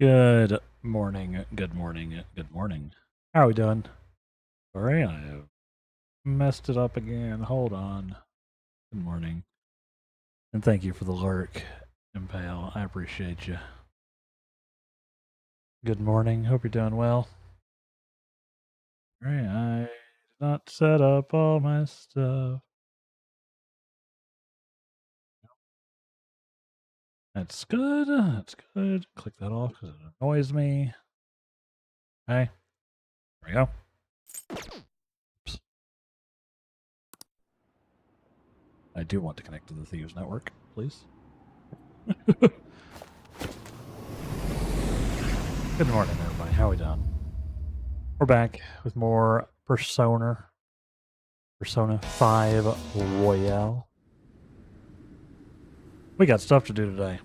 Good morning, good morning, good morning. How are we doing? Sorry, I have messed it up again. Hold on. Good morning. And thank you for the lurk, Impale. I appreciate you. Good morning. Hope you're doing well. Alright, I did not set up all my stuff. That's good. That's good. Click that off because it annoys me. Okay. There we go. Oops. I do want to connect to the Thieves Network, please. Good morning, everybody. How are we doing? We're back with more Persona 5 Royale. We got stuff to do today.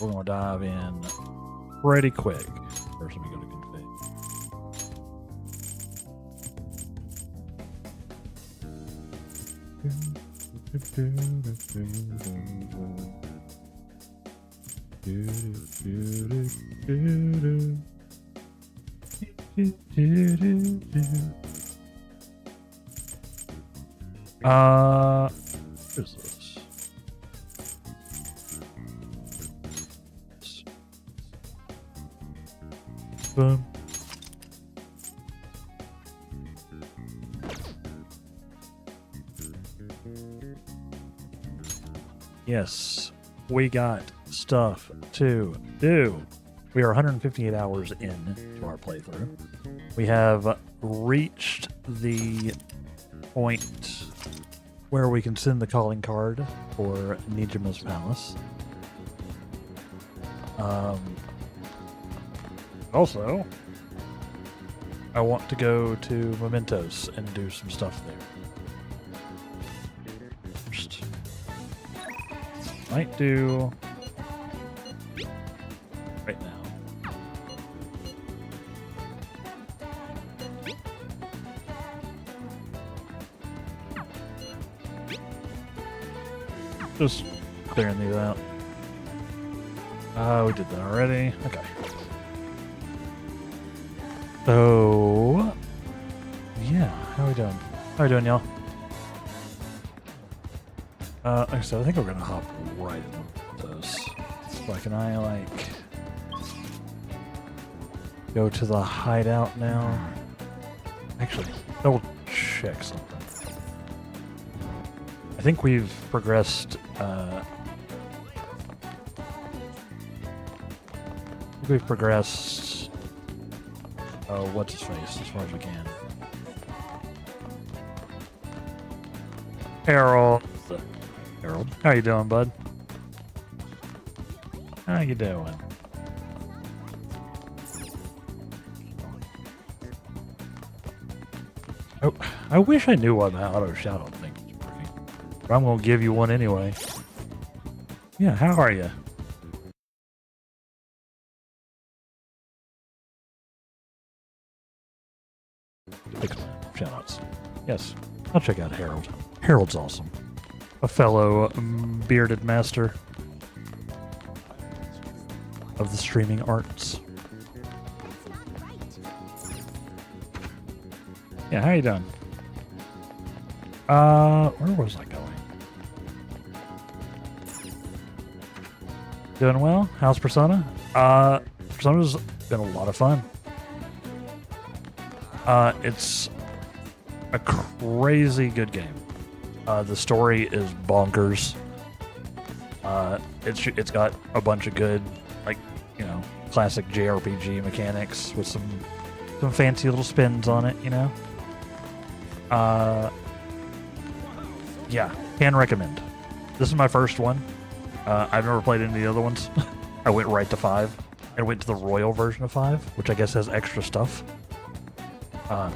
We're going to dive in pretty quick. First, let me go to config. What is this? Boom. Yes, we got stuff to do. We are 158 hours in to our playthrough. We have reached the point where we can send the calling card for Nijima's Palace. Also, I want to go to Mementos and do some stuff there. First, might do right now. Just clearing these out. We did that already. Okay. So, yeah, how are we doing? How are we doing, y'all? Like I said, I think we're gonna hop right into this. So can I, like, go to the hideout now? Actually, double check something. I think we've progressed, what's his face, as far as we can. Harold, how you doing, bud? How you doing? Oh, I wish I knew what my auto shadow thing was working, but I'm gonna give you one anyway. Yeah, how are you? Shoutouts. Yes, I'll check out Harold. Harold's awesome. A fellow bearded master of the streaming arts. Yeah, how you doing? Where was I going? Doing well? How's Persona? Persona's been a lot of fun. It's a crazy good game. The story is bonkers. It's got a bunch of good, like, you know, classic JRPG mechanics with some fancy little spins on it, you know. Yeah, can recommend. This is my first one. I've never played any of the other ones. I went right to 5 and went to the Royal version of 5, which I guess has extra stuff.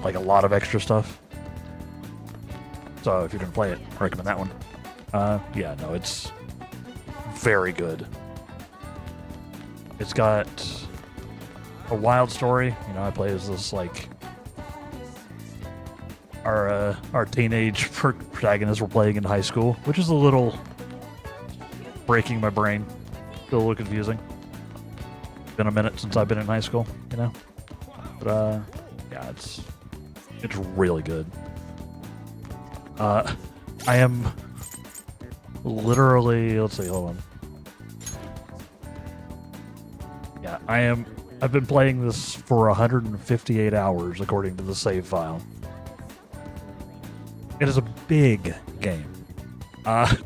Like a lot of extra stuff. So if you're going to play it, I recommend that one. Yeah, no, it's very good. It's got a wild story. You know, I play as this, like, our teenage protagonist we're playing in high school, which is a little breaking my brain. Still a little confusing. been a minute since I've been in high school, you know. But yeah, it's really good. I am literally, let's see, hold on. Yeah, I've been playing this for 158 hours according to the save file. It is a big game. That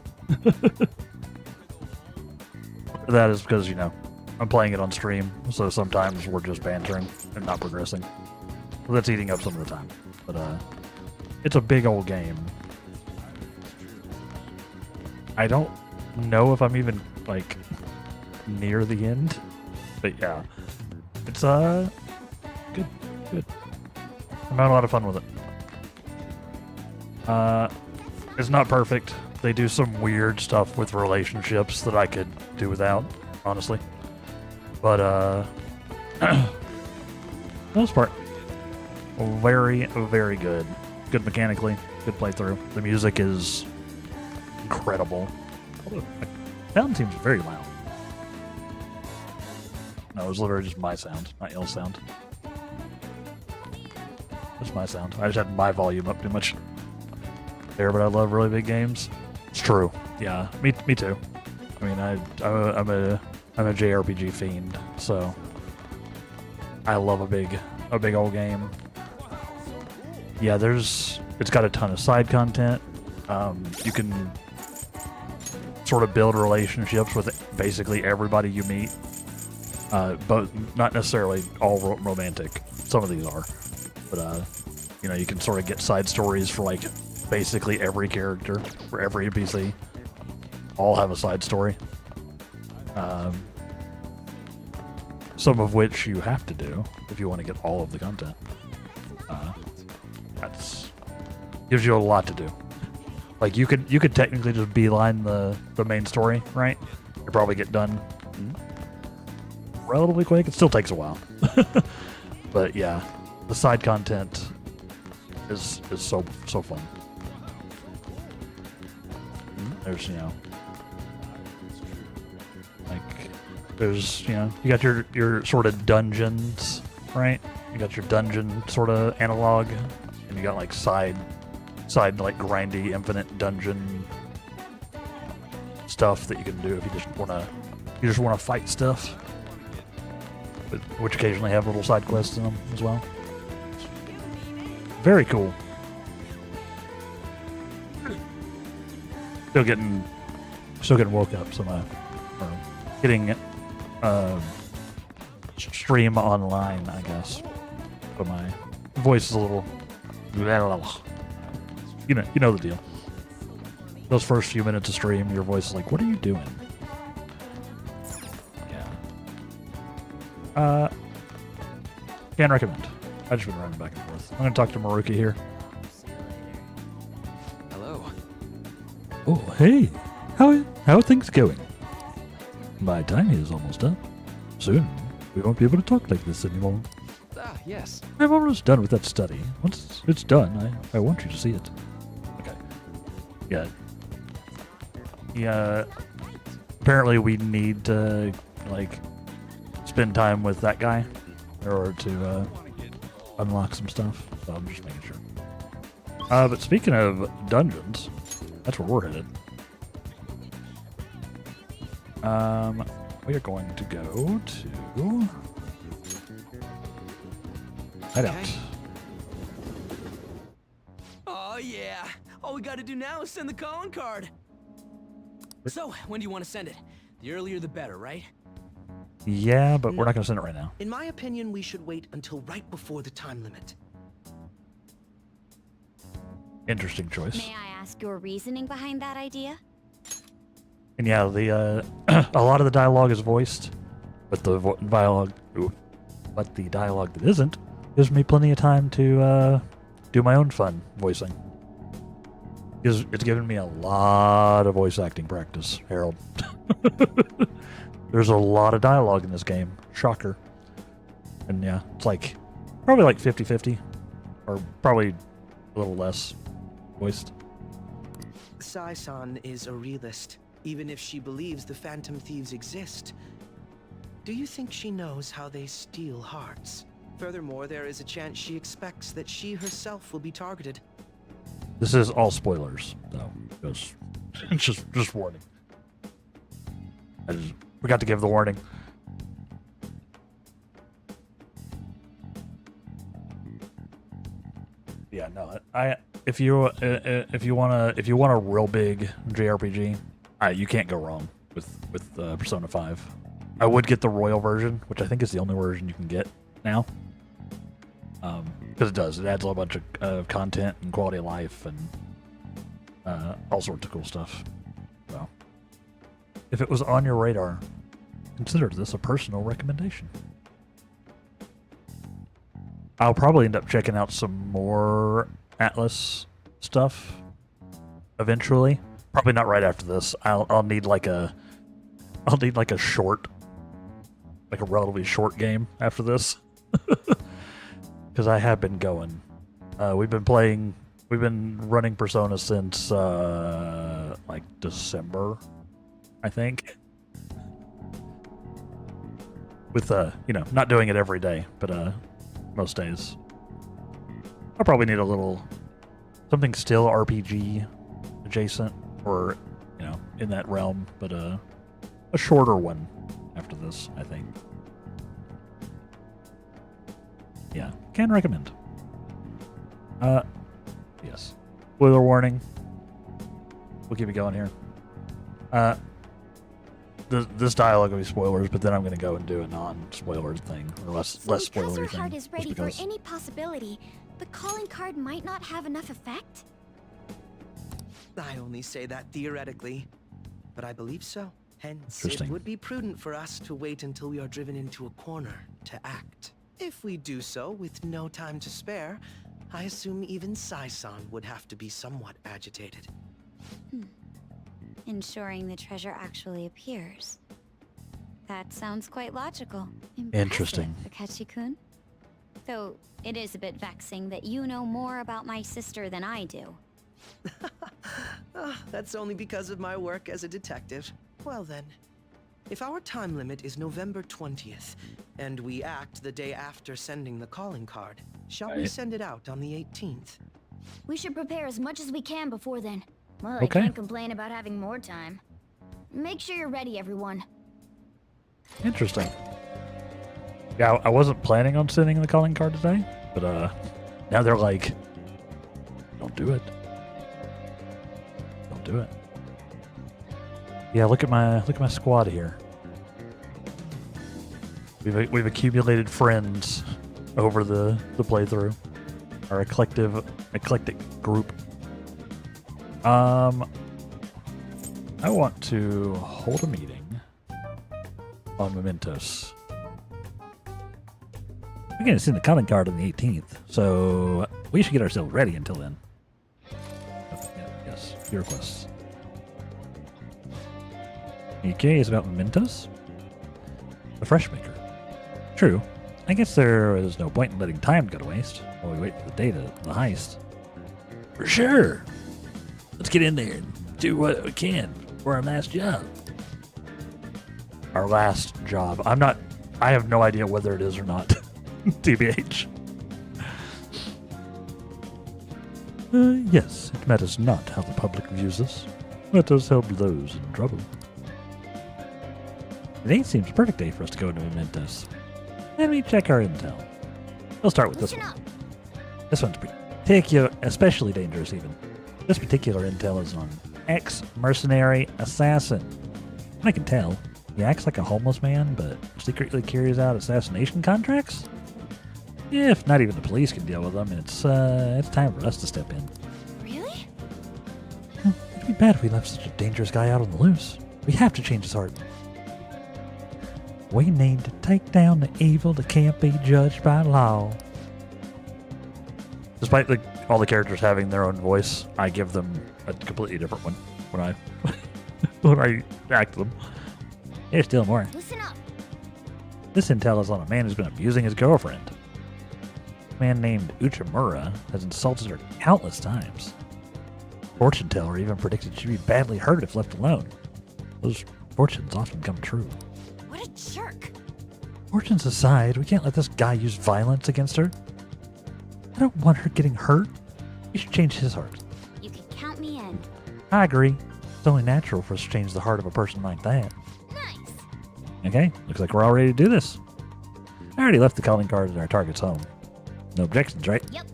is because, you know, I'm playing it on stream, so sometimes we're just bantering and not progressing. Well, that's eating up some of the time. But it's a big old game. I don't know if I'm even, like, near the end. But yeah. It's good. I'm having a lot of fun with it. It's not perfect. They do some weird stuff with relationships that I could do without, honestly. But, most part, very, very good. Good mechanically, good playthrough. The music is incredible. Phantom Thieves is very loud. No, it was literally just my sound, not y'all's sound. Just my sound. I just had my volume up too much there, but I love really big games. It's true. Yeah, me too. I mean, I'm a JRPG fiend, so I love a big old game. Yeah, it's got a ton of side content. You can sort of build relationships with basically everybody you meet, but not necessarily all romantic. Some of these are, but you know, you can sort of get side stories for like basically every character, for every NPC. All have a side story. Some of which you have to do if you want to get all of the content. That's gives you a lot to do. Like you could technically just beeline the main story, right? You probably get done relatively quick. It still takes a while, but yeah, the side content is so fun. There's, you know, like there's, you know, you got your sort of dungeons, right? You got your dungeon sort of analog, and you got like side like grindy infinite dungeon stuff that you can do if you just wanna fight stuff, but, which occasionally have little side quests in them as well. Very cool. Still getting woke up, so getting stream online, I guess. But my voice is a little, you know the deal. Those first few minutes of stream, your voice is like, "What are you doing?" Yeah. Can't recommend. I've just been running back and forth. I'm gonna talk to Maruki here. Hello. Oh, hey. How are things going? My time here is almost up. Soon, we won't be able to talk like this anymore. Ah, yes. I'm almost done with that study. Once it's done, I want you to see it. Okay. Yeah. Yeah. Apparently we need to, like, spend time with that guy in order to unlock some stuff. So I'm just making sure. But speaking of dungeons, that's where we're headed. We are going to go to Hideout. Oh, yeah. All we gotta do now is send the calling card. So, when do you want to send it? The earlier the better, right? Yeah, but we're not going to send it right now. In my opinion, we should wait until right before the time limit. Interesting choice. May I ask your reasoning behind that idea? And yeah, the a lot of the dialogue is voiced, but the dialogue that isn't gives me plenty of time to do my own fun voicing. It's given me a lot of voice acting practice, Harold. There's a lot of dialogue in this game. Shocker. And yeah, it's like probably like 50-50, or probably a little less voiced. Sai-san is a realist, even if she believes the Phantom Thieves exist. Do you think she knows how they steal hearts? Furthermore, there is a chance she expects that she herself will be targeted. This is all spoilers, though. Just warning. I forgot to give the warning. Yeah, no. If you want a real big JRPG, you can't go wrong with Persona 5. I would get the Royal version, which I think is the only version you can get now. Because it adds a bunch of content and quality of life and all sorts of cool stuff. So, if it was on your radar, consider this a personal recommendation. I'll probably end up checking out some more Atlas stuff eventually. Probably not right after this. I'll need like a short, like a relatively short game after this. Because I have been going. We've been running Persona since like December, I think. With not doing it every day, but most days. I'll probably need something still RPG adjacent, or in that realm, but a shorter one after this, I think. Yeah, can recommend. Yes. Spoiler warning. We'll keep it going here. This dialogue will be spoilers, but then I'm going to go and do a non-spoilers thing, or less spoilery thing. Because her heart is ready for any possibility, the calling card might not have enough effect? I only say that theoretically, but I believe so. Hence, it would be prudent for us to wait until we are driven into a corner to act. If we do so with no time to spare, I assume even Sai-san would have to be somewhat agitated. Ensuring the treasure actually appears. That sounds quite logical. Interesting. Akechi-kun. Though it is a bit vexing that you know more about my sister than I do. That's only because of my work as a detective. Well then, if our time limit is November 20th, and we act the day after sending the calling card, shall we send it out on the 18th? We should prepare as much as we can before then. Well, Okay. I can't complain about having more time. Make sure you're ready, everyone. Interesting. Yeah, I wasn't planning on sending the calling card today, but now they're like, don't do it. Don't do it. Yeah, look at my squad here. We've accumulated friends over the playthrough. Our eclectic group. I want to hold a meeting on Mementos. We're going to send the calling card on the 18th, so we should get ourselves ready until then. Yes, your requests. Are you curious about Mementos? The fresh maker. True. I guess there is no point in letting time go to waste while we wait for the data of the heist. For sure. Let's get in there and do what we can for our last job. Our last job. I have no idea whether it is or not. TBH. Yes, it matters not how the public views us. Let us help those in trouble. Today seems a perfect day for us to go into Mementos. Let me check our intel. We'll start with this one. This one's particular, especially dangerous even. This particular intel is on ex-mercenary assassin. I can tell, he acts like a homeless man, but secretly carries out assassination contracts? If not even the police can deal with them, it's time for us to step in. Really? It'd be bad if we left such a dangerous guy out on the loose. We have to change his heart. We need to take down the evil that can't be judged by law. Despite all the characters having their own voice, I give them a completely different one when I act them. There's still more. Listen up. This intel is on a man who's been abusing his girlfriend. A man named Uchimura has insulted her countless times. Fortune teller even predicted she'd be badly hurt if left alone. Those fortunes often come true. What a jerk. Fortunes aside, we can't let this guy use violence against her. I don't want her getting hurt. We should change his heart. You can count me in. I agree. It's only natural for us to change the heart of a person like that. Nice. Okay, looks like we're all ready to do this. I already left the calling card at our target's home. No objections, right? Yep.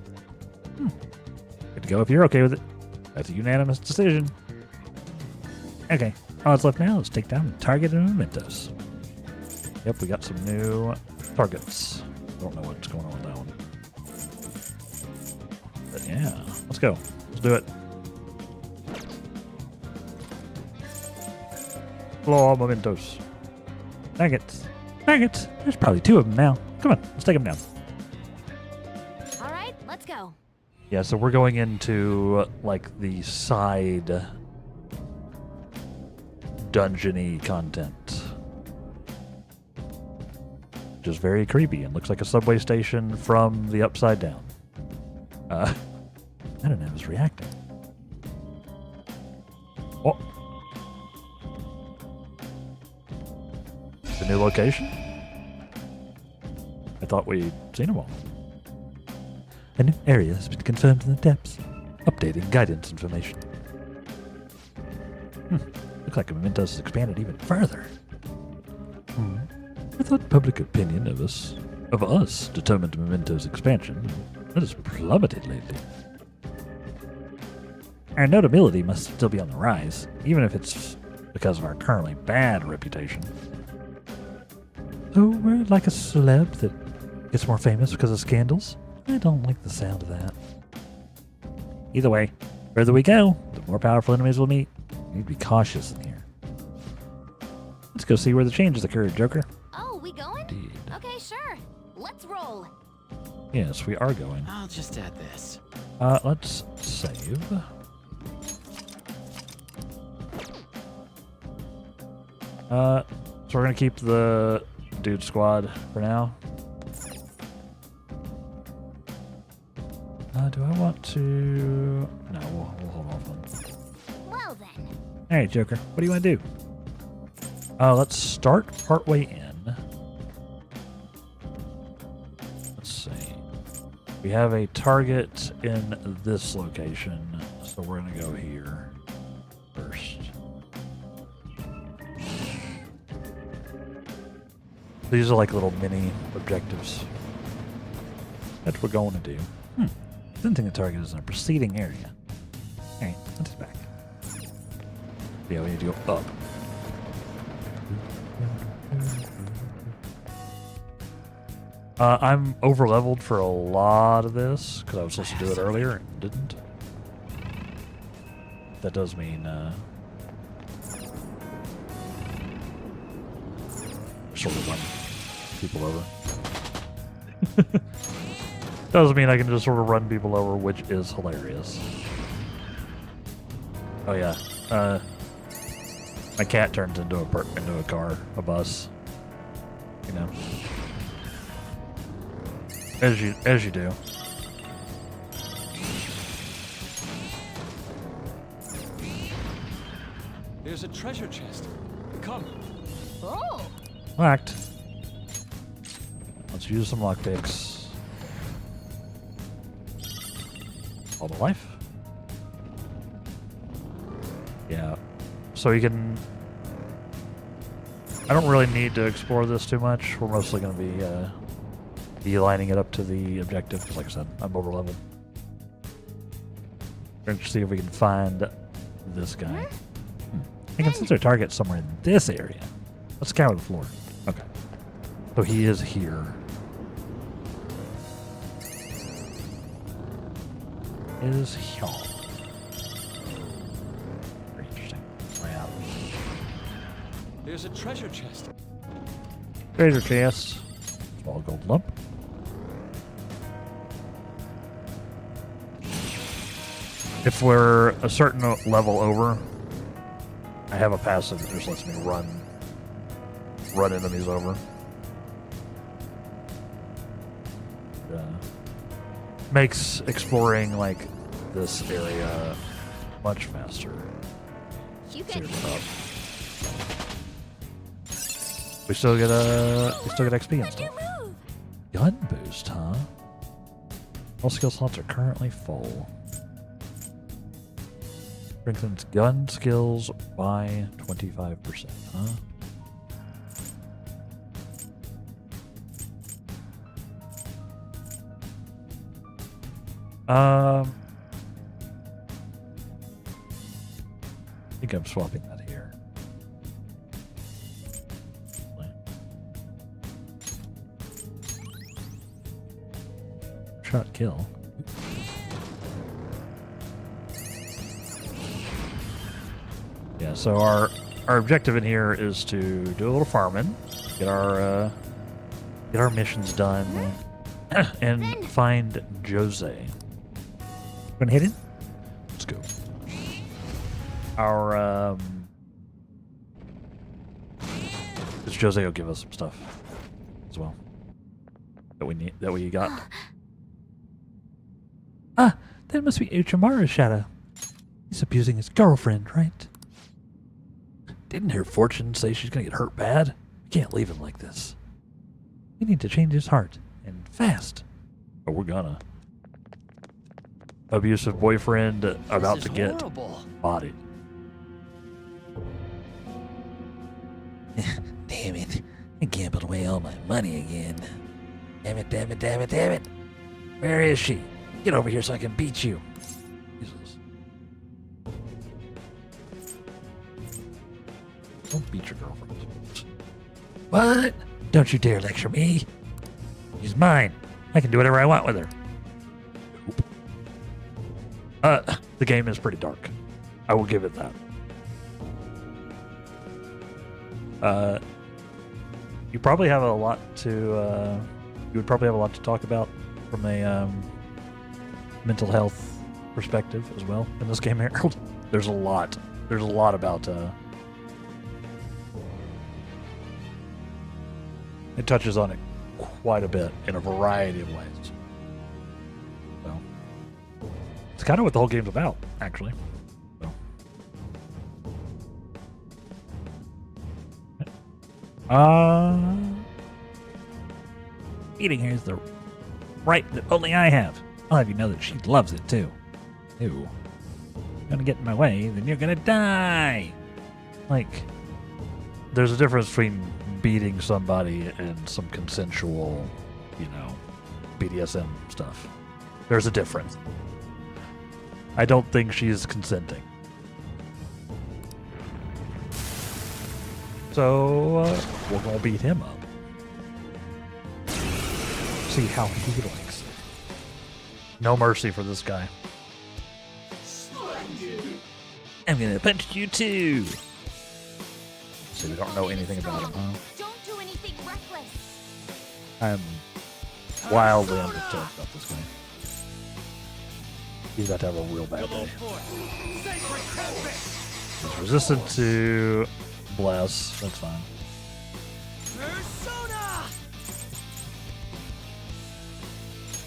Good to go if you're okay with it. That's a unanimous decision. Okay, all that's left now is take down the target and mementos. Yep, we got some new targets. Don't know what's going on with that one. But yeah, let's go. Let's do it. Claw mementos. Targets. Targets. There's probably 2 of them now. Come on, let's take them down. All right, let's go. Yeah, so we're going into like the side dungeon-y content. Which is very creepy and looks like a subway station from the Upside Down. I don't know, it's reacting. Oh. The new location? I thought we'd seen them all. A new area has been confirmed in the depths. Updating guidance information. Looks like Mementos has expanded even further. I thought public opinion of us determined Mementos' expansion. That has plummeted lately. Our notability must still be on the rise, even if it's because of our currently bad reputation. So we're like a celeb that gets more famous because of scandals? I don't like the sound of that. Either way, the further we go, the more powerful enemies we'll meet. We need to be cautious in here. Let's go see where the changes occurred, Joker. Oh, we going? Indeed. Okay, sure. Let's roll. Yes, we are going. I'll just add this. Let's save. So we're gonna keep the dude squad for now. Do I want to? No, we'll hold off on. Well then. All right, Joker. What do you want to do? Let's start partway in. Let's see. We have a target in this location, so we're gonna go here first. These are like little mini objectives. That's what we're going to do. Sensing the target is in a preceding area. Alright, let's get back. Yeah, we need to go up. I'm over leveled for a lot of this because I was supposed to do it earlier and didn't. That does mean sort of run people over. Doesn't mean I can just sort of run people over, which is hilarious. Oh yeah, my cat turns into a car, a bus. You know, as you do. There's a treasure chest. Come. Oh. Locked. Let's use some lockpicks. All the life. Yeah. So you can. I don't really need to explore this too much. We're mostly going to be lining it up to the objective because, like I said, I'm over leveled. We're going to see if we can find this guy. I can sense our target somewhere in this area. Let's scour the floor. Okay. So he is here. Is here. Very interesting. Way out. There's a treasure chest. Treasure chest. Small gold lump. If we're a certain level over, I have a passive that just lets me run enemies over. Makes exploring like this area much faster. You can. We still get XP and stuff. Gun boost, huh? All skill slots are currently full. Strengthens gun skills by 25%, huh? I think I'm swapping that here. Shot kill. Yeah, so our objective in here is to do a little farming, get our missions done, and find Jose. Gonna hit it? Let's go. Our this Jose will give us some stuff as well that we got. Ah, that must be Uchimara's shadow. He's abusing his girlfriend, right? Didn't her fortune say she's gonna get hurt bad? We can't leave him like this. We need to change his heart, and fast. Oh, we're gonna. Abusive boyfriend about to get bodied. Damn it. I gambled away all my money again. Damn it, damn it, damn it, damn it. Where is she? Get over here so I can beat you. Jesus. Don't beat your girlfriend. What? Don't you dare lecture me. She's mine. I can do whatever I want with her. The game is pretty dark. I will give it that. You probably have a lot to. You would probably have a lot to talk about from a mental health perspective as well in this game, Harold. There's a lot. There's a lot about. It touches on it quite a bit in a variety of ways. So it's kind of what the whole game's about, actually. So. Eating her is the right that only I have. I'll have you know that she loves it too. Ew. You're gonna get in my way, then you're gonna die. Like, there's a difference between beating somebody and some consensual, BDSM stuff. There's a difference. I don't think she's consenting. So, we're gonna beat him up. See how he likes it. No mercy for this guy. I'm gonna punch you too. So we don't know anything about him, huh? Don't do anything reckless. I'm wildly unperturbed about this guy. He's about to have a real bad day. He's resistant to bless. That's fine. Persona!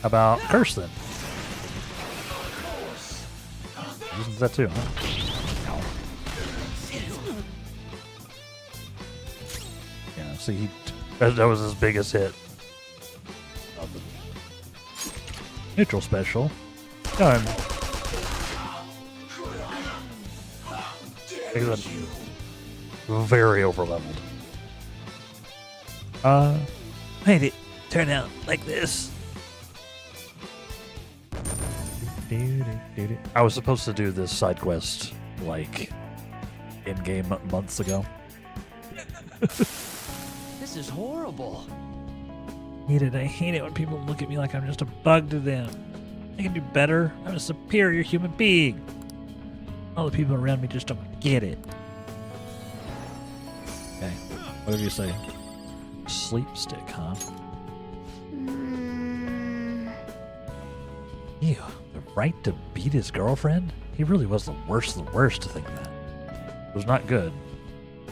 How about curse then? Uses that too, huh? Ow. Yeah, see, that was his biggest hit. Neutral special. Done. Very overleveled. Made it turn out like this. I was supposed to do this side quest like in-game months ago. This is horrible. I hate it when people look at me like I'm just a bug to them. I can do better. I'm a superior human being. All the people around me just don't get it. Okay, whatever you say. Sleep stick, huh? Ew, the right to beat his girlfriend? He really was the worst of the worst to think that. It was not good.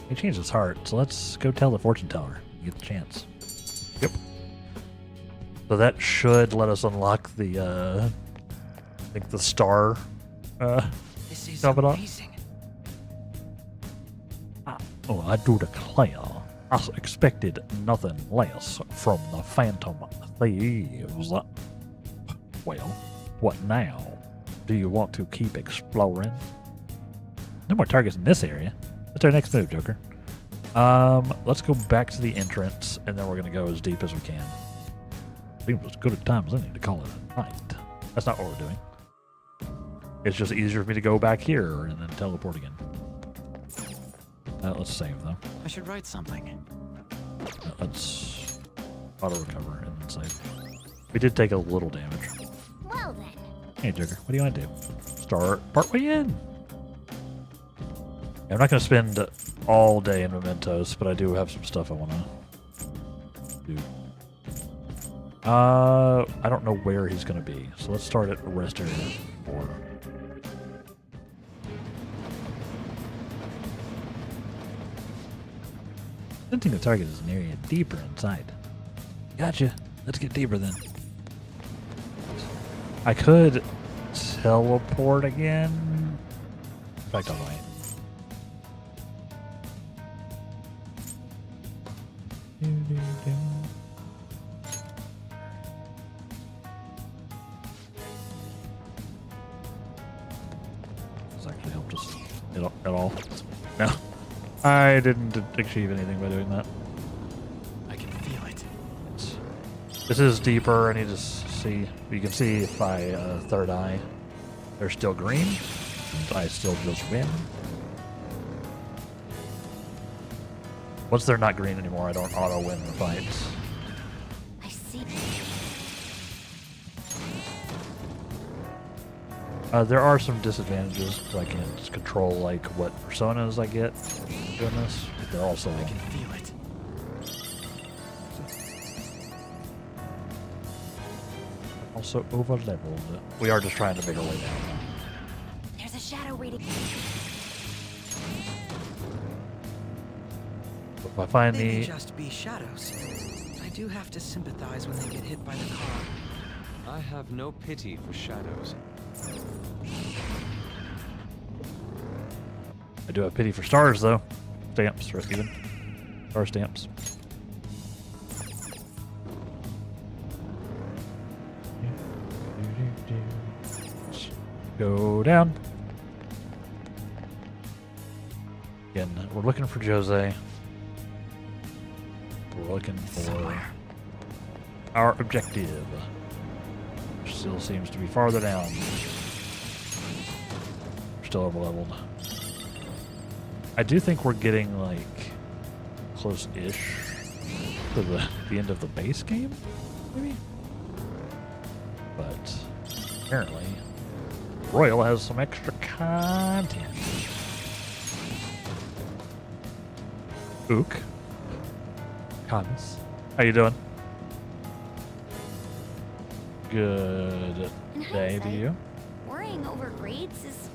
He changed his heart, so let's go tell the fortune teller. Get the chance. Yep. So that should let us unlock the, I think the star, This is Top it off. amazing. Oh, I do declare I expected nothing less from the Phantom Thieves. Well, what now? Do you want to keep exploring? No more targets in this area. What's our next move, Joker? Let's go back to the entrance, and then we're going to go as deep as we can. Seems as good at times I need to call it a night. That's not what we're doing. It's just easier for me to go back here and then teleport again. Let's save, though. I should write something. Let's auto-recover and then save. We did take a little damage. Well then. Hey, Joker, what do you want to do? Start partway in. I'm not going to spend all day in mementos, but I do have some stuff I want to do. I don't know where he's going to be, so let's start at rest area 4. Sensing the target is an area deeper inside. Gotcha. Let's get deeper then. I could teleport again. In fact, I might. This actually helped us at all. No. I didn't achieve anything by doing that. I can feel it. This is deeper. I need to see. You can see if I third eye, they're still green. I still just win. Once they're not green anymore, I don't auto win the fights. I see. There are some disadvantages. So I can't control like what personas I get doing this. But they're also I can feel it. also over leveled. We are just trying to make our way down. There's a shadow waiting. If I find They may the just be shadows. I do have to sympathize when they get hit by the car. I have no pity for shadows. I do have pity for stars though. Stamps, or even star stamps. Go down. Again, we're looking for Jose. We're looking for our objective, which still seems to be farther down. We're still over leveled. I do think we're getting like close-ish to the end of the base game, maybe. But apparently, Royal has some extra content. Ook. Cons. How you doing? Good In day to hindsight, you. Worrying over grades is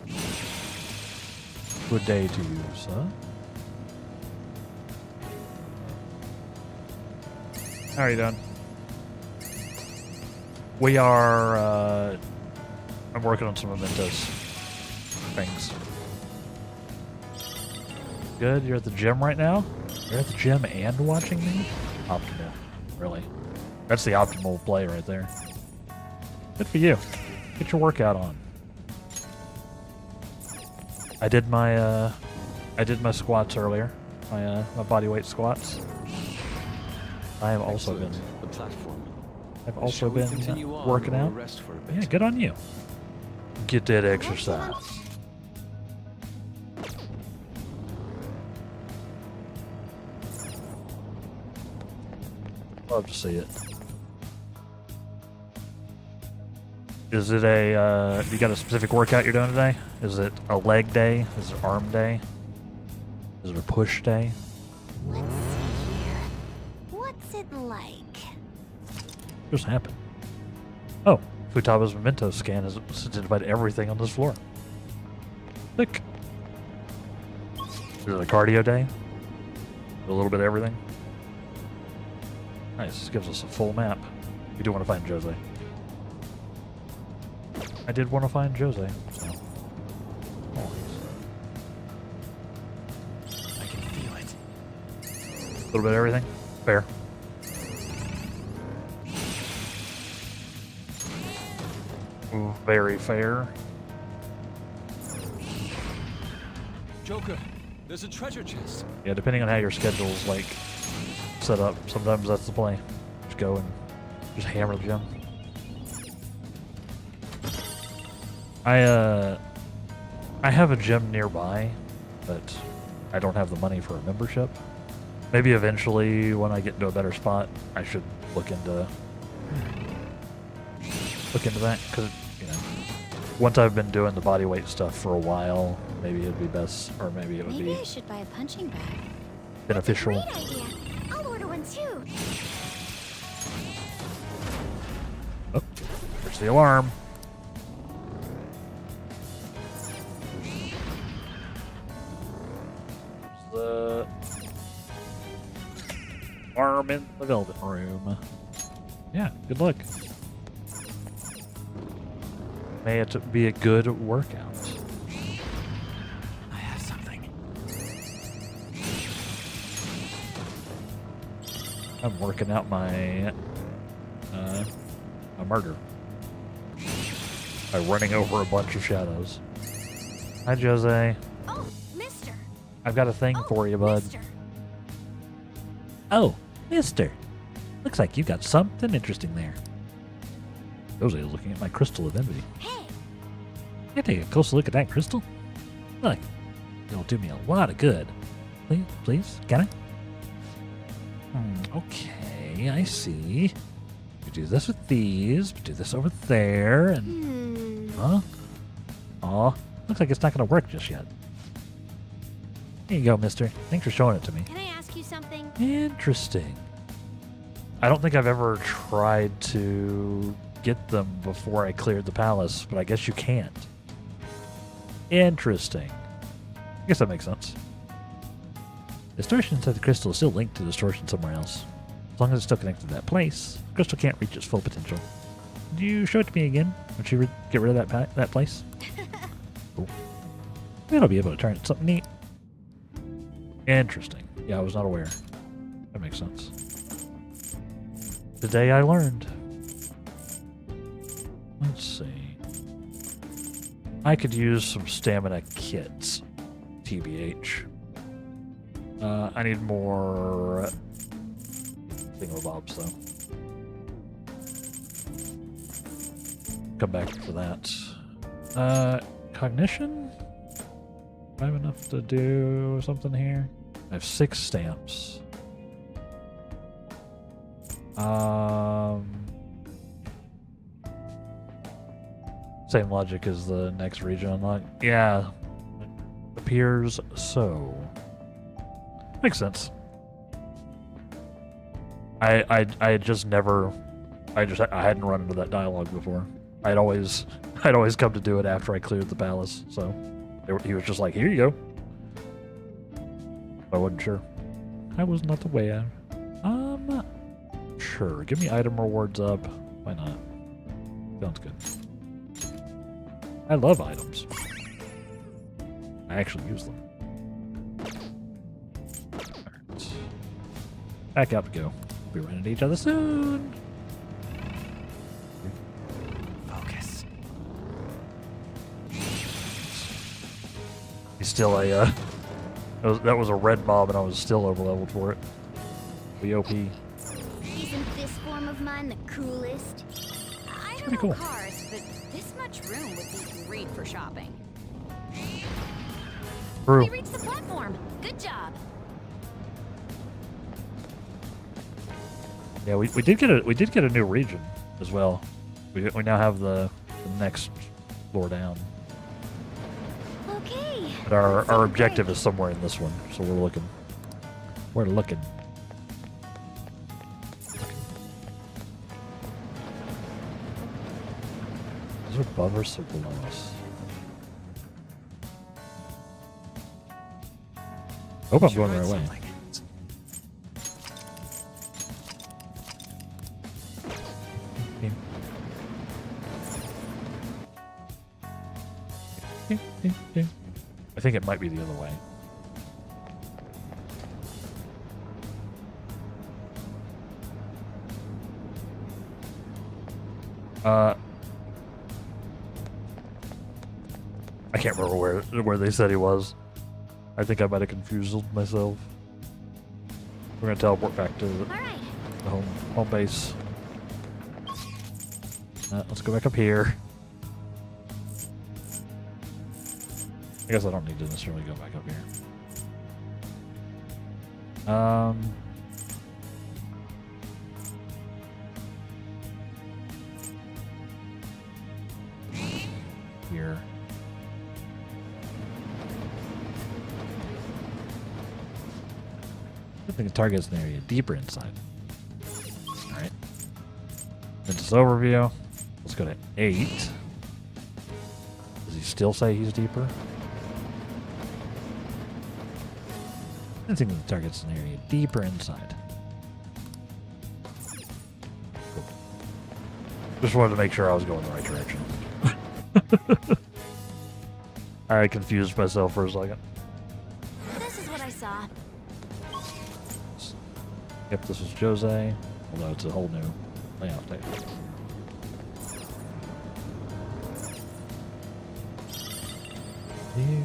Good day to you, sir. How are you doing? We are, I'm working on some mementos things. Good, you're at the gym right now? You're at the gym and watching me? Optimal, really. That's the optimal play right there. Good for you. Get your workout on. I did my squats earlier. My body weight squats. I have also been The platform. I've also Shall we been continue on working or out. rest for a bit? Yeah, good on you. Get that exercise. Love to see it. Is it a, you got a specific workout you're doing today? Is it a leg day? Is it arm day? Is it a push day? let's see here. What's it like? Just happened. Oh, Futaba's memento scan has identified everything on this floor. Click. Is it a cardio day? A little bit of everything? Nice, this gives us a full map. We do want to find Jose. I did want to find Jose, so. I can feel it. little bit of everything. Fair. Very fair. Joker, there's a treasure chest. Yeah, depending on how your schedule's like set up, sometimes that's the play. Just go and just hammer the gem. I have a gym nearby, but I don't have the money for a membership. Maybe eventually, when I get into a better spot, I should look into that, because you know, once I've been doing the body weight stuff for a while, maybe it'd be best, or maybe it would Maybe be I should buy a punching bag. beneficial. Great idea. I'll order one too. Oh, there's the alarm. The alarm in the velvet room. Yeah, good luck. May it be a good workout. I have something. I'm working out my murder by running over a bunch of shadows. Hi, Jose. Oh, mister. I've got a thing for you, bud. Mister. Oh, mister. Looks like you got something interesting there. Jose is looking at my crystal of envy. Hey, Can I take a closer look at that crystal? Look, it'll do me a lot of good. Please, can I? Okay, I see. We do this with these, we do this over there, and... Huh? Aw, looks like it's not going to work just yet. Here you go, mister. Thanks for showing it to me. can I ask you something? Interesting. I don't think I've ever tried to get them before I cleared the palace, but I guess you can't. Interesting. I guess that makes sense. Distortion inside the crystal is still linked to distortion somewhere else. As long as it's still connected to that place, the crystal can't reach its full potential. Could you show it to me again? Once you get rid of that place? Cool. Then I'll be able to turn it to something neat. Interesting. Yeah, I was not aware. That makes sense. Today I learned. Let's see. I could use some stamina kits. TBH. I need more thingamabobs, though. Come back for that. Cognition? Do I have enough to do something here? I have 6 stamps. Same logic as the next region unlock. Yeah. Appears so. Makes sense. I just never I hadn't run into that dialogue before. I'd always come to do it after I cleared the palace, so he was just like, here you go. I wasn't sure. I was not aware. Sure. Give me item rewards up. Why not? Sounds good. I love items. I actually use them. Alright. Back out to go. We'll be running into each other soon. Focus. He's still a that was a red mob and I was still over leveled for it. We OP. Isn't this form of mine the coolest? I don't pretty know cool. cars, but this much room would be great for shopping. True. We reached the platform. Good job. Yeah, we did get a new region as well. We now have the next floor down. Okay. But our objective is somewhere in this one, so we're looking. We're looking. Is it above us or below us? Hope I'm going the right way. Something. I think it might be the other way. I can't remember where they said he was. I think I might have confused myself. We're gonna teleport back to the home base. Let's go back up here. I guess I don't need to necessarily go back up here. Here. I think the target's an area deeper inside. Alright. Into this overview. Let's go to 8. Does he still say he's deeper? I think the target's an area deeper inside. Cool. Just wanted to make sure I was going the right direction. I confused myself for a second. This is what I saw. Yep, this is Jose, although it's a whole new layout there. Here.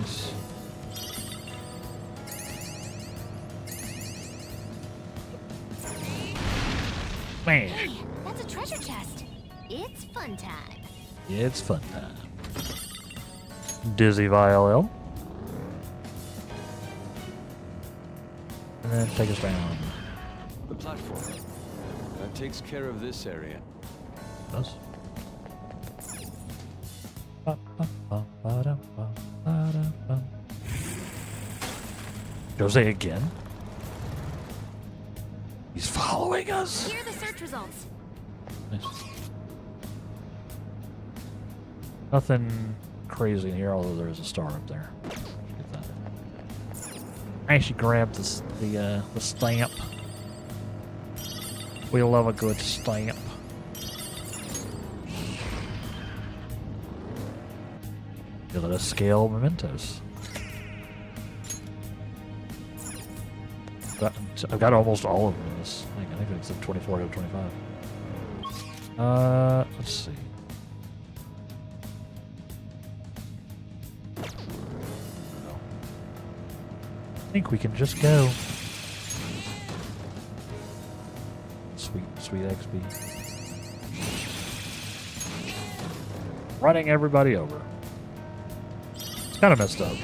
This. Man. Hey, that's a treasure chest. It's fun time. It's fun time. Dizzy VILL. And then take us down. The platform. That takes care of this area. Does. Jose again? He's following us. Here are the search results. Nice. Nothing crazy in here, although there is a star up there. Get that. I actually grabbed the stamp. We love a good stamp. Let us scale mementos. I've got almost all of them in this thing. I think it's 24 out of 25. Let's see. I think we can just go. Sweet XP. Running everybody over. It's kind of messed up.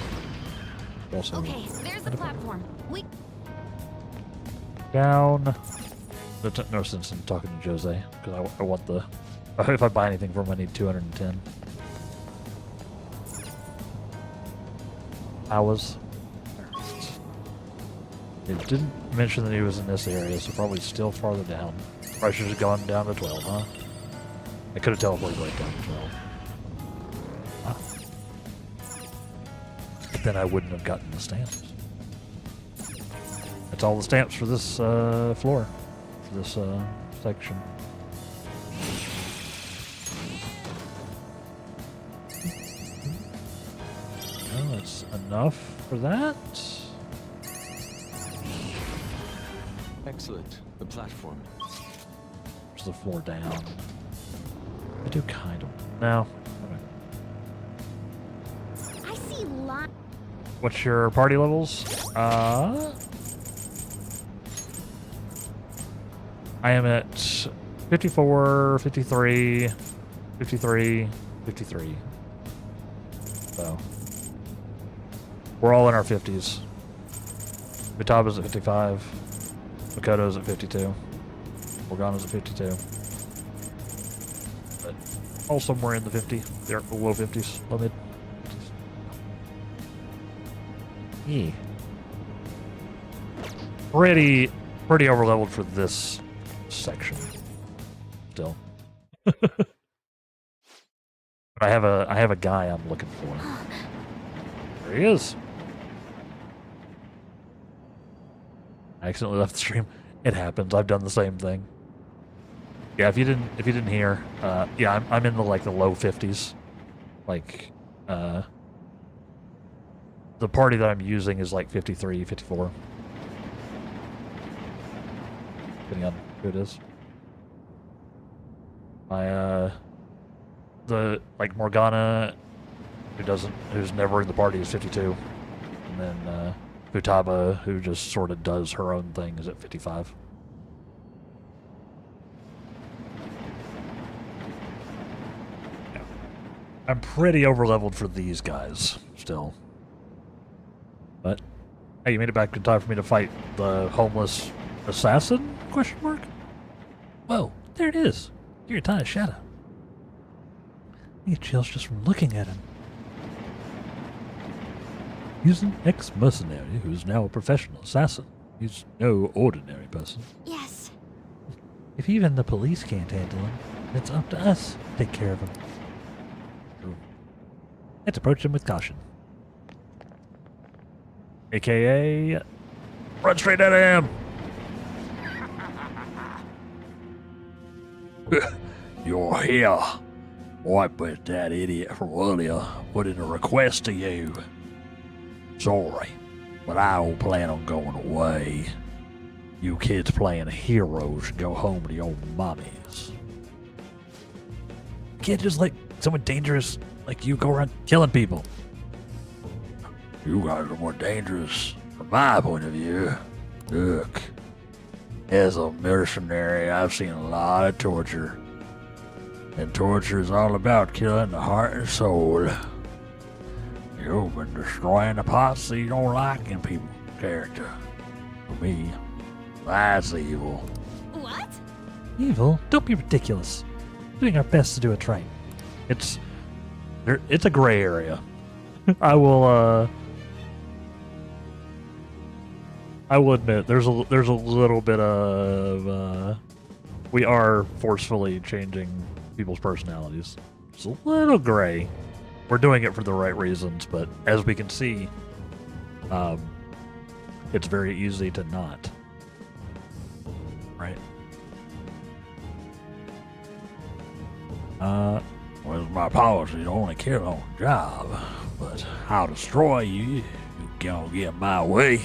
Also, Okay, there's the platform. We down. There's no sense in talking to Jose because I want the. If I buy anything from him, I need 210 hours. It didn't mention that he was in this area, so probably still farther down. Probably should have gone down to 12, huh? I could have teleported right down to 12. Huh? But then I wouldn't have gotten the stamps. That's all the stamps for this floor, for this section. Well, that's enough for that. Excellent. The platform. There's the floor down. I do kind of. No. I see lots. What's your party levels? I am at 54, 53, 53, 53. So we're all in our 50s. Mitaba's at 55. Makoto's at 52. Morgana's at 52. But all somewhere in the 50. They're low 50s, low mid 50s. Yeah. Pretty overleveled for this section. Still. But I have a guy I'm looking for. There he is. I accidentally left the stream. It happens. I've done the same thing. Yeah, if you didn't hear, yeah, I'm in the low 50s. Like, the party that I'm using is like 53, 54. depending on who it is. The like Morgana, who's never in the party, is 52, and then Futaba, who just sort of does her own thing, is at 55. Yeah. I'm pretty overleveled for these guys still, but hey, you made it back in time for me to fight the homeless assassin? Question mark. Whoa, there it is. You're a tiny shadow. I get chills just from looking at him. He's an ex-mercenary who's now a professional assassin. He's no ordinary person. Yes. If even the police can't handle him, it's up to us to take care of him. So, let's approach him with caution. AKA, run straight at him! You're here. I bet that idiot from earlier put in a request to you. Sorry, but I don't plan on going away. You kids playing heroes should go home to your mommies. You can't just let someone dangerous like you go around killing people. You guys are more dangerous from my point of view. Look, as a mercenary, I've seen a lot of torture. And torture is all about killing the heart and soul. You've been destroying the parts that you don't like in people's character. For me, that's evil. What? Evil? Don't be ridiculous. We're doing our best to do it right. It's a gray area. I will admit there's a little bit of we are forcefully changing people's personalities. It's a little gray. We're doing it for the right reasons, but as we can see, it's very easy to not. Right? Well, it's my policy to only kill on the job, but I'll destroy you if you can't get in my way.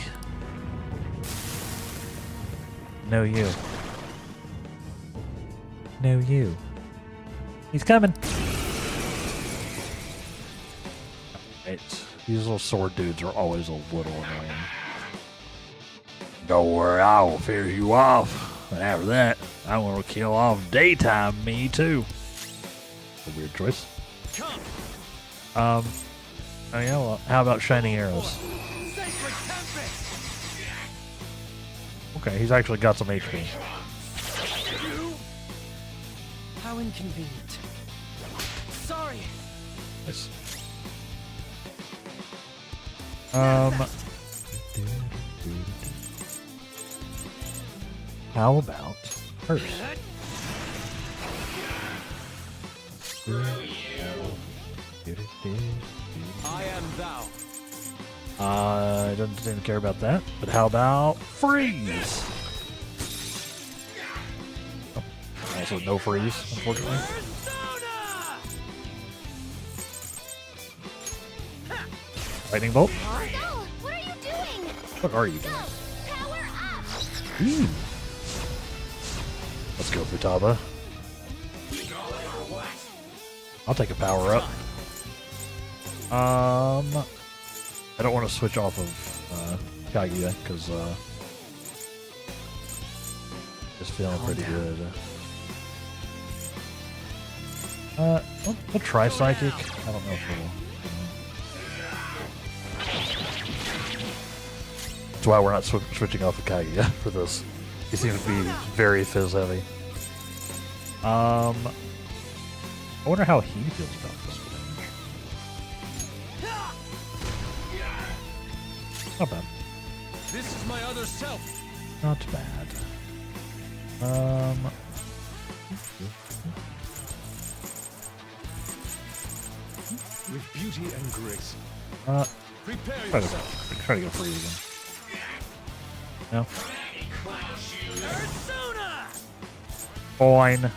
No, you. No, you. He's coming. Right. These little sword dudes are always a little annoying. Don't worry, I will finish you off. And after that, I'm going to kill off daytime me too. A weird choice. Oh yeah, well, how about shining arrows? Okay, he's actually got some HP. How inconvenient. Sorry. Nice. How about hers? I am thou. I don't seem to care about that, but how about freeze? Oh, also no freeze, unfortunately. Lightning bolt? No! What are you doing? What are you doing? Power up! Ooh. Let's go, Futaba. I'll take a power up. I don't want to switch off of Kaguya because just feeling pretty good. We'll try psychic. I don't know if we'll. That's why we're not switching off of Kaguya for this. He seems to be very fizz heavy. I wonder how he feels about this one. Not bad. This is my other self. Not bad. With beauty and grace. Prepare Try yourself. to go free again. No? Fine.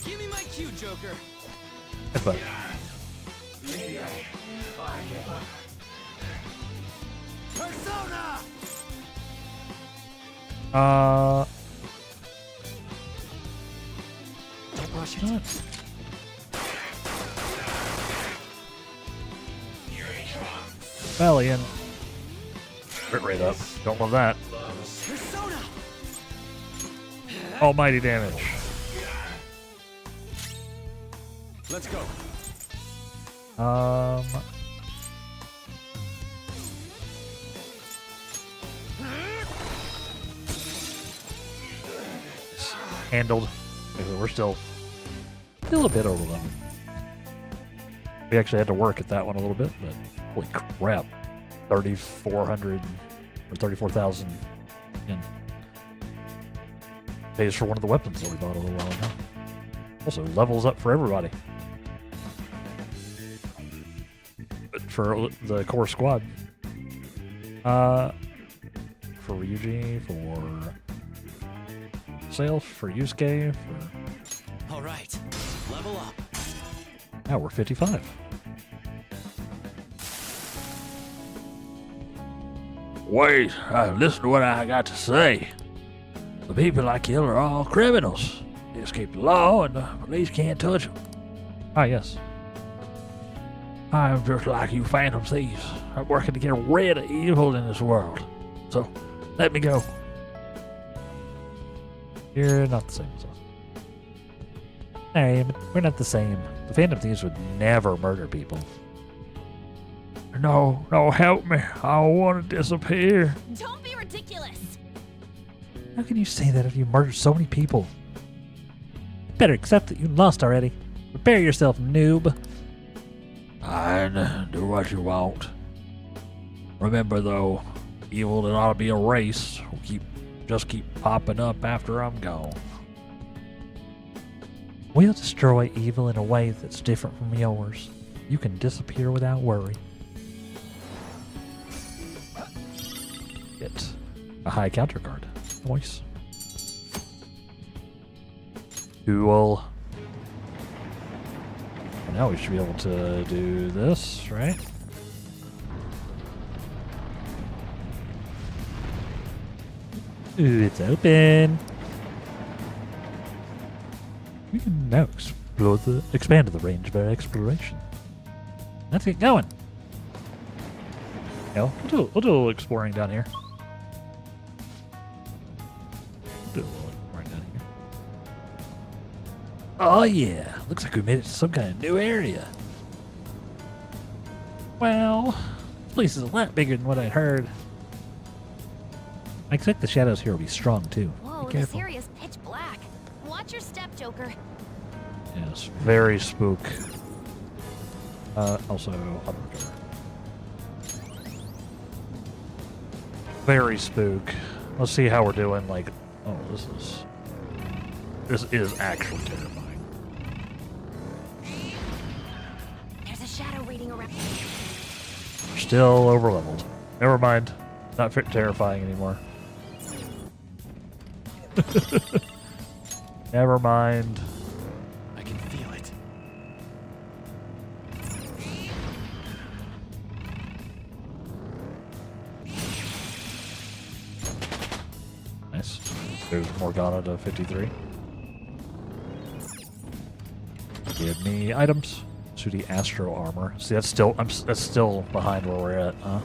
Give me my cue, Joker. Headbutt. Don't rush it. What? Valiant. Crit rate up. Don't love that. Persona! Almighty damage. Let's go. Handled. We're still a bit over them. We actually had to work at that one a little bit, but holy crap. 3,400 or 34,000 in pays for one of the weapons that we bought a little while ago. Also levels up for everybody. But for the core squad. For Ryuji, for Sail, for Yusuke, for... All right, level up. Now we're 55. Wait, listen to what I got to say. The people I kill are all criminals. They escape the law and the police can't touch them. Ah, yes. I'm just like you Phantom Thieves. I'm working to get rid of evil in this world. So, let me go. You're not the same as us. Hey, but we're not the same. The Phantom Thieves would never murder people. No, help me. I want to disappear. Don't be ridiculous. How can you say that if you murdered so many people? You better accept that you lost already. Prepare yourself, noob. Fine, do what you want. Remember, though, evil that ought to be erased will just keep popping up after I'm gone. We'll destroy evil in a way that's different from yours. You can disappear without worry. Get a high counter card. Nice. Cool. Now we should be able to do this, right? Ooh, it's open. We can now expand the range of our exploration. Let's get going. Yeah, we'll do a little exploring down here. Oh yeah, looks like we made it to some kind of new area. Well, this place is a lot bigger than what I heard. I expect the shadows here will be strong too. Whoa, Be this careful. area's pitch black. Watch your step, Joker. Yes, very spook. Also, very spook. Let's see how we're doing. Like, oh, this is actually terrifying. There's a shadow reading around. We're still overleveled. Never mind. Not terrifying anymore. Never mind. I can feel it. Nice. There's Morgana to 53. Give me items. Sooty Astro armor. See, that's still behind where we're at, huh?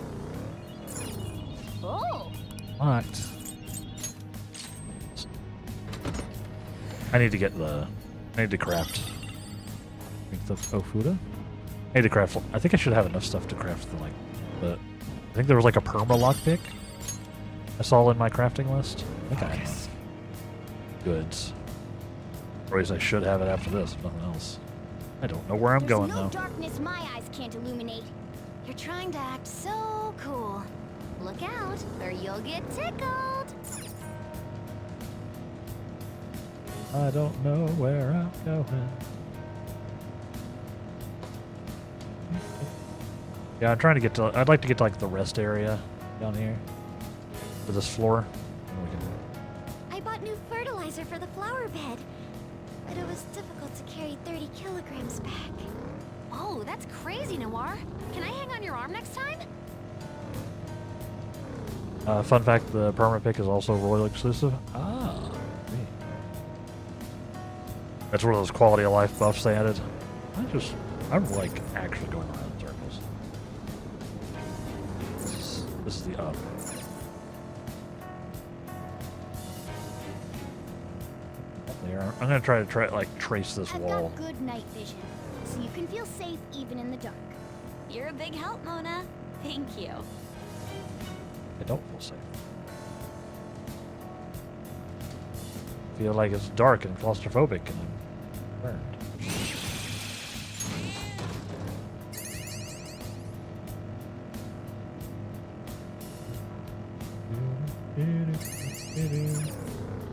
Oh. What? I need to craft. I think the Ofuda? I need to craft. I think I should have enough stuff to craft I think there was like a perma lockpick I saw in my crafting list. I think I have enough goods. Or at least I should have it after this, if nothing else. I don't know where I'm going There's no though. darkness my eyes can't illuminate. You're trying to act so cool. Look out, or you'll get tickled. I don't know where I'm going. Yeah, I'm trying to get to. I'd like to get to like the rest area down here for this floor. And we can, I bought new fertilizer for the flower bed, but it was difficult to carry 30 kilograms back. Oh, that's crazy, Noir. Can I hang on your arm next time? Fun fact, the permanent pick is also Royal exclusive. Ah. Neat. That's one of those quality of life buffs they added. I'm like actually going around in circles. This is the up. There. I'm gonna try to trace this I've wall. got good night vision, so you can feel safe even in the dark. You're a big help, Mona. Thank you. I don't feel safe. Feel like it's dark and claustrophobic and I'm burned.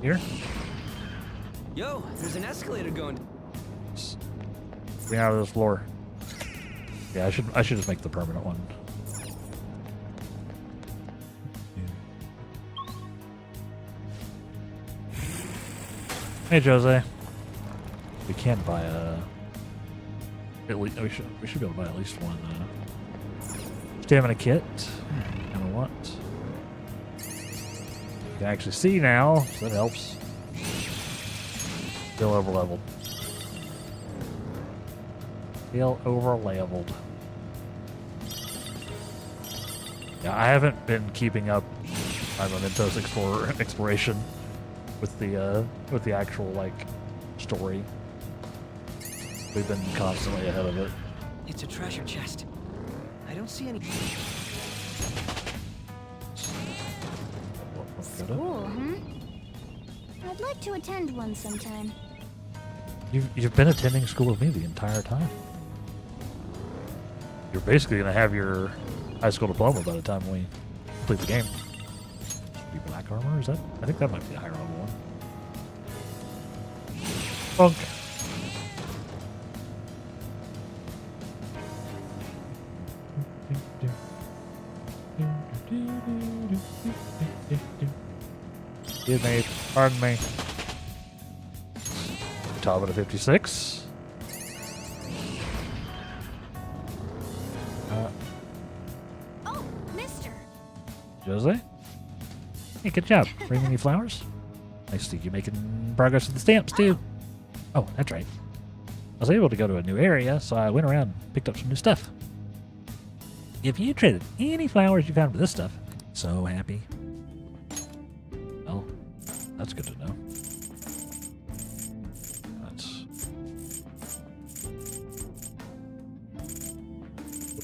Here? Yo, there's an escalator going. Getting out of this floor. Yeah, I should just make the permanent one. Hey Jose. We can buy a we should be able to buy at least one stamina kit. And a what? You can actually see now, so that helps. Feel over leveled. Feel over leveled. Yeah, I haven't been keeping up my Mementos exploration with the actual like story. We've been constantly ahead of it. It's a treasure chest. I don't see any. School, I'd like to attend one sometime. You've been attending school with me the entire time. You're basically gonna have your high school diploma by the time we complete the game. Be black armor? Is that? I think that might be a higher level one. Funk. Excuse me, pardon me. Top of the 56. Oh, mister. Jose? Hey, good job. Bringing me flowers? Nice to see you making progress with the stamps, too. Oh, that's right. I was able to go to a new area, so I went around and picked up some new stuff. If you traded any flowers you found with this stuff, so happy. Well, that's good to know.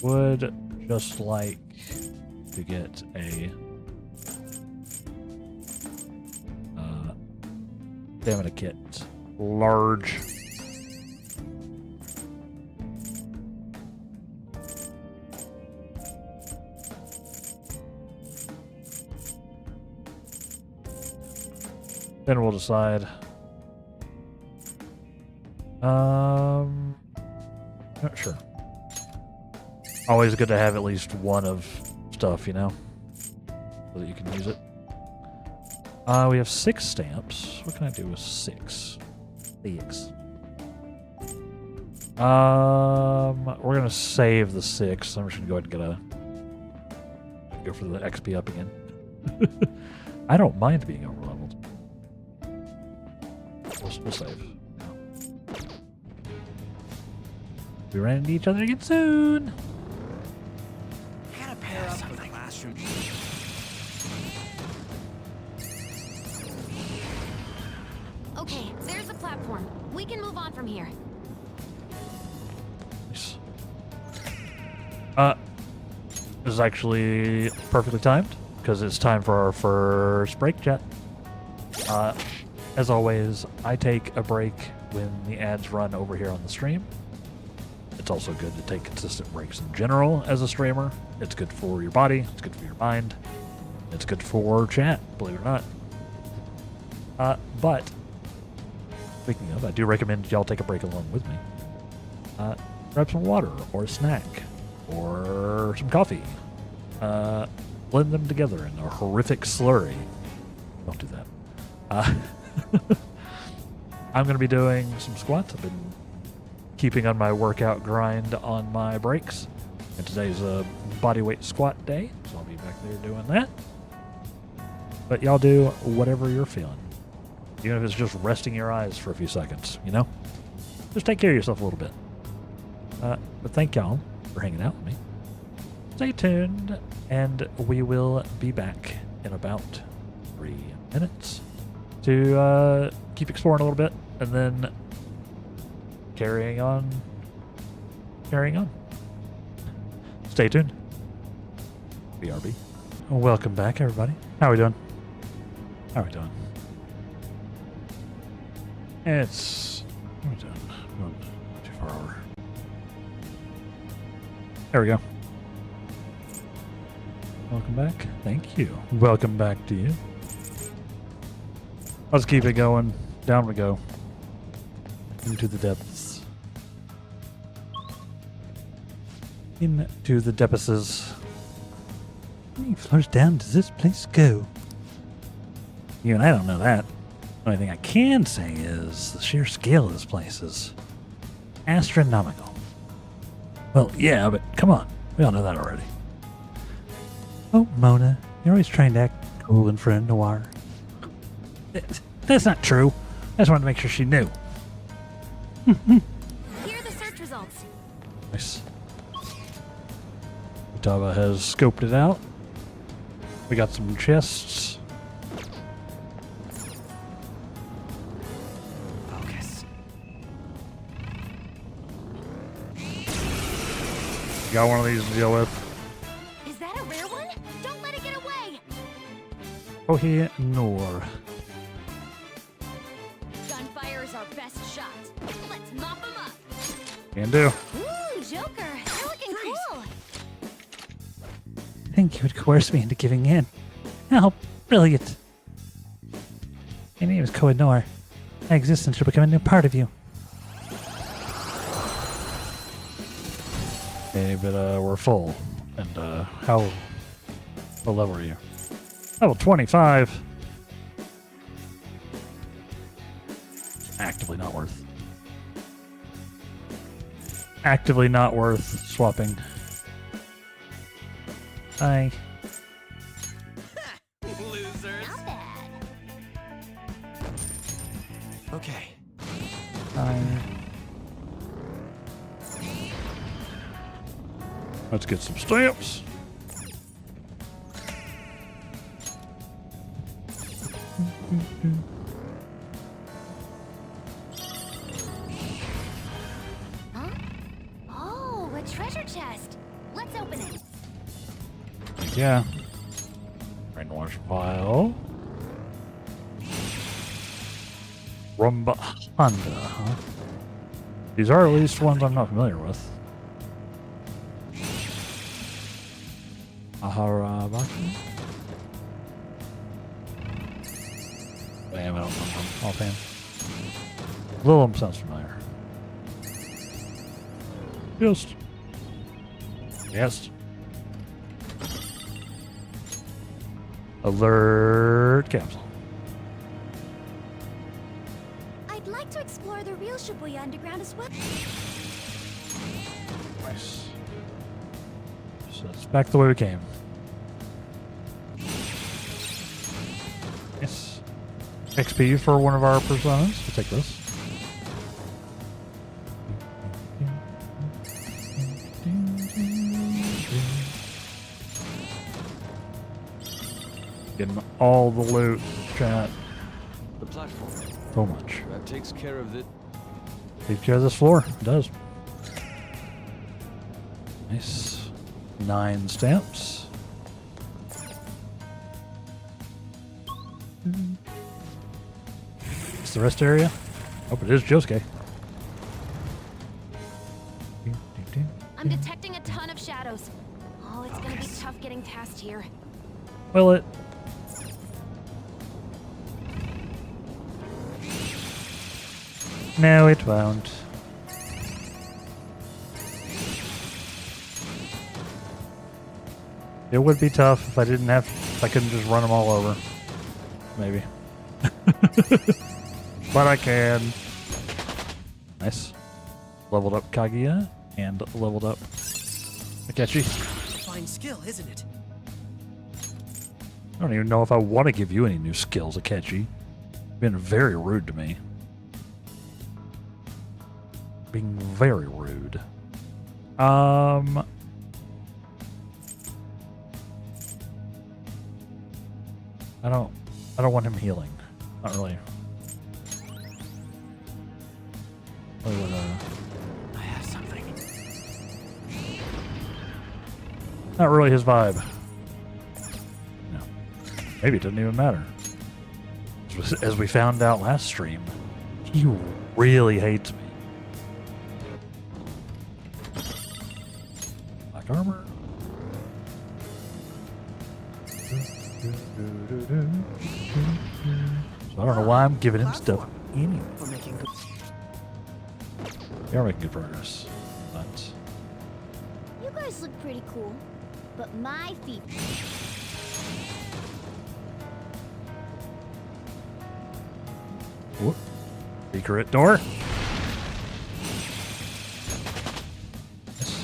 Would just like to get a stamina kit. Large. Then we'll decide. Not sure. Always good to have at least one of stuff, you know, so that you can use it. We have 6 stamps. What can I do with 6? 6. We're gonna save the 6. I'm just gonna go ahead and go for the XP up again. I don't mind being over leveled. We'll save. We ran into each other again soon. Gotta pair up with the classroom. Okay, there's the platform. We can move on from here. Nice. This is actually perfectly timed because it's time for our first break, chat. As always, I take a break when the ads run over here on the stream. It's also good to take consistent breaks in general as a streamer. It's good for your body, it's good for your mind, it's good for chat, believe it or not. But speaking of, I do recommend y'all take a break along with me. Grab some water or a snack or some coffee. Blend them together in a horrific slurry. Don't do that. I'm going to be doing some squats. I've been keeping on my workout grind on my breaks. And today's a bodyweight squat day, so I'll be back there doing that. But y'all do whatever you're feeling. Even if it's just resting your eyes for a few seconds, you know? Just take care of yourself a little bit. But thank y'all for hanging out with me. Stay tuned, and we will be back in about 3 minutes to keep exploring a little bit, and then carrying on. Stay tuned. BRB. Welcome back, everybody. How are we doing? It's... How are we doing? Going too far over. There we go. Welcome back. Thank you. Welcome back to you. Let's keep it going. Down we go. Into the depths. Into the depths. How many floors down does this place go? You and I don't know that. The only thing I can say is the sheer scale of this place is astronomical. Well, yeah, but come on. We all know that already. Oh, Mona, you're always trying to act cool in front of Noir. That's not true. I just wanted to make sure she knew. Here are the search results. Nice. Utaba has scoped it out. We got some chests. Focus. Got one of these to deal with. Is that a rare one? Don't let it get away. Oh, here, Nor. Gunfire is our best shot. Let's mop them up. Can do. Ooh, Joker, you're looking cool. I think you would coerce me into giving in. How brilliant. My name is Koh-i-Noor. My existence should become a new part of you. Okay, but we're full. And what level are you? Level 25. Actively not worth. Actively not worth swapping. Bye. Losers. Not bad. Okay. Bye. Let's get some stamps. Huh? Oh, a treasure chest. Let's open it. Yeah. Brainwash vial. Rumba Honda, huh? These are at least ones I'm not familiar with. Aharabaki? Damn, I don't know them offhand. Lilum sounds familiar. Just. Yes. Alert capsule. I'd like to explore the real Shibuya Underground as well. Nice. So it's back the way we came. Yes. XP for one of our personas. We'll take this. Getting all the loot, chat. The platform. So much. That takes care of it. Take care of this floor. It does. Nice. 9 stamps. It's the rest area. Oh, it is Josuke. I'm detecting a ton of shadows. Oh, it's gonna be tough getting past here. Will it? No, it won't. It would be tough if I didn't have, if I couldn't just run them all over. Maybe. But I can. Nice. Leveled up Kaguya and leveled up Akechi. Fine skill, isn't it? don't even know if I want to give you any new skills, Akechi. Been very rude to me. Being very rude. I don't want him healing. Not really. I have something. Not really his vibe. No. Maybe it doesn't even matter. As we found out last stream, he really hates me. Black armor. So I don't know why I'm giving him stuff anyway. We're making good. We are making good progress. But You guys look pretty cool, but my feet. whoop. Secret door. Yes.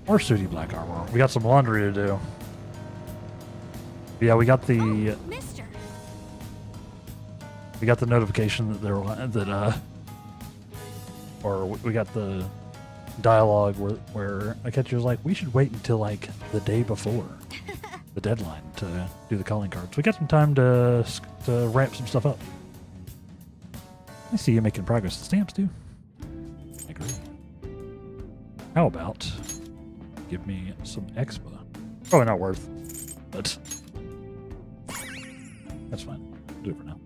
More sooty black armor. We got some laundry to do. Yeah, we got the Mister. notification that we got the dialogue where Akechi was like, we should wait until like the day before the deadline to do the calling cards. We got some time to ramp some stuff up. I see you making progress. The stamps do. I agree. How about give me some expa? Probably not worth, but that's fine. Do it for now.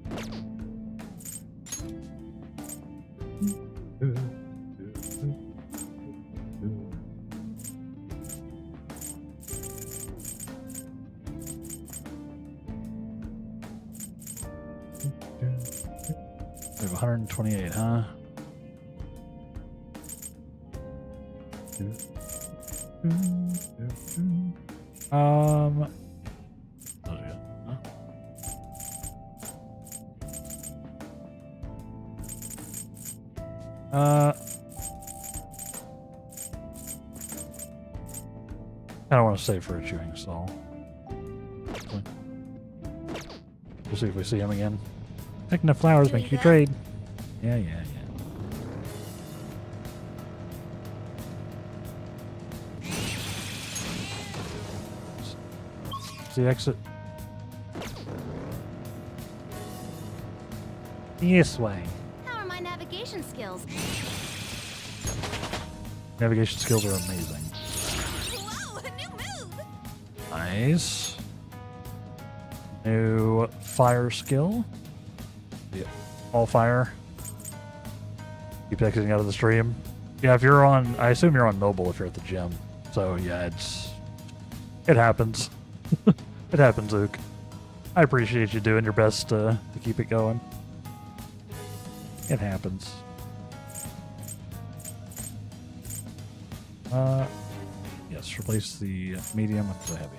We have 128, huh? Oh, yeah. Huh? I don't want to save for a chewing stall. We'll see if we see him again. Picking up flowers Doing makes you that? trade. Yeah. The exit. This way. How are my navigation skills? Navigation skills are amazing. Whoa, a new move! Nice. New fire skill. Yeah. All fire. Keep exiting out of the stream. Yeah, if you're on, I assume you're on mobile if you're at the gym. So yeah, it happens. It happens, Ook. I appreciate you doing your best to keep it going. It happens. Yes, replace the medium with the heavy.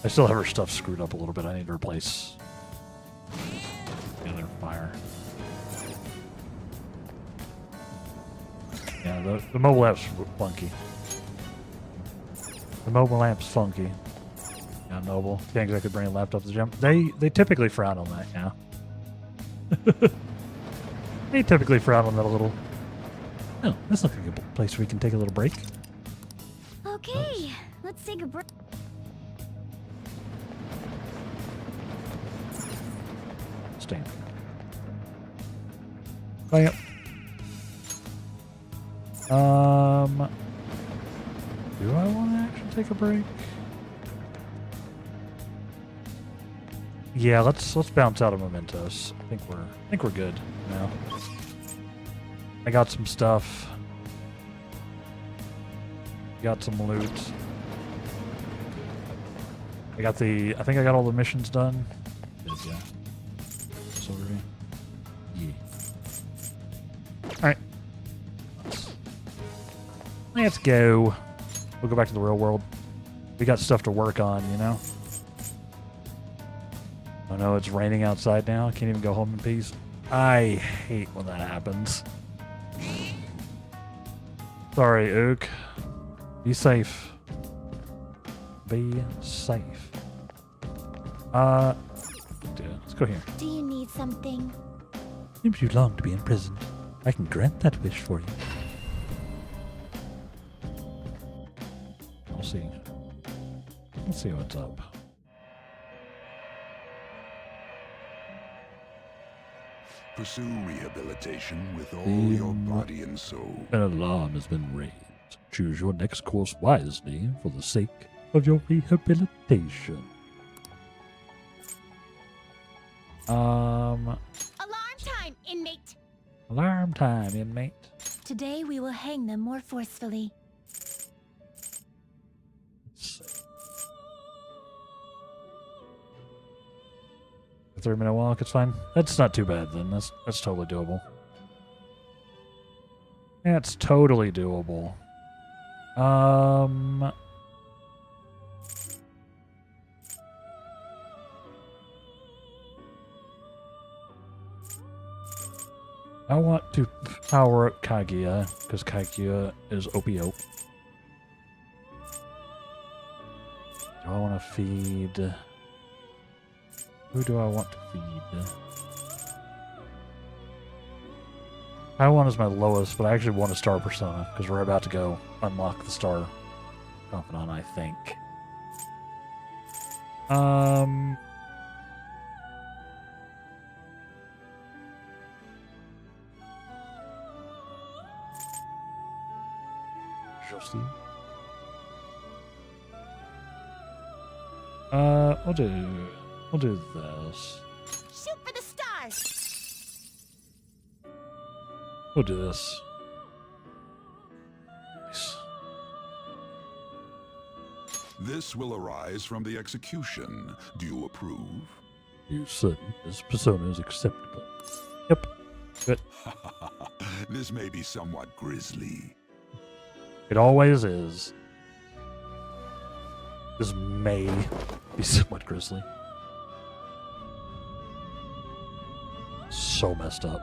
I still have her stuff screwed up a little bit. I need to replace the other fire. Yeah, the mobile app's funky. The mobile app's funky. Yeah, Noble. Can't exactly bring a laptop to the gym. They typically frown on that, yeah. They typically frown on that a little. Oh, this looks like a place where we can take a little break. Okay, let's take a break. Stand. Bam. Do I want to actually take a break? Yeah, let's bounce out of mementos. I think we're good now. I got some stuff. Got some loot. I think I got all the missions done. Yeah. So yeah. Alright. Let's go. We'll go back to the real world. We got stuff to work on, you know? Oh no, it's raining outside now. I can't even go home in peace. I hate when that happens. Sorry, Ook. Be safe. Be safe. Let's go here. Do you need something? Seems you long to be imprisoned. I can grant that wish for you. I'll see. Let's see what's up. Pursue rehabilitation with all your body and soul. An alarm has been raised. Choose your next course wisely for the sake of your rehabilitation. Alarm time, inmate! Alarm time, inmate. Today we will hang them more forcefully. Let's see. A 3-minute walk, it's fine. That's not too bad then. That's totally doable. That's totally doable. I want to power up Kaguya, because Kaguya is OP-OP. Do I want to feed... Who do I want to feed? Taiwan is my lowest, but I actually want a star persona, because we're about to go unlock the star confidant, I think. Josie. We'll do this. Shoot for the stars! We'll do this. Nice. This will arise from the execution. Do you approve? You certain this persona is acceptable? Yep. Good. This may be somewhat grisly. It always is. This may be somewhat grisly. So messed up.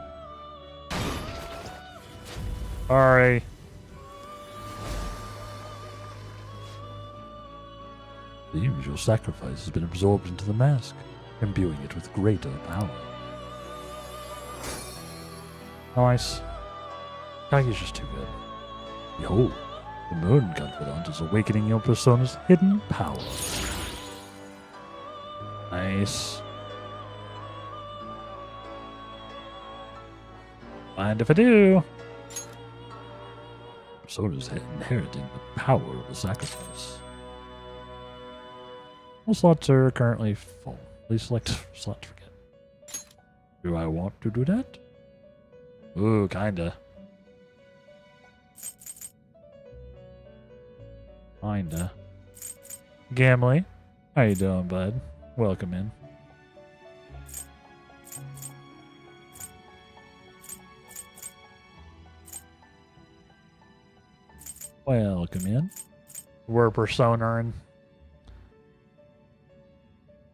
Sorry. Seems your sacrifice has been absorbed into the mask, imbuing it with greater power. Nice. Kaguya's just too good. Behold, the Moon Confidant is awakening your persona's hidden power. Nice. Mind if I do? Persona's inheriting the power of the sacrifice. All slots are currently full. Please select slot to forget. Do I want to do that? Ooh, kinda. Kinda. Gamley, how you doing, bud? Welcome in. Welcome in. We're personaing.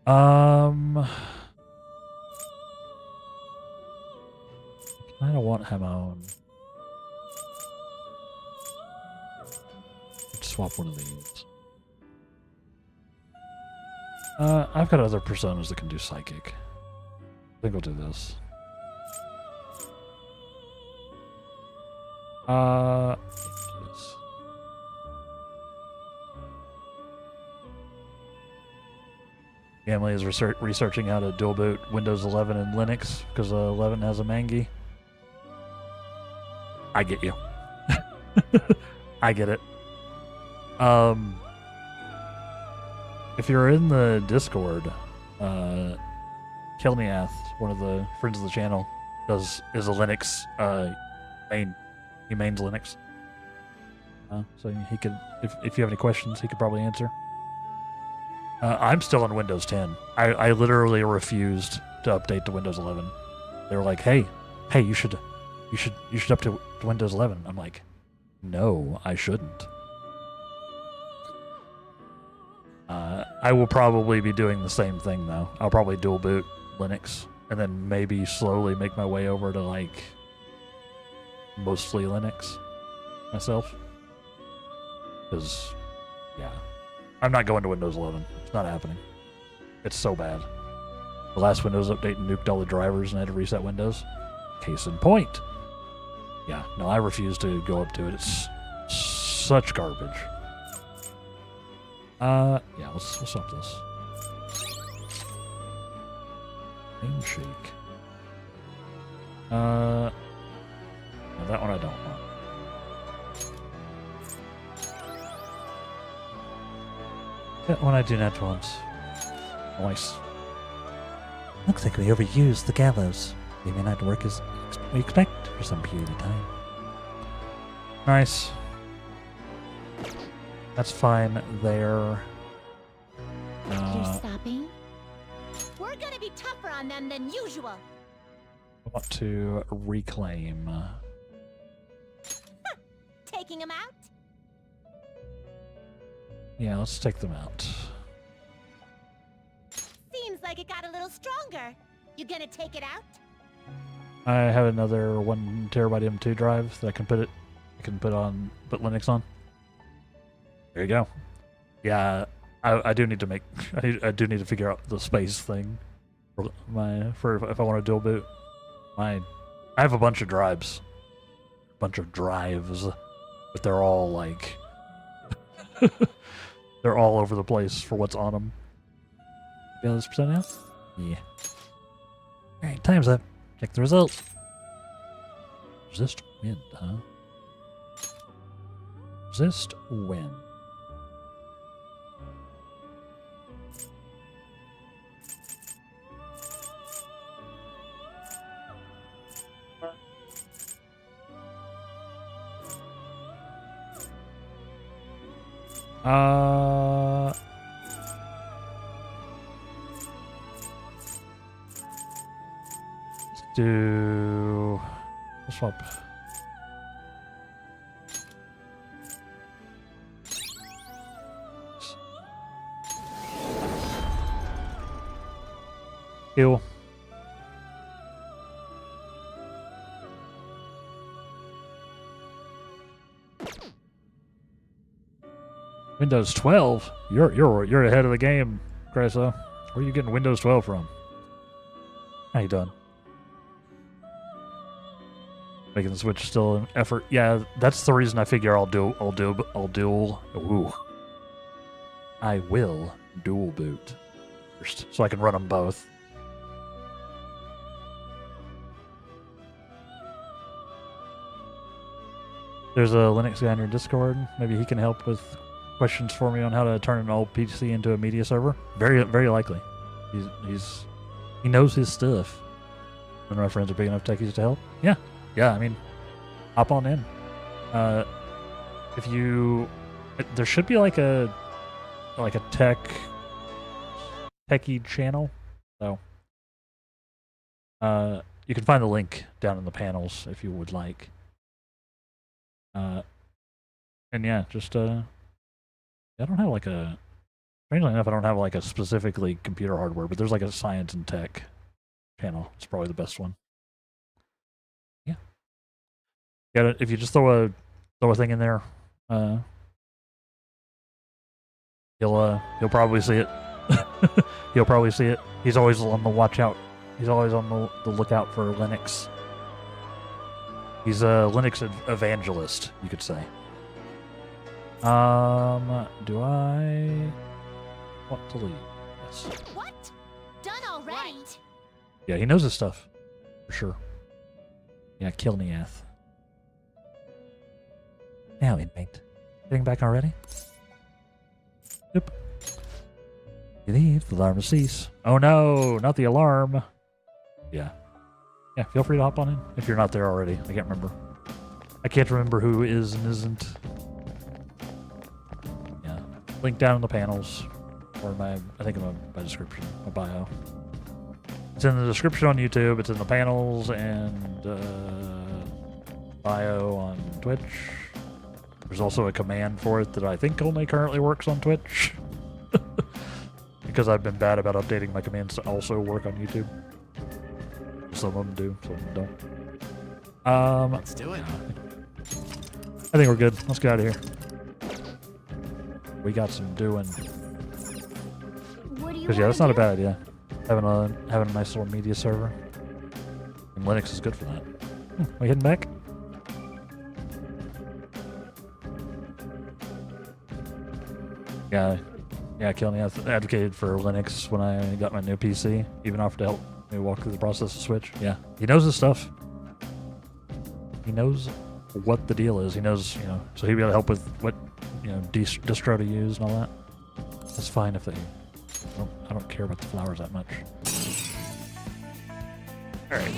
I don't want to have my own. Let's swap one of these. I've got other personas that can do psychic. I think I'll do this. Gamley is researching how to dual boot Windows 11 and Linux because 11 has a Mangi. I get you. I get it. If you're in the Discord, Kelniath, one of the friends of the channel, is a Linux main. He mains Linux. So he could, if you have any questions, he could probably answer. I'm still on Windows 10. I literally refused to update to Windows 11. They were like, "Hey, you should update to Windows 11." I'm like, "No, I shouldn't." I will probably be doing the same thing though. I'll probably dual boot Linux and then maybe slowly make my way over to like mostly Linux myself. Because, yeah. I'm not going to Windows 11. It's not happening. It's so bad. The last Windows update nuked all the drivers and I had to reset Windows. Case in point. Yeah, no, I refuse to go up to it. It's such garbage. Yeah, let's stop this. Name shake. No, that one I don't want. That one I do not want. Nice. Looks like we overused the gallows. They may not work as we expect for some period of time. Nice. That's fine there. You're stopping? We're gonna be tougher on them than usual. I want to reclaim. Taking them out? Yeah, let's take them out. Seems like it got a little stronger. You gonna take it out? I have another 1 terabyte M2 drive that I can put Linux on. There you go. Yeah, I do need to make I do need to figure out the space thing for if I want to dual boot. I have a bunch of drives, but they're all like they're all over the place for what's on them. Feel this percent out? Yeah. Alright, time's up. Check the results. Resist wind, huh? Resist wind. Let's swap. Heal. Windows 12? You're ahead of the game, Kreso. Where are you getting Windows 12 from? How you doing? Making the switch still an effort. Yeah, that's the reason I figure I will dual boot first, so I can run them both. There's a Linux guy in your Discord. Maybe he can help with questions for me on how to turn an old PC into a media server. Very likely. He knows his stuff. None of my friends are big enough techies to help. Yeah, I mean, hop on in. There should be like a techie channel. So you can find the link down in the panels if you would like. And yeah, just I don't have like a, strangely enough, I don't have like a specifically computer hardware, but there's like a science and tech channel. It's probably the best one. Yeah. If you just throw a thing in there, he'll probably see it. He'll probably see it. He's always on the watch out. He's always on the lookout for Linux. He's a Linux evangelist, you could say. Do I want to leave? Yes. What? Done already? Yeah, he knows his stuff. For sure. Yeah, kill Neath. Now, inmate. Getting back already? Yep. You leave, the alarm will cease. Oh no, not the alarm. Yeah. Yeah, feel free to hop on in if you're not there already. I can't remember. I can't remember who is and isn't. Yeah. Link down in the panels. Or I think in my description, my bio. It's in the description on YouTube, it's in the panels and bio on Twitch. There's also a command for it that I think only currently works on Twitch. Because I've been bad about updating my commands to also work on YouTube. Some of them do, some of them don't. Let's do it. I think we're good. Let's get out of here. we got some doing. What do you Because yeah, wanna that's not a do? bad idea. Having a nice little media server. And Linux is good for that. We heading back? Yeah, Kelly, I advocated for Linux when I got my new PC. Even offered to help me walk through the process of Switch. Yeah, he knows his stuff. He knows what the deal is. He knows, so he'll be able to help with what, distro to use and all that. That's fine if they. I don't care about the flowers that much. All right.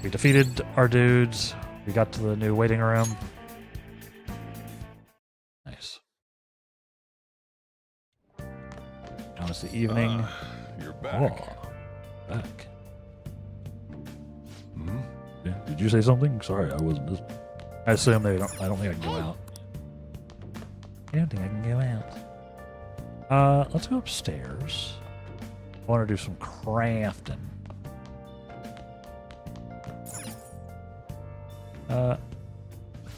We defeated our dudes. We got to the new waiting room. Nice. Now it's the evening. You're back. Oh, back. Hmm? Yeah. Did you say something? Sorry, I wasn't listening. I assume they don't. I don't think I can go out. I don't think I can go out. Let's go upstairs. I want to do some crafting.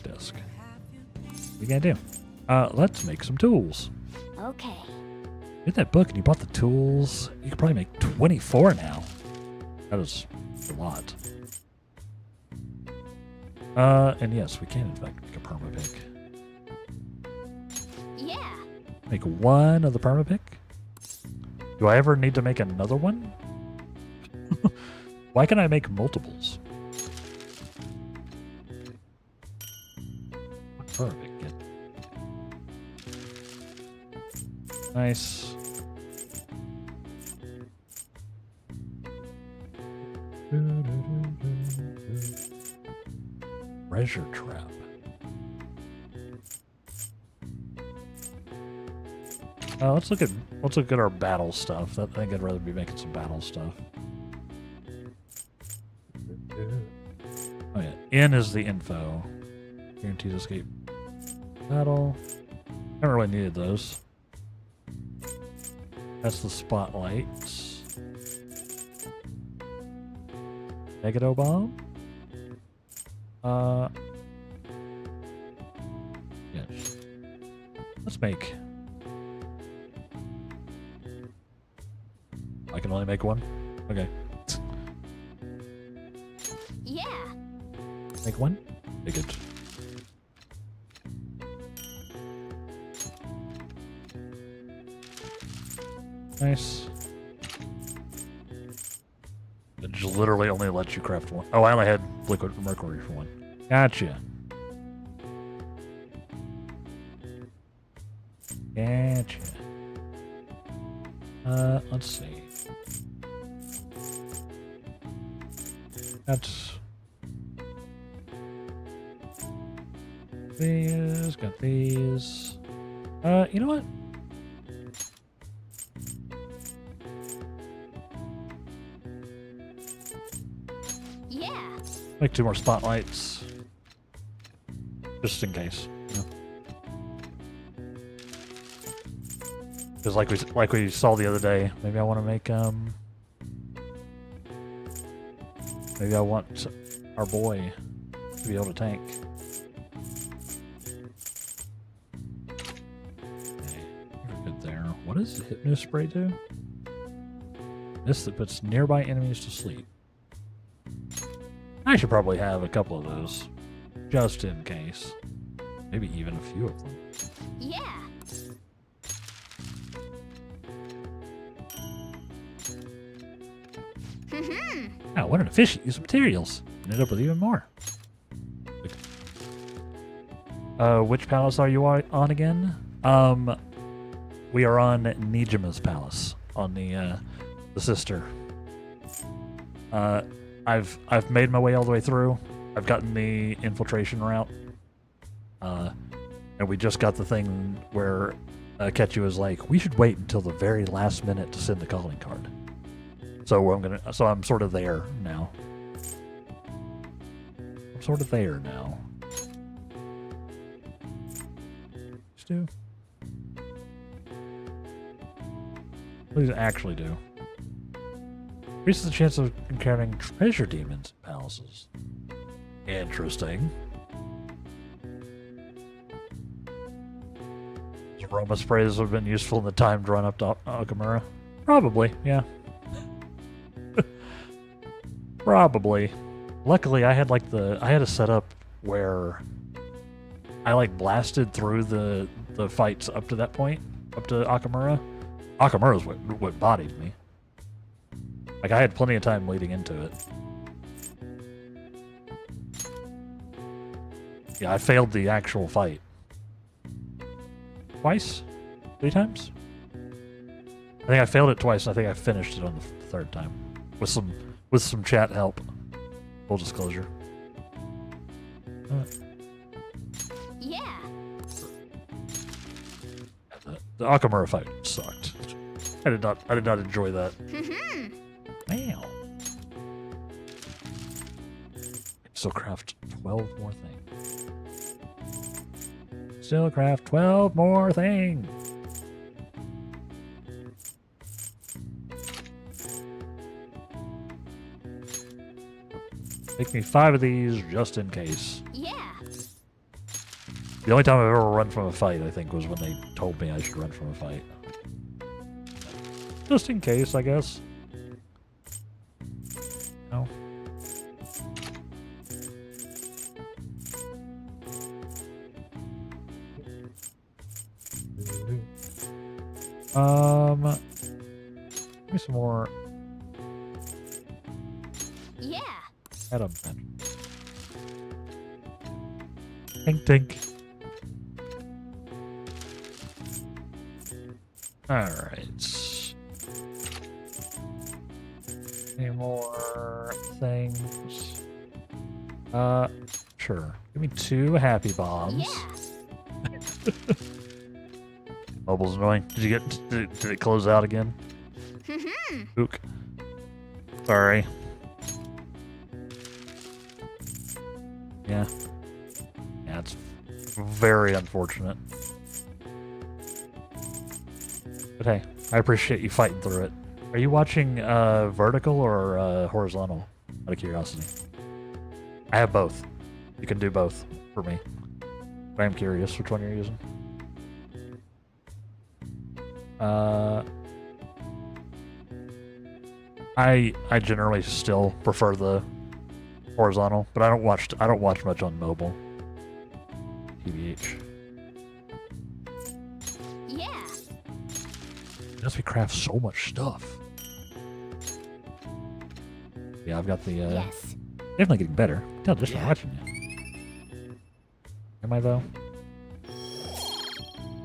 Desk. What you gonna do? Let's make some tools. Okay. Get that book and you bought the tools. You could probably make 24 now. That is a lot. And yes, we can in fact make a permapick. Yeah. Make one of the permapick? Do I ever need to make another one? Why can I make multiples? Permapick get. Nice. Treasure trap. Let's look at our battle stuff. I think I'd rather be making some battle stuff. Oh yeah, N is the info. Guarantees escape battle. Haven't really needed those. That's the spotlights. Negado bomb. Yes. Let's make. I can only make one? Okay. Yeah. Make one? Make it. Nice. It just literally only lets you craft one. Oh, I only had liquid mercury for one. Gotcha. Gotcha. Let's see. That's these, got these. You know what? Yeah. Make 2 more spotlights. Just in case. Because like we saw the other day, maybe I want to make maybe I want our boy to be able to tank. Okay, we're good there. What does the hypno spray do? This that puts nearby enemies to sleep. I should probably have a couple of those, just in case. Maybe even a few of them. Yeah. Oh, what an efficient use of materials. Ended up with even more. Which palace are you on again? We are on Nijima's palace, on the sister. I've made my way all the way through. I've gotten the infiltration route. And we just got the thing where Ketchu was like, we should wait until the very last minute to send the calling card. So I'm sort of there now. What does it actually do? Increases the chance of encountering treasure demons in palaces. Interesting. aroma sprays would have been useful in the timed run up to Akamura. Probably, yeah. Probably. Luckily, I had a setup where I like blasted through the fights up to that point, up to Akamura. Akamura's what bodied me. Like, I had plenty of time leading into it. Yeah, I failed the actual fight. Twice? 3 times? I think I failed it twice, and I think I finished it on the 3rd time. With some chat help. Full disclosure. Yeah. The Akamura fight sucked. I did not enjoy that. Wow. Still craft 12 more things. Still craft 12 more things. Make me 5 of these just in case. Yeah. The only time I've ever run from a fight, I think, was when they told me I should run from a fight. Just in case, I guess. No. Give me some more. Yeah. Adam then. Tink tink. Alright. Any more things? Sure. Give me 2 happy bombs. Yeah. Mobile's annoying. Did it close out again? Ook. Sorry. Yeah. Yeah, it's very unfortunate. But hey, I appreciate you fighting through it. Are you watching vertical or horizontal? Out of curiosity. I have both. You can do both for me. But I'm curious which one you're using. I generally still prefer the horizontal, but I don't watch much on mobile. TBH. Yeah. Because we craft so much stuff. Yeah, I've got the Yes. definitely getting better. Tell just from Yeah. watching you. Am I though?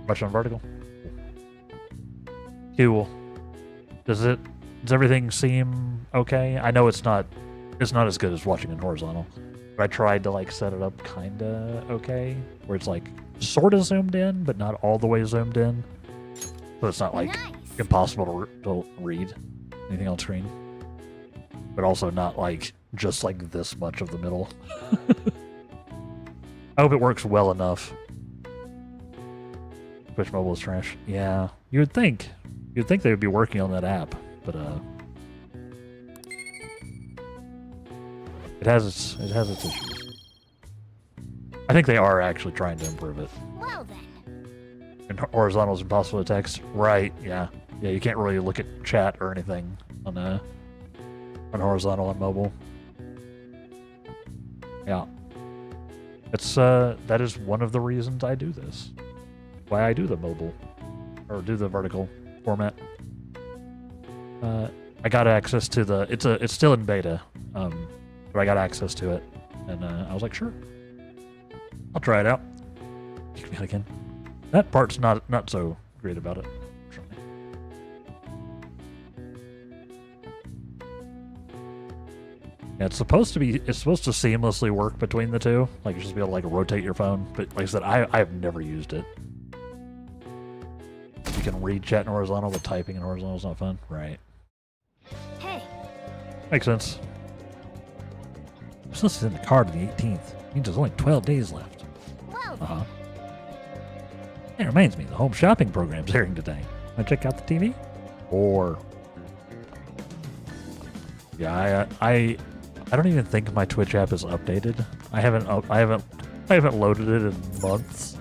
Watch on vertical. Cool. Does everything seem okay? I know it's not as good as watching in horizontal. But I tried to like set it up kinda okay. Where it's like sorta zoomed in, but not all the way zoomed in. So it's not like Nice. impossible to read anything on screen. But also not like just like this much of the middle. I hope it works well enough. Twitch mobile is trash. Yeah, you'd think they would be working on that app, but it has its issues. I think they are actually trying to improve it. Well then. And horizontal is impossible to text. Right? Yeah. Yeah. You can't really look at chat or anything on horizontal on mobile. Yeah. It's that is one of the reasons I do this. Why I do the mobile or do the vertical format. I got access to the it's still in beta, but I got access to it, and I was like, sure, I'll try it out. Kick me out again. That part's not so great about it. Unfortunately. Yeah, it's supposed to seamlessly work between the two. Like, you're just be able to like rotate your phone. But like I said, I've never used it. You can read chat in horizontal, but typing in horizontal is not fun. Right. Hey. Makes sense. Since it's in the card on the 18th, means there's only 12 days left. Well then. Uh-huh. It reminds me, the home shopping program's airing today. Want to check out the TV? Or... Yeah, I don't even think my Twitch app is updated. I haven't loaded it in months.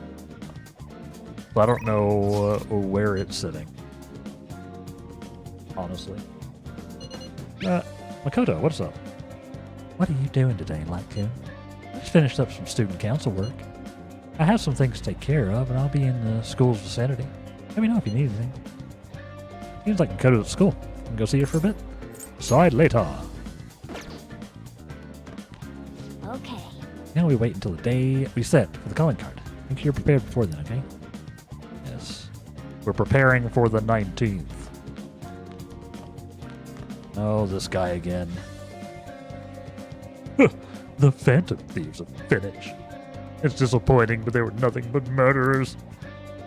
So I don't know where it's sitting. Honestly. Makoto, what's up? What are you doing today, Lightcoon? I just finished up some student council work. I have some things to take care of, and I'll be in the school's vicinity. Let me know if you need anything. Seems like Makoto's at school. I can go see her for a bit. Decide later. Okay. Now we wait until the day we set for the calling card. Make sure you're prepared before then, okay? Yes. We're preparing for the 19th. Oh, this guy again. The Phantom Thieves have finished. It's disappointing, but they were nothing but murderers.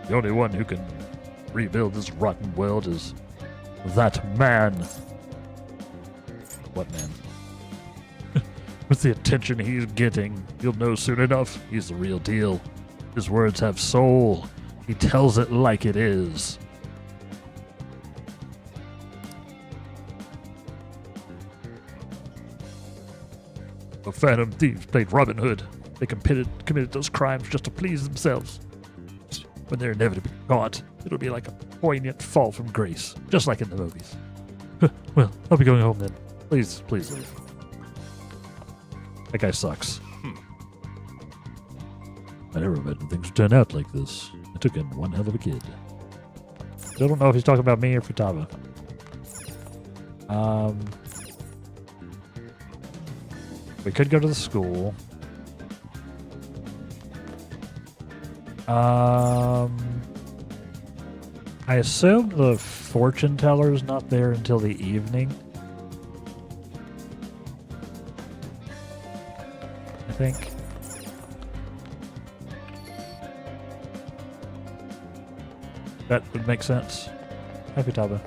The only one who can rebuild this rotten world is that man. What man? With the attention he's getting, you'll know soon enough he's the real deal. His words have soul. He tells it like it is. The Phantom Thieves played Robin Hood. They committed those crimes just to please themselves. When they're inevitably caught, it'll be like a poignant fall from grace, just like in the movies. Well, I'll be going home then. Please leave. That guy sucks. I never imagined things would turn out like this. I took in one hell of a kid. Still don't know if he's talking about me or Futaba. We could go to the school. I assume the fortune teller is not there until the evening. I think. That would make sense. Hi, Futaba.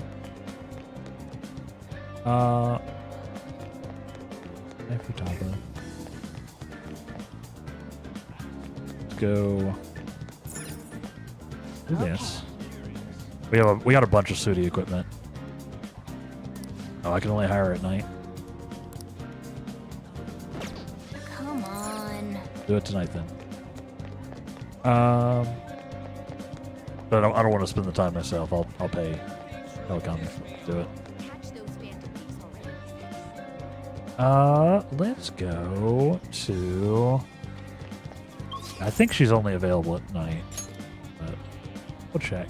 Hi, Futaba. Let's go. Do this. We got a bunch of Sudi equipment. Oh, I can only hire at night. Come on. Do it tonight then. But I don't want to spend the time myself. I'll pay Telecom to do it. Catch those Phantom Thieves already. Let's go to. I think she's only available at night, but we'll check.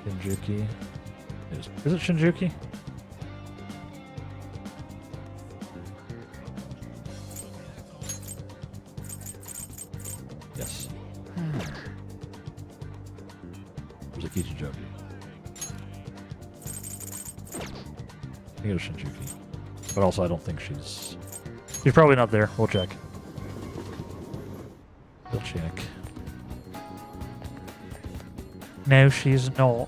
Shinjuku. Is it Shinjuku? Yes. Where's the Kichijoki? I go to Shinjuku. But also I don't think she's probably not there. We'll check. We'll check. No, she's not.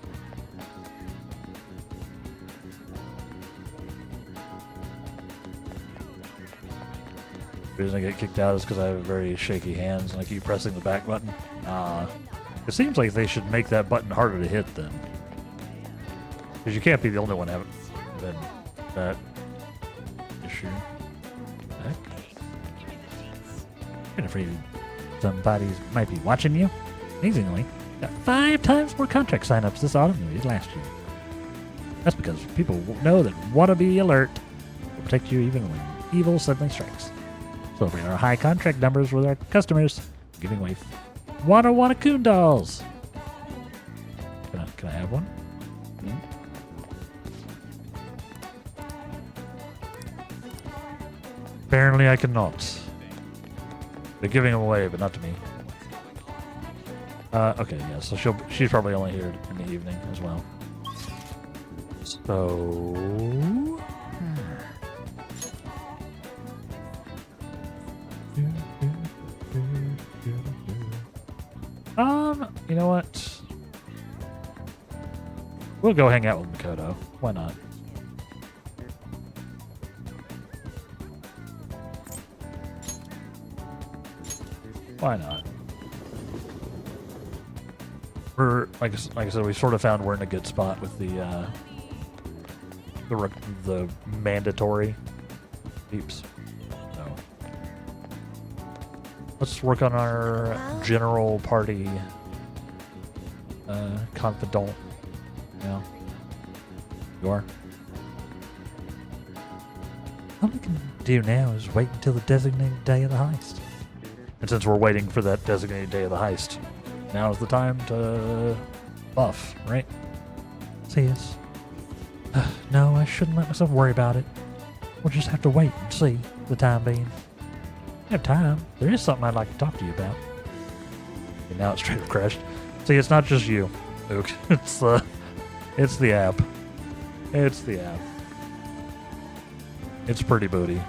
The reason I get kicked out is because I have very shaky hands and I keep pressing the back button. It seems like they should make that button harder to hit then. Because you can't be the only one having that issue. Heck? I'm afraid somebody might be watching you. Amazingly, got 5 times more contract signups this autumn than we did last year. That's because people know that wannabe alert will protect you even when evil suddenly strikes. Celebrate our high contract numbers with our customers, giving away Wanna Coon dolls. Can I have one? Apparently I cannot. They're giving them away, but not to me. Okay, yeah, so she's probably only here in the evening as well. So... you know what? We'll go hang out with Makoto. Why not? Why not? We're like I said, we sort of found we're in a good spot with the mandatory peeps. So let's work on our general party confidant. Yeah. You are. All we can do now is wait until the designated day of the heist. And since we're waiting for that designated day of the heist, now is the time to buff, right? See us. No, I shouldn't let myself worry about it. We'll just have to wait and see for the time being. We have time. There is something I'd like to talk to you about. Okay, now it's straight up crashed. See, it's not just you, Ook. It's the app. It's the app. It's pretty booty.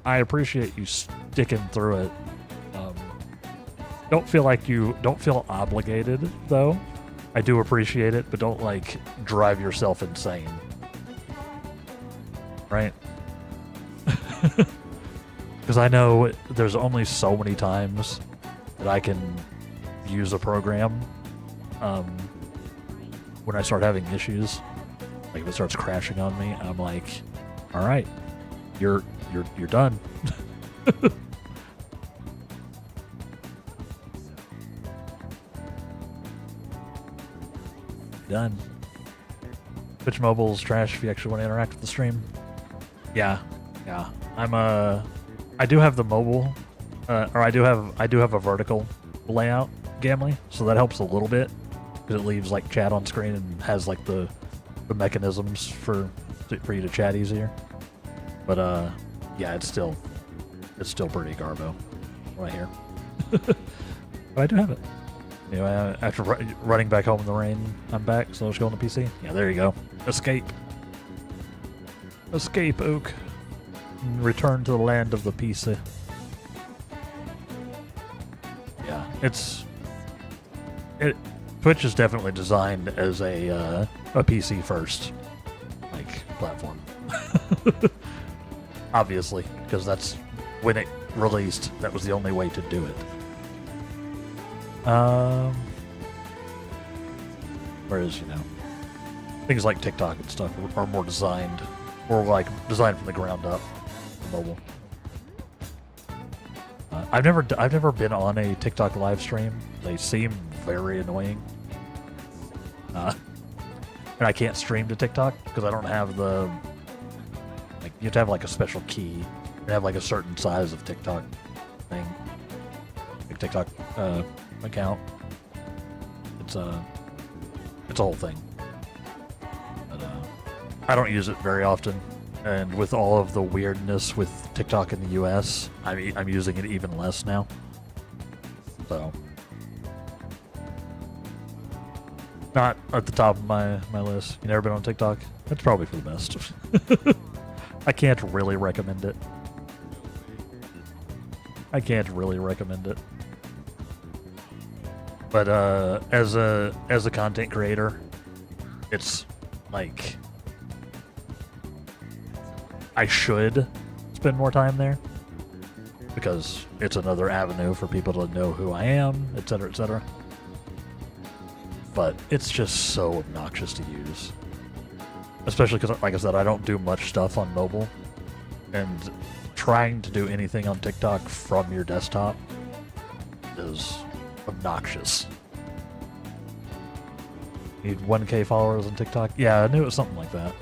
I appreciate you sticking through it. Don't feel obligated though. I do appreciate it, but don't like drive yourself insane. Right? Because I know there's only so many times that I can use a program when I start having issues. Like if it starts crashing on me, I'm like, all right, you're done. Done. Twitch Mobile's trash if you actually want to interact with the stream. Yeah. I do have the mobile, or I do have a vertical layout, Gamly, so that helps a little bit because it leaves like chat on screen and has like the mechanisms for you to chat easier. But yeah, it's still pretty garbo right here. But I do have it. Anyway, after running back home in the rain, I'm back, so let's go on the PC. Yeah, there you go. Escape. Escape, Ook. Return to the land of the PC. Yeah, Twitch is definitely designed as a PC first, like, platform. Obviously, because that's when it released. That was the only way to do it. Whereas, things like TikTok and stuff are more designed, or like designed from the ground up for mobile. I've never been on a TikTok live stream. They seem very annoying. And I can't stream to TikTok because I don't have the, like, you have to have like a special key and have like a certain size of TikTok thing, like TikTok account. It's a whole thing. But I don't use it very often, and with all of the weirdness with TikTok in the US, I'm using it even less now. So not at the top of my list. You never been on TikTok? That's probably for the best. I can't really recommend it. But as a content creator, it's like I should spend more time there because it's another avenue for people to know who I am, etc., etc. But it's just so obnoxious to use, especially because, like I said, I don't do much stuff on mobile, and trying to do anything on TikTok from your desktop is obnoxious. Need 1K followers on TikTok? Yeah, I knew it was something like that.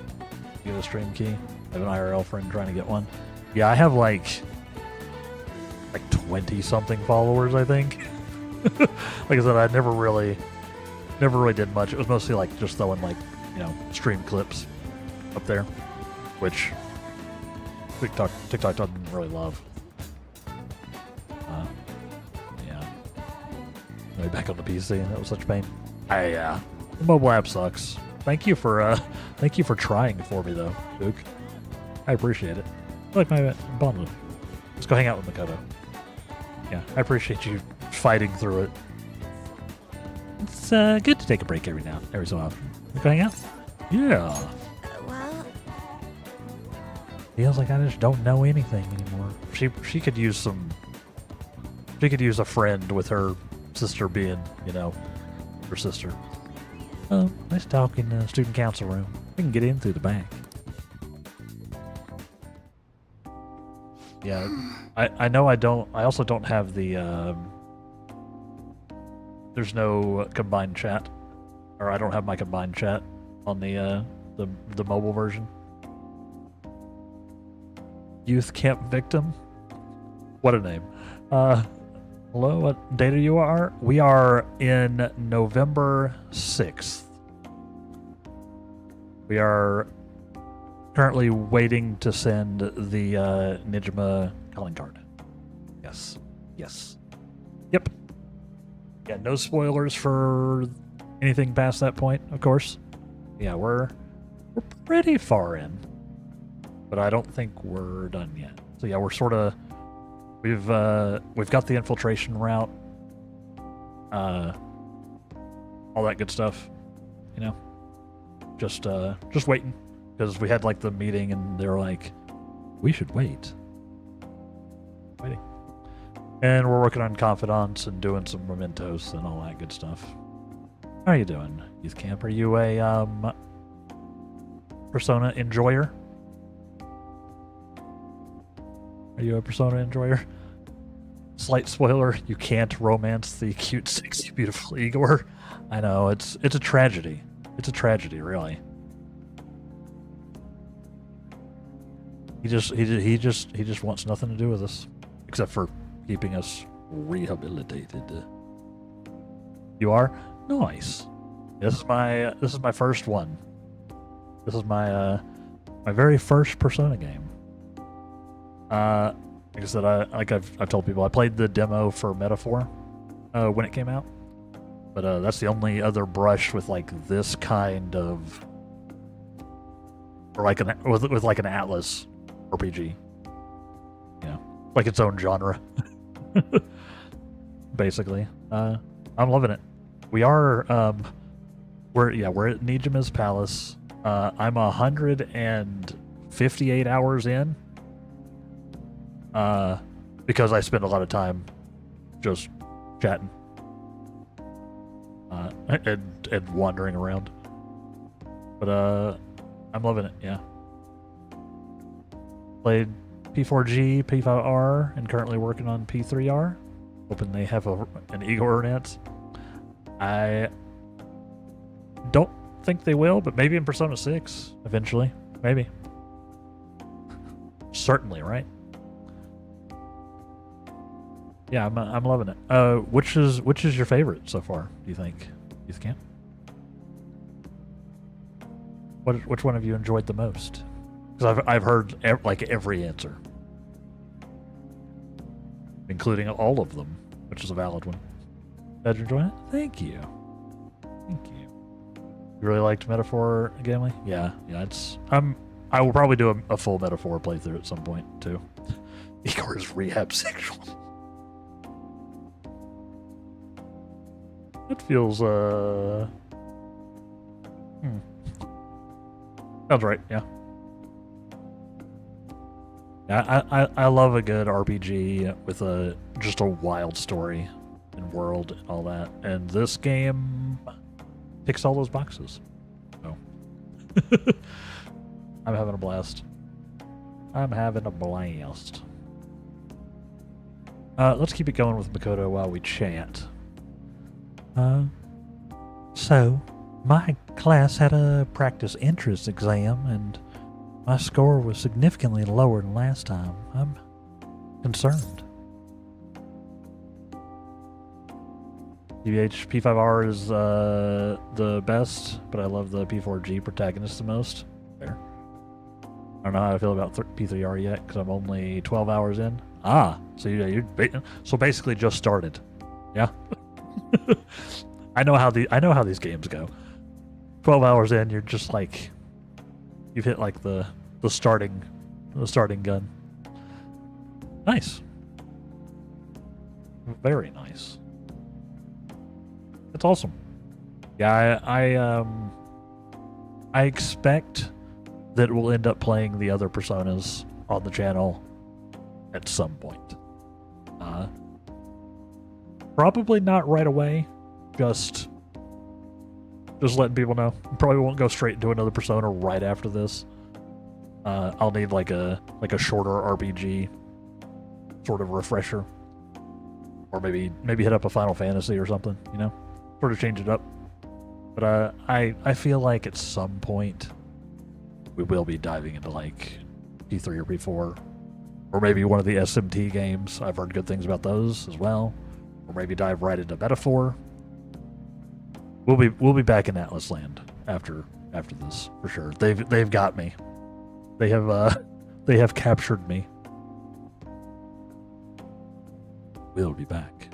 Get a stream key. I have an IRL friend trying to get one. Yeah, I have like 20 something followers, I think. Like I said, I never really did much. It was mostly like just throwing like, stream clips up there, which TikTok doesn't really love. Yeah. Maybe back on the PC, and that was such pain. The mobile app sucks. Thank you for trying for me though, Duke. I appreciate it. I like my bond. Let's go hang out with Makoto. Yeah, I appreciate you fighting through it. It's good to take a break every so often. Let's go hang out. Yeah. Well, Feels like I just don't know anything anymore. She could use some. She could use a friend with her sister being, her sister. Oh, let's talk in the student council room. We can get in through the back. Yeah, I know I don't. I also don't have the. There's no combined chat, or I don't have my combined chat on the mobile version. Youth camp victim. What a name. Hello, what date you are? We are in November 6th. We are currently waiting to send the Nijima calling card. Yes. Yes. Yep. Yeah, no spoilers for anything past that point, of course. Yeah, we're pretty far in. But I don't think we're done yet. So yeah, we're sort of we've got the infiltration route. All that good stuff, you know. Just waiting, because we had like the meeting and they were like, we should wait. Waiting. And we're working on confidants and doing some mementos and all that good stuff. How are you doing, Youth Camp? Are you a Persona enjoyer? Are you a Persona enjoyer? Slight spoiler, you can't romance the cute, sexy, beautiful Igor. I know, it's a tragedy. It's a tragedy, really. He just wants nothing to do with us, except for keeping us rehabilitated. You are? Nice. This is my first one. This is my my very first Persona game. Like I said, I've told people I played the demo for Metaphor when it came out, but that's the only other brush with like this kind of, or like with like an Atlas RPG, you know, like its own genre, basically. I'm loving it. We are we're at Nijima's Palace. I'm 158 hours in. Because I spend a lot of time just chatting and wandering around. But I'm loving it, yeah. Played P4G, P5R, and currently working on P3R. Hoping they have an Igor Nance. I don't think they will, but maybe in Persona 6 eventually. Maybe. Certainly, right? Yeah, I'm loving it. Which is your favorite so far, do you think, Youth Camp? Which one have you enjoyed the most? Because I've heard like every answer, including all of them, which is a valid one. Did you enjoy it? Thank you. Thank you. You really liked Metaphor, Gamely? Yeah. It's I will probably do a full Metaphor playthrough at some point too. Igor is rehab sexual. It feels, sounds right, yeah. Yeah, I love a good RPG with just a wild story and world and all that. And this game ticks all those boxes. So, I'm having a blast. I'm having a blast. Let's keep it going with Makoto while we chat. So, my class had a practice entrance exam, and my score was significantly lower than last time. I'm concerned. DBH P5R is the best, but I love the P4G protagonist the most. There. I don't know how I feel about P3R yet, because I'm only 12 hours in. So you're basically just started. Yeah. I know how these games go. 12 hours in, you're just like, you've hit like the starting gun. Nice. Very nice. That's awesome. Yeah, I expect that we'll end up playing the other Personas on the channel at some point. Probably not right away. Just letting people know. Probably won't go straight into another Persona right after this. I'll need like a shorter RPG sort of refresher. Or maybe hit up a Final Fantasy or something, you know? Sort of change it up. But I feel like at some point we will be diving into like P3 or P4. Or maybe one of the SMT games. I've heard good things about those as well. Or maybe dive right into Metaphor. We'll be back in Atlas Land after this for sure. They've got me. They have captured me. We'll be back.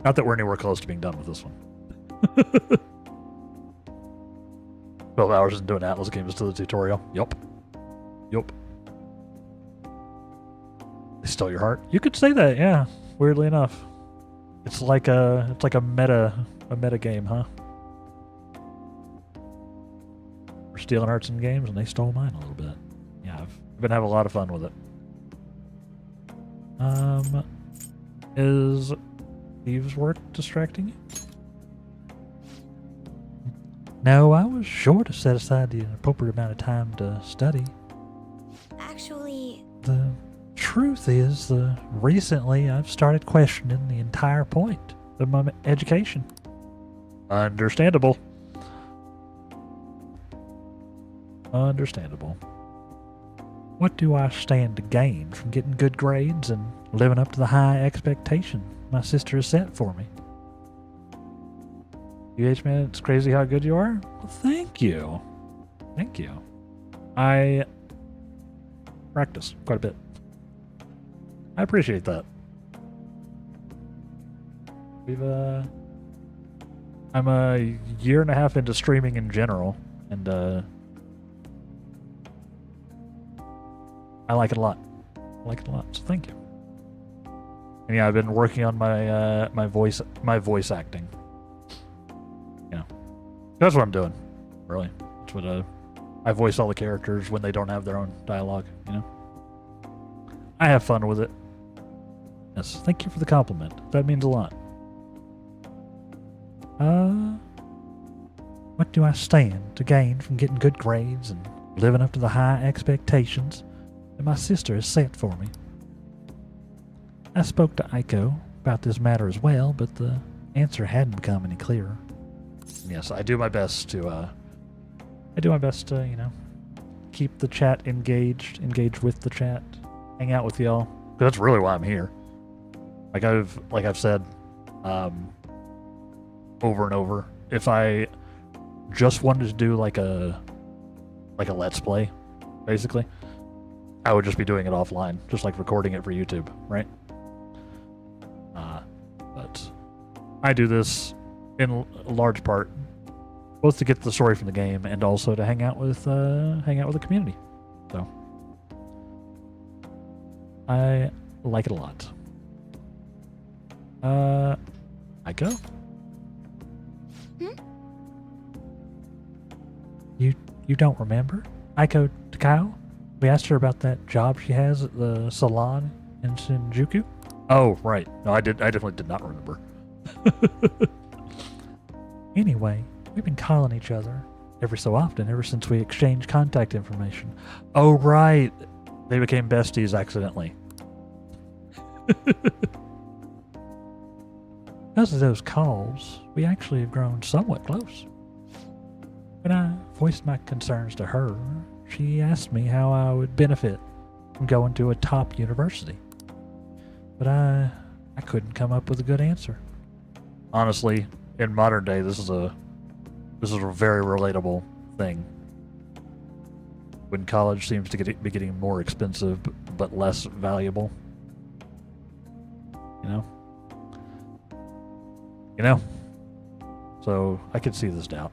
Not that we're anywhere close to being done with this one. 12 hours into an Atlas game is to the tutorial. Yup. They stole your heart. You could say that, yeah. Weirdly enough, it's like a meta game, huh? We're stealing hearts in games, and they stole mine a little bit. Yeah, I've been having a lot of fun with it. Is Thieves' work distracting you? No, I was sure to set aside the appropriate amount of time to study. Actually, The truth is, recently I've started questioning the entire point of my education. Understandable. What do I stand to gain from getting good grades and living up to the high expectation my sister has set for me? Man, it's crazy how good you are. Well, thank you. I practice quite a bit. I appreciate that. I'm a year and a half into streaming in general, and I like it a lot. So thank you. And yeah, I've been working on my my voice acting. You know, that's what I'm doing. Really, that's what I voice all the characters when they don't have their own dialogue. You know, I have fun with it. Yes, thank you for the compliment. That means a lot. What do I stand to gain from getting good grades and living up to the high expectations that my sister has set for me? I spoke to Aiko about this matter as well, but the answer hadn't become any clearer. Yes, I do my best to you know, keep the chat engaged with the chat, hang out with y'all. That's really why I'm here. Like I've said, over and over. If I just wanted to do like a let's play, basically, I would just be doing it offline, just like recording it for YouTube, right? But I do this in large part both to get the story from the game and also to hang out with the community. So I like it a lot. Aiko? You don't remember? Aiko Takao? We asked her about that job she has at the salon in Shinjuku. Oh, right. No, I definitely did not remember. Anyway, we've been calling each other every so often ever since we exchanged contact information. Oh, right. They became besties accidentally. Because of those calls, we actually have grown somewhat close. When I voiced my concerns to her, she asked me how I would benefit from going to a top university. But I couldn't come up with a good answer. Honestly, in modern day, this is a very relatable thing. When college seems to be getting more expensive but less valuable. You know? So I could see this doubt.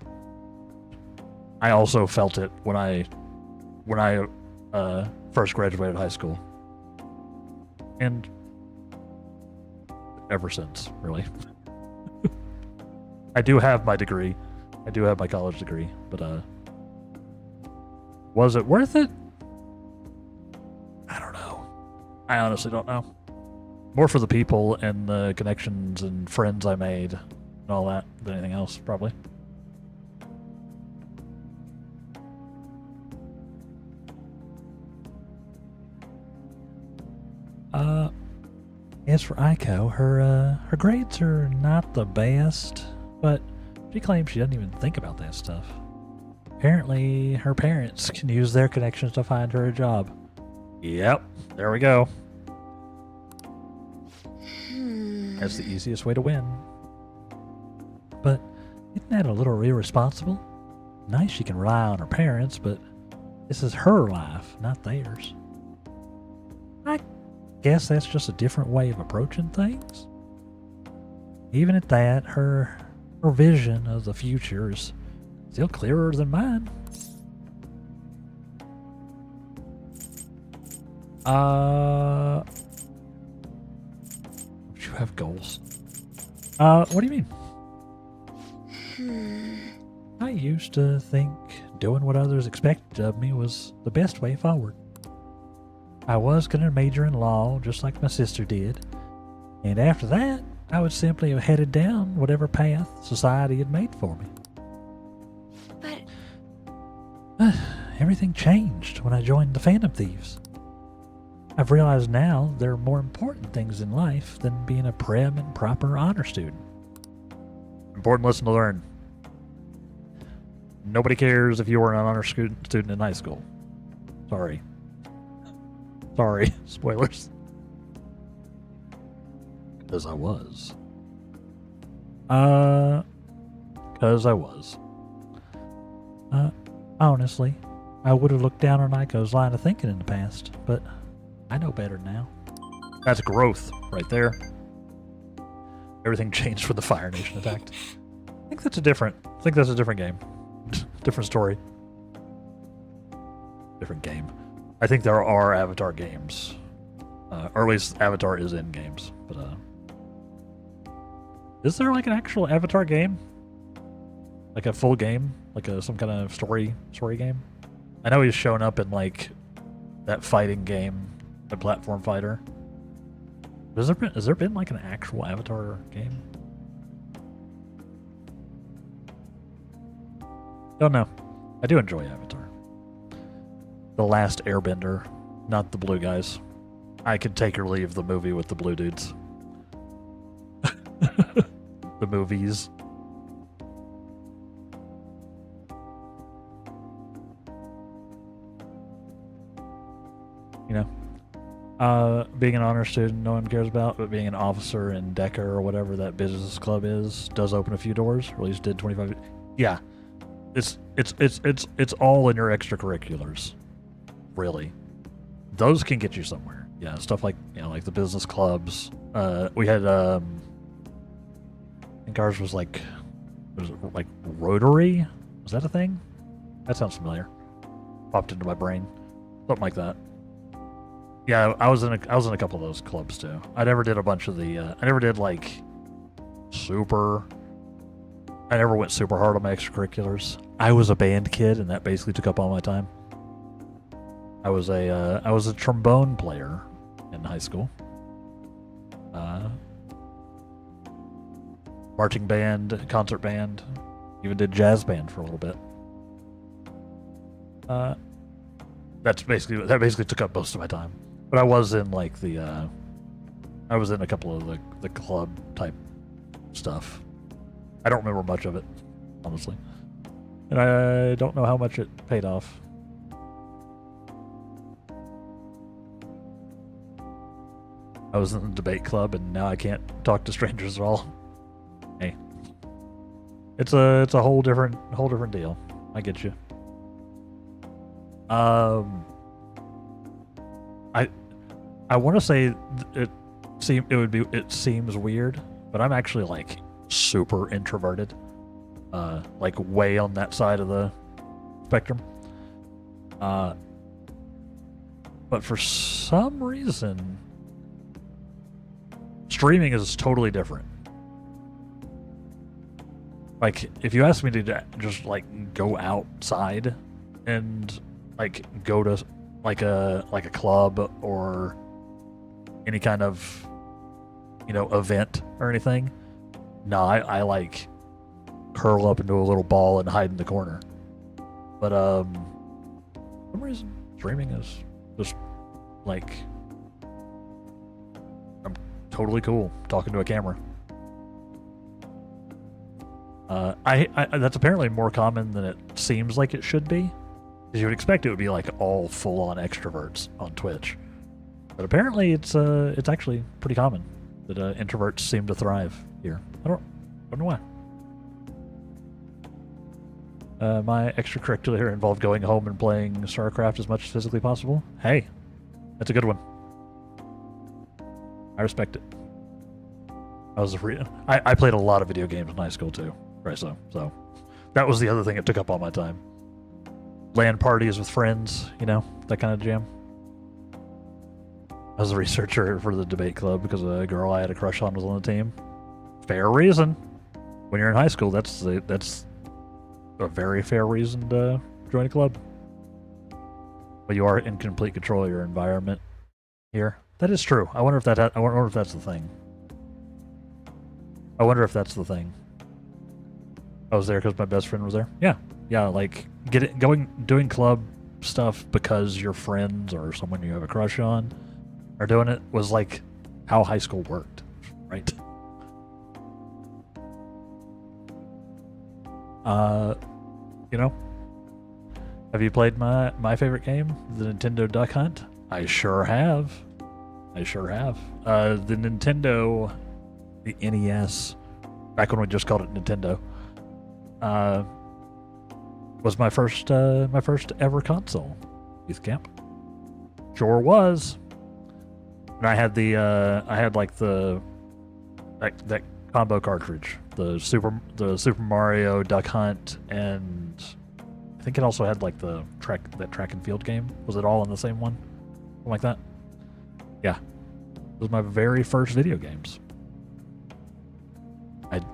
I also felt it when I first graduated high school. And ever since, really. I do have my degree. I do have my college degree, but was it worth it? I don't know. I honestly don't know. More for the people and the connections and friends I made and all that than anything else, probably. As for Aiko, her grades are not the best, but she claims she doesn't even think about that stuff. Apparently, her parents can use their connections to find her a job. Yep, there we go. That's the easiest way to win. But isn't that a little irresponsible? Nice she can rely on her parents, but this is her life, not theirs. I guess that's just a different way of approaching things. Even at that, her vision of the future is still clearer than mine. You have goals. What do you mean? I used to think doing what others expected of me was the best way forward. I was going to major in law, just like my sister did. And after that, I would simply have headed down whatever path society had made for me. But everything changed when I joined the Phantom Thieves. I've realized now there are more important things in life than being a prim and proper honor student. Important lesson to learn. Nobody cares if you were an honor student in high school. Sorry. Sorry. Spoilers. Because I was. Honestly, I would have looked down on Aiko's line of thinking in the past, but I know better now. That's growth right there. Everything changed when the Fire Nation attacked. I think that's a different game. Different story. Different game. I think there are Avatar games. Or at least Avatar is in games. But is there like an actual Avatar game? Like a full game? Like some kind of story game? I know he's shown up in like that fighting game, the platform fighter. Has there been like an actual Avatar game? Don't know. I do enjoy Avatar. The Last Airbender, not the blue guys. I could take or leave the movie with the blue dudes. The movies. You know, being an honor student, no one cares about, but being an officer in DECA or whatever that business club is, does open a few doors. Or at least did 25. Yeah, it's all in your extracurriculars, really. Those can get you somewhere. Yeah, stuff like like the business clubs. We had I think ours was like Rotary. Was that a thing? That sounds familiar. Popped into my brain, something like that. Yeah, I was in a couple of those clubs too. I never did a bunch of the. I never did like super. I never went super hard on my extracurriculars. I was a band kid, and that basically took up all my time. I was a trombone player in high school. Marching band, concert band, even did jazz band for a little bit. That basically took up most of my time. But I was in like I was in a couple of the club type stuff. I don't remember much of it, honestly. And I don't know how much it paid off. I was in the debate club, and now I can't talk to strangers at all. Hey, it's a whole different deal. I get you. I want to say it seems weird, but I'm actually like super introverted, like way on that side of the spectrum. But for some reason, streaming is totally different. Like, if you ask me to just like go outside and like go to like a club or any kind of event or anything, no, I like curl up into a little ball and hide in the corner. But for some reason, streaming is just like I'm totally cool talking to a camera. That's apparently more common than it seems like it should be. Because you would expect it would be like all full-on extroverts on Twitch, but apparently it's actually pretty common that introverts seem to thrive here. I don't know why. My extracurricular involved going home and playing StarCraft as much as physically possible. Hey, that's a good one. I respect it. I played a lot of video games in high school too, right? So that was the other thing that took up all my time. LAN parties with friends, you know, that kind of jam. I was a researcher for the debate club because a girl I had a crush on was on the team. Fair reason. When you're in high school, that's a very fair reason to join a club. But you are in complete control of your environment here. That is true. I wonder if that's the thing. I wonder if that's the thing. I was there because my best friend was there. Yeah, like doing club stuff because your friends or someone you have a crush on are doing it was like how high school worked, right? You know, have you played my favorite game, the Nintendo Duck Hunt? I sure have. The Nintendo, the NES, back when we just called it Nintendo, was my first ever console. Youth camp. Sure was. And I had that combo cartridge, the Super Mario Duck Hunt, and I think it also had like that track and field game. Was it all in the same one? Something like that. Yeah, it was my very first video games.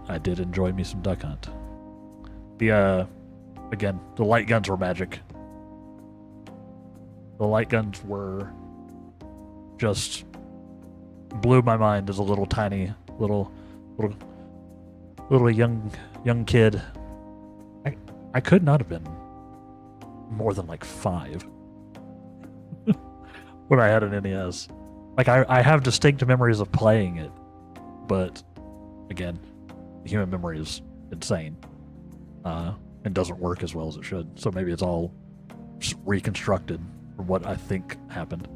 I did enjoy me some Duck Hunt. Again, the light guns were magic. The light guns were just blew my mind as a little tiny little young kid. I could not have been more than like 5 when I had an NES. Like I have distinct memories of playing it, but again, the human memory is insane. And doesn't work as well as it should. So maybe it's all just reconstructed from what I think happened.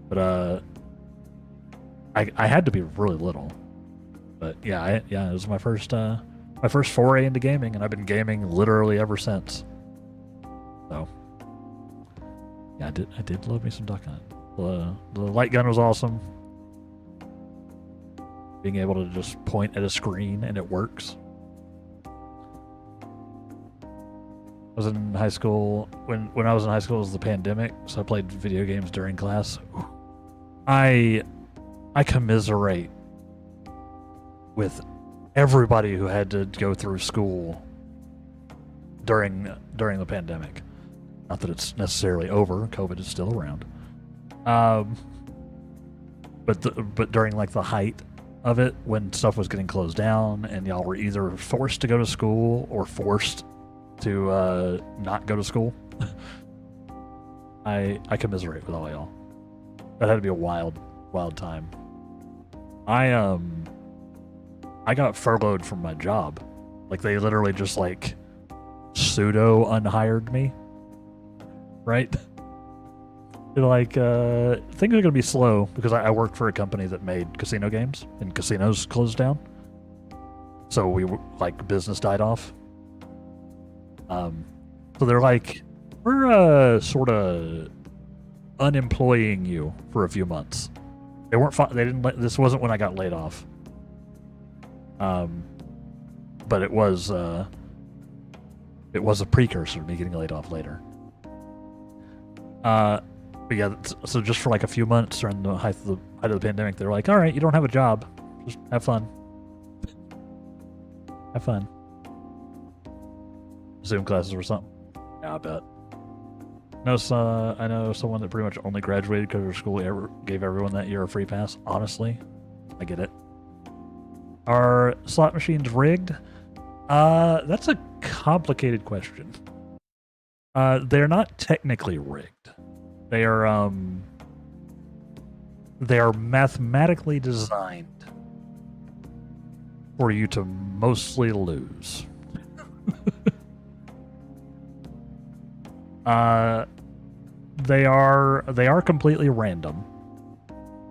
But I had to be really little. But yeah, it was my first foray into gaming, and I've been gaming literally ever since. So yeah, I did love me some Duck Hunt. The light gun was awesome. Being able to just point at a screen and it works. I was in high school when I was in high school. It was the pandemic, so I played video games during class. I commiserate with everybody who had to go through school during the pandemic. Not that it's necessarily over. COVID is still around. But during like the height of it, when stuff was getting closed down, and y'all were either forced to go to school or forced to not go to school. I commiserate with all y'all. That had to be a wild time. I got furloughed from my job. Like they literally just like pseudo unhired me. Right? They're like things are gonna be slow because I worked for a company that made casino games and casinos closed down. So business died off. So they're like, we're sort of unemploying you for a few months. They weren't. They didn't. This wasn't when I got laid off. But it was a precursor to me getting laid off later. But yeah, so just for like a few months during the height of the pandemic, they're like, all right, you don't have a job, just have fun. Have fun. Zoom classes or something. Yeah, I bet. I know someone that pretty much only graduated because her school gave everyone that year a free pass. Honestly, I get it. Are slot machines rigged? That's a complicated question. They're not technically rigged. They are they are mathematically designed for you to mostly lose. They are completely random,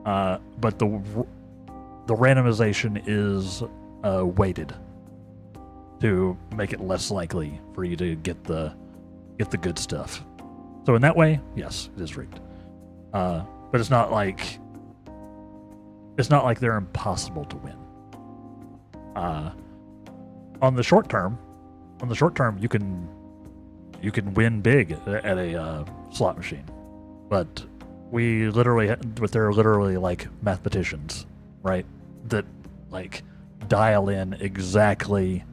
but the randomization is weighted to make it less likely for you to get the good stuff. So in that way, yes, it is rigged. But it's not like they're impossible to win. On the short term, you can win big at a slot machine, but they're literally like mathematicians, right? That like dial in exactly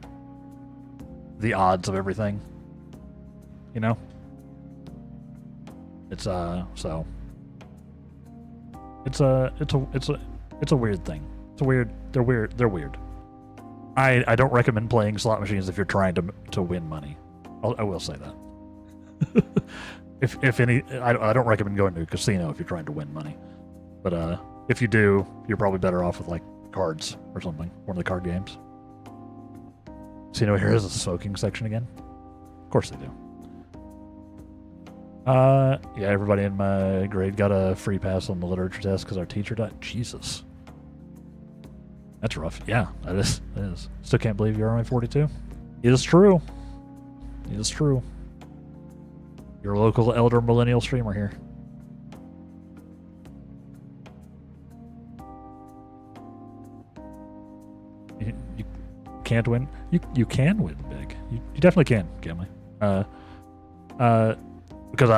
the odds of everything. You know, it's a weird thing. They're weird. I don't recommend playing slot machines if you're trying to win money. I will say that. if any, I don't recommend going to a casino if you're trying to win money. But if you do, you're probably better off with like cards or something. One of the card games. Casino here has a smoking section again. Of course they do. Yeah, everybody in my grade got a free pass on the literature test because our teacher died. Jesus. That's rough. Yeah, that is. Still can't believe you're only 42. It is true. It is true. Your local elder millennial streamer here. You can't win. You can win big. You definitely can, Gamley. Because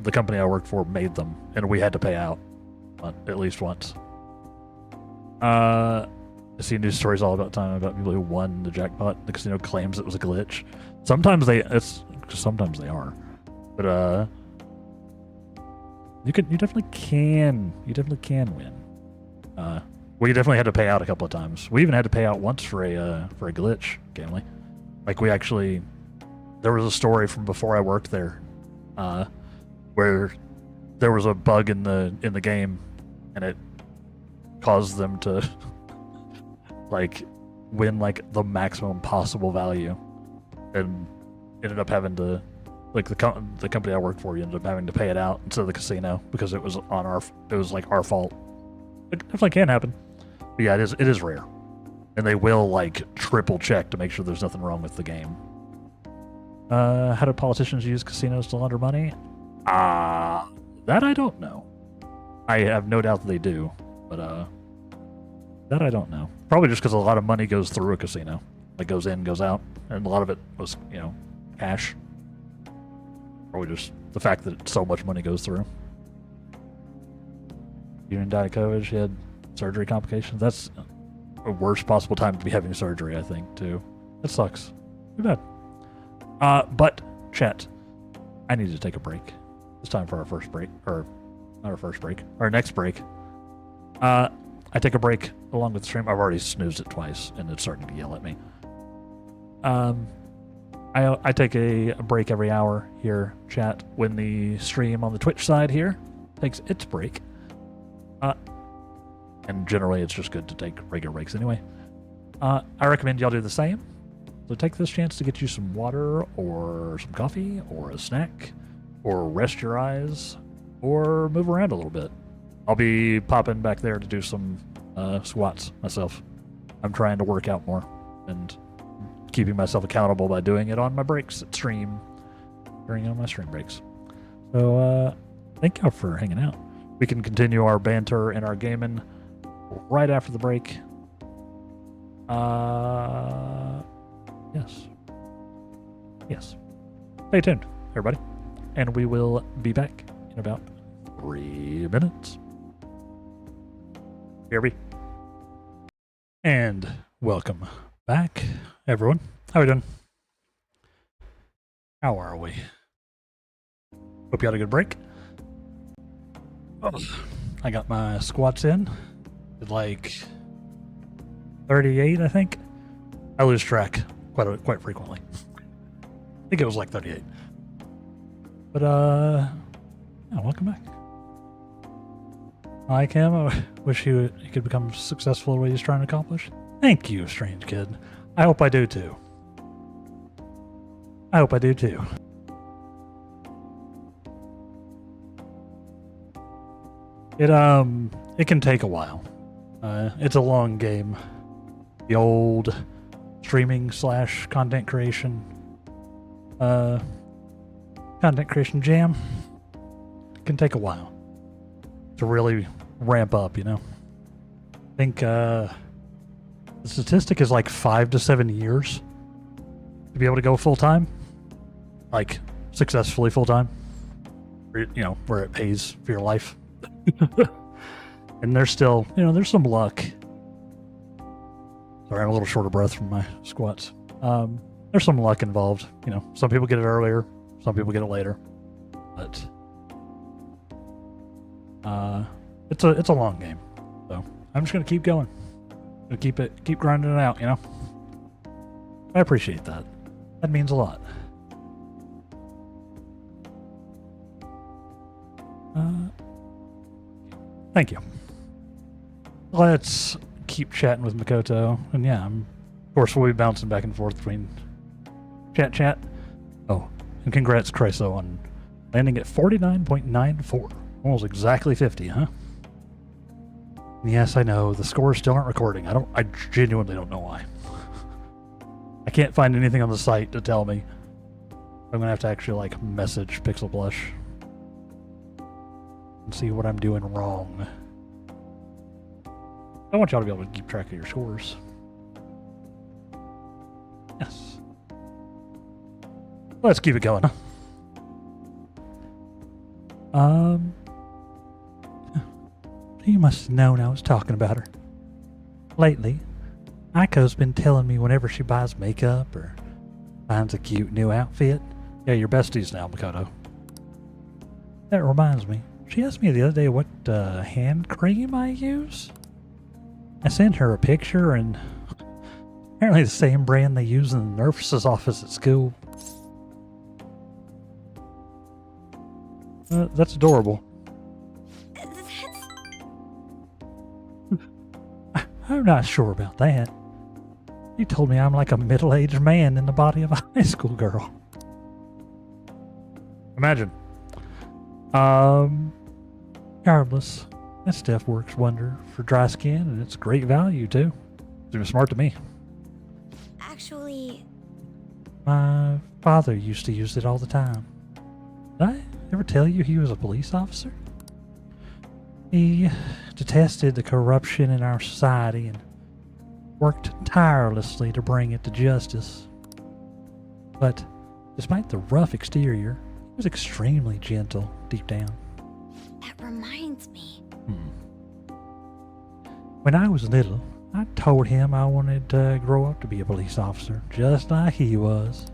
the company I worked for made them, and we had to pay out at least once. I see news stories all about time about people who won the jackpot. The casino claims it was a glitch. Sometimes they are, but you definitely can win. We definitely had to pay out a couple of times. We even had to pay out once for a glitch, Gamley. Like there was a story from before I worked there, where there was a bug in the game, and it caused them to like win like the maximum possible value, and ended up having to the company I worked for. You ended up having to pay it out instead of the casino because it was like our fault. It definitely can happen. But yeah, it is rare, and they will like triple check to make sure there's nothing wrong with the game. How do politicians use casinos to launder money? That I don't know. I have no doubt that they do, but that I don't know. Probably just because a lot of money goes through a casino. Like goes in, goes out, and a lot of it was, cash. Probably just the fact that so much money goes through. You didn't die of COVID, she had surgery complications. That's a worst possible time to be having surgery, I think, too. That sucks. Too bad. But, chat, I need to take a break. It's time for our first break. Or, not our first break. Our next break. I take a break along with the stream. I've already snoozed it twice, and it's starting to yell at me. I take a break every hour here, chat, when the stream on the Twitch side here takes its break. And generally, it's just good to take regular breaks anyway. I recommend y'all do the same. So take this chance to get you some water, or some coffee, or a snack, or rest your eyes, or move around a little bit. I'll be popping back there to do some squats myself. I'm trying to work out more and keeping myself accountable by doing it on my breaks at stream, during on my stream breaks. So thank y'all for hanging out. We can continue our banter and our gaming right after the break. Yes. Stay tuned, everybody. And we will be back in about 3 minutes. BRB. And welcome back, everyone. How are we doing? How are we? Hope you had a good break. Oh, I got my squats in. Did like 38, I think. I lose track quite frequently. I think it was like 38. But yeah, welcome back. I like him. I wish he could become successful at what he's trying to accomplish. Thank you, strange kid. I hope I do too. I hope I do too. It can take a while. It's a long game. The old streaming / content creation jam can take a while to really ramp up, you know. I think the statistic is like 5 to 7 years to be able to go full time, like successfully full time, you know, where it pays for your life. And there's still, you know, there's some luck. Sorry, I'm a little short of breath from my squats. There's some luck involved. You know, some people get it earlier, some people get it later. But it's a long game. So I'm just gonna keep going. Gonna keep grinding it out, you know. I appreciate that. That means a lot. Thank you. Let's keep chatting with Makoto. And yeah, of course, we'll be bouncing back and forth between chat. Oh, and congrats, Chryso, on landing at 49.94. Almost exactly 50, huh? And yes, I know, the scores still aren't recording. I genuinely don't know why. I can't find anything on the site to tell me. I'm gonna have to actually, like, message Pixel Blush and see what I'm doing wrong. I want y'all to be able to keep track of your scores. Yes. Let's keep it going. You must have known I was talking about her. Lately, Aiko's been telling me whenever she buys makeup or finds a cute new outfit. Yeah, you're besties now, Makoto. That reminds me. She asked me the other day what hand cream I use. I sent her a picture, and apparently the same brand they use in the nurse's office at school. That's adorable. I'm not sure about that. You told me I'm like a middle-aged man in the body of a high school girl. Imagine. Regardless, that stuff works wonder for dry skin, and it's great value too. Seems smart to me. Actually, My father used to use it all the time. Did I ever tell you he was a police officer? He detested the corruption in our society and worked tirelessly to bring it to justice. But despite the rough exterior, he was extremely gentle deep down. that reminds me. When I was little, I told him I wanted to grow up to be a police officer, just like he was.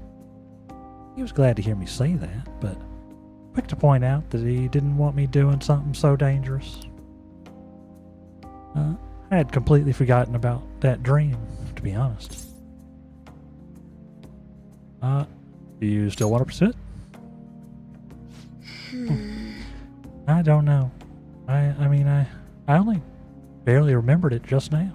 He was glad to hear me say that, but quick to point out that he didn't want me doing something so dangerous. I had completely forgotten about that dream, to be honest. Do you still want to pursue it? I don't know. I mean, I only barely remembered it just now.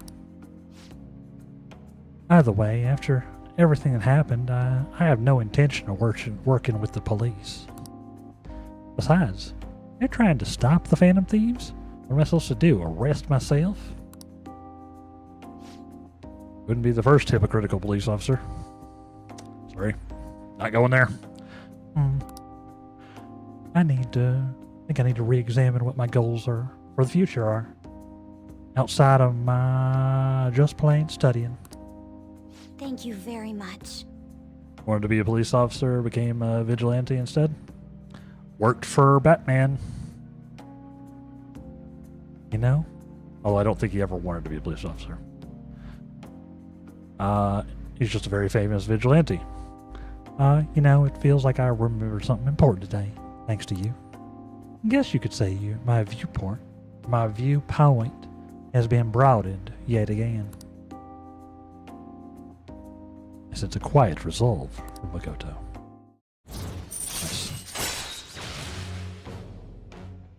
Either way, after everything that happened, I have no intention of working with the police. Besides, they're trying to stop the Phantom Thieves. What am I supposed to do? Arrest myself? Wouldn't be the first hypocritical police officer. Sorry. Not going there. I think I need to re-examine what my goals are for the future are. Outside of my just plain studying. Thank you very much. Wanted to be a police officer, became a vigilante instead. Worked for Batman. You know? Although I don't think he ever wanted to be a police officer. He's just a very famous vigilante. You know, it feels like I remembered something important today, thanks to you. I guess you could say my viewpoint has been broadened yet again. I sense a quiet resolve from Makoto. Nice.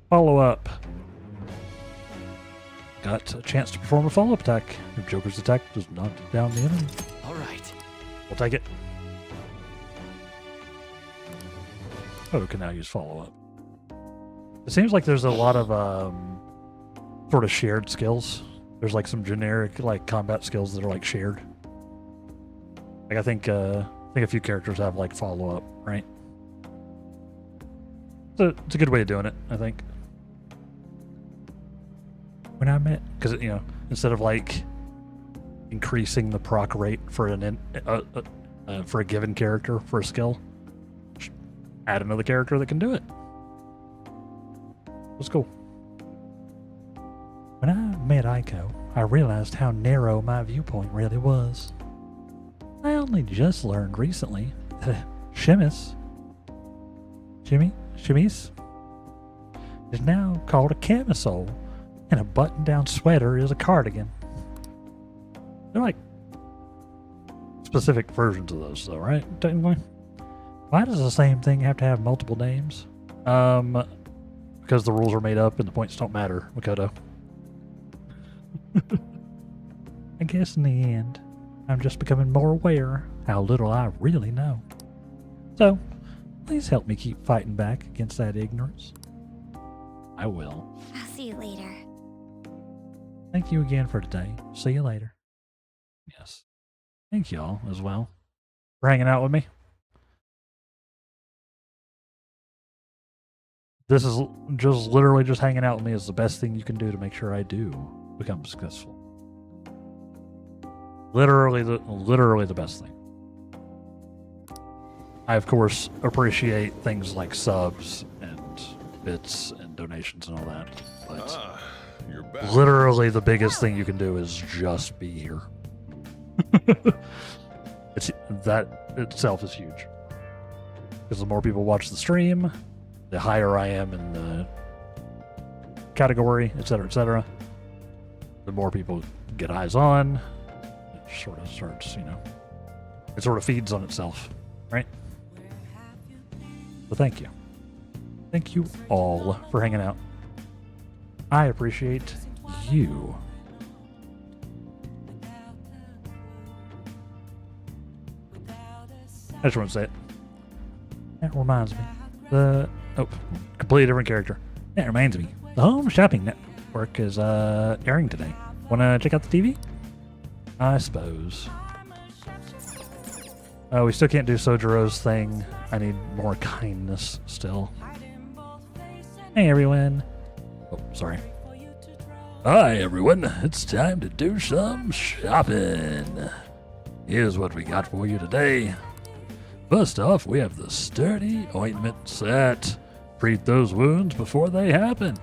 Follow up. got a chance to perform a follow-up attack. If Joker's attack does not take down the enemy. All right. We'll take it. Oh, we can now use follow-up. It seems like there's a lot of sort of shared skills. There's like some generic like combat skills that are like shared. Like I think a few characters have like follow-up, right? So it's a good way of doing it, I think. When I met, because you know, instead of like increasing the proc rate for for a given character for a skill, just add another character that can do it. Let's go. When I met Aiko, I realized how narrow my viewpoint really was. I only just learned recently that Shimmis is now called a camisole, and a button-down sweater is a cardigan. They're like specific versions of those, though, right? Technically. Why does the same thing have to have multiple names? Because the rules are made up and the points don't matter, Makoto. I guess in the end, I'm just becoming more aware how little I really know. So, please help me keep fighting back against that ignorance. I will. I'll see you later. Thank you again for today. See you later. Yes. Thank y'all as well for hanging out with me. This is just literally just hanging out with me is the best thing you can do to make sure I do become successful. Literally the best thing. I of course appreciate things like subs and bits and donations and all that, but you're back. literally the biggest thing you can do is just be here. That itself is huge. Because the more people watch the stream, the higher I am in the category, etc., the more people get eyes on. It sort of starts, you know, it sort of feeds on itself, right? So thank you. Thank you all for hanging out. I appreciate you. I just want to say it. That reminds me. Completely different character. That reminds me. The Home Shopping Network is airing today. Wanna check out the TV? I suppose. We still can't do Sojiro's thing. I need more kindness still. Hey everyone. Oh, sorry. Hi everyone. It's time to do some shopping. Here's what we got for you today. First off, we have the Sturdy Ointment Set. Treat those wounds before they happen.